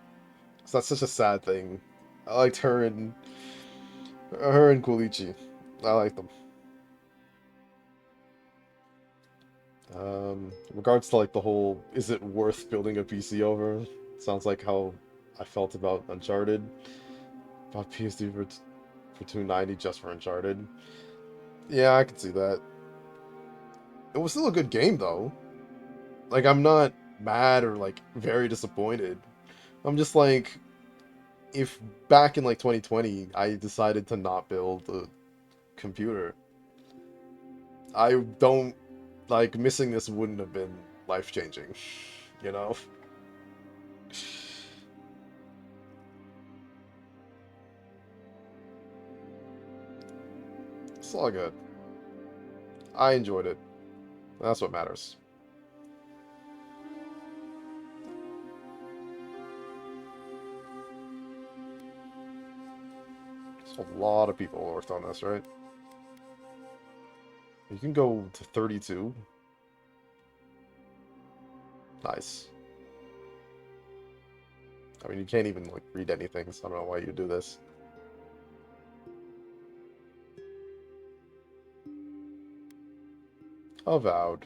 Because that's such a sad thing. I liked her and Kulichi. I like them. In regards to like the whole, is it worth building a PC over? Sounds like how I felt about Uncharted. About PSD for 290 just for Uncharted. Yeah, I can see that. It was still a good game though. Like, I'm not mad or like very disappointed. I'm just like, if back in like 2020 I decided to not build a computer, I don't like missing this wouldn't have been life changing, you know? It's all good. I enjoyed it. That's what matters. There's a lot of people worked on this, right? You can go to 32. Nice. I mean, you can't even, like, read anything, so I don't know why you do this. Avowed.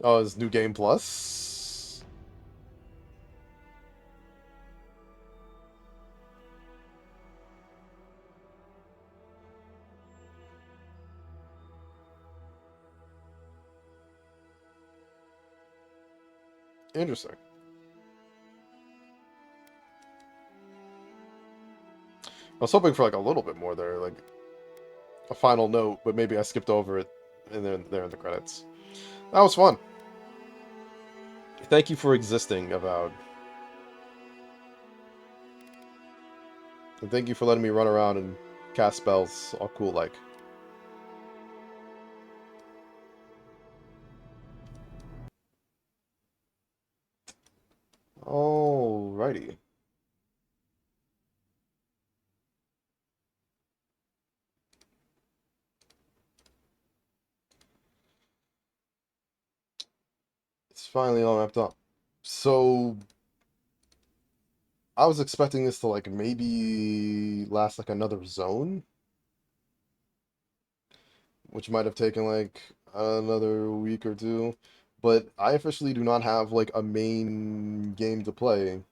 Oh, is New Game Plus? Interesting. I was hoping for, like, a little bit more there, like, a final note, but maybe I skipped over it and then there in the credits. That was fun. Thank you for existing, Avowed. And thank you for letting me run around and cast spells all cool like. Alrighty. It's finally all wrapped up. So I was expecting this to like maybe last like another zone, which might have taken like another week or two. But I officially do not have like a main game to play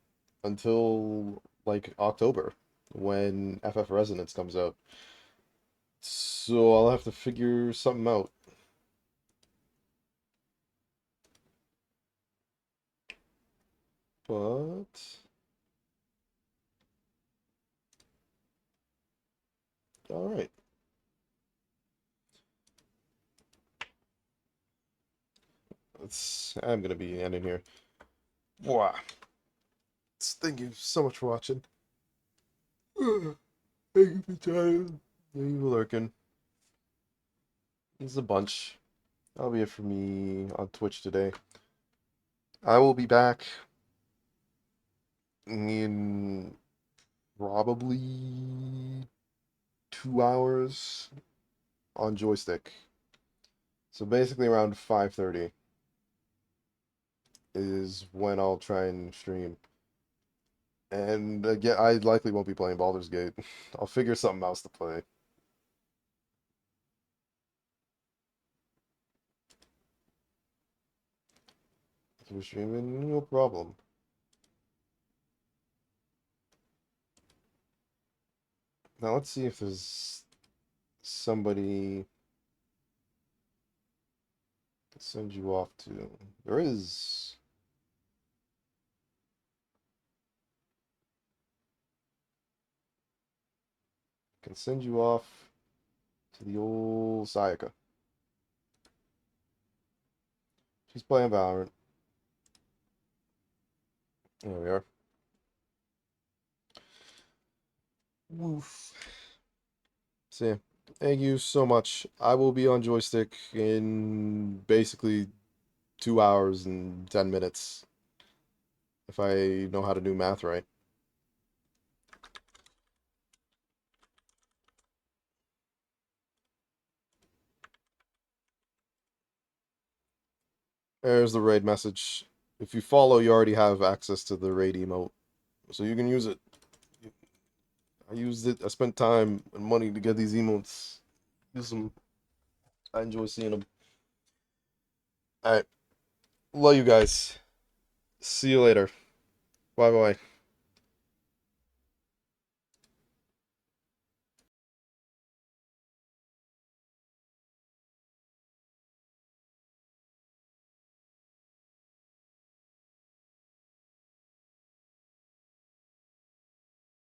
until like October when FF Resonance comes out. So I'll have to figure something out. But all right. I'm gonna be ending here. Wow. Thank you so much for watching. Thank you for joining. Thank you for lurking. There's a bunch. That'll be it for me on Twitch today. I will be back in probably 2 hours on joystick. So basically around 5:30 is when I'll try and stream. And again, I likely won't be playing Baldur's Gate. I'll figure something else to play. If you're streaming, no problem. Now let's see if there's somebody to send you off to. There is. Can send you off to the old Sayaka. She's playing Valorant. There we are. Woof. So yeah, thank you so much. I will be on joystick in basically 2 hours and 10 minutes. If I know how to do math right. There's the raid message. If you follow, you already have access to the raid emote. So you can use it. I used it. I spent time and money to get these emotes. Use them. I enjoy seeing them. Alright. Love you guys. See you later. Bye bye.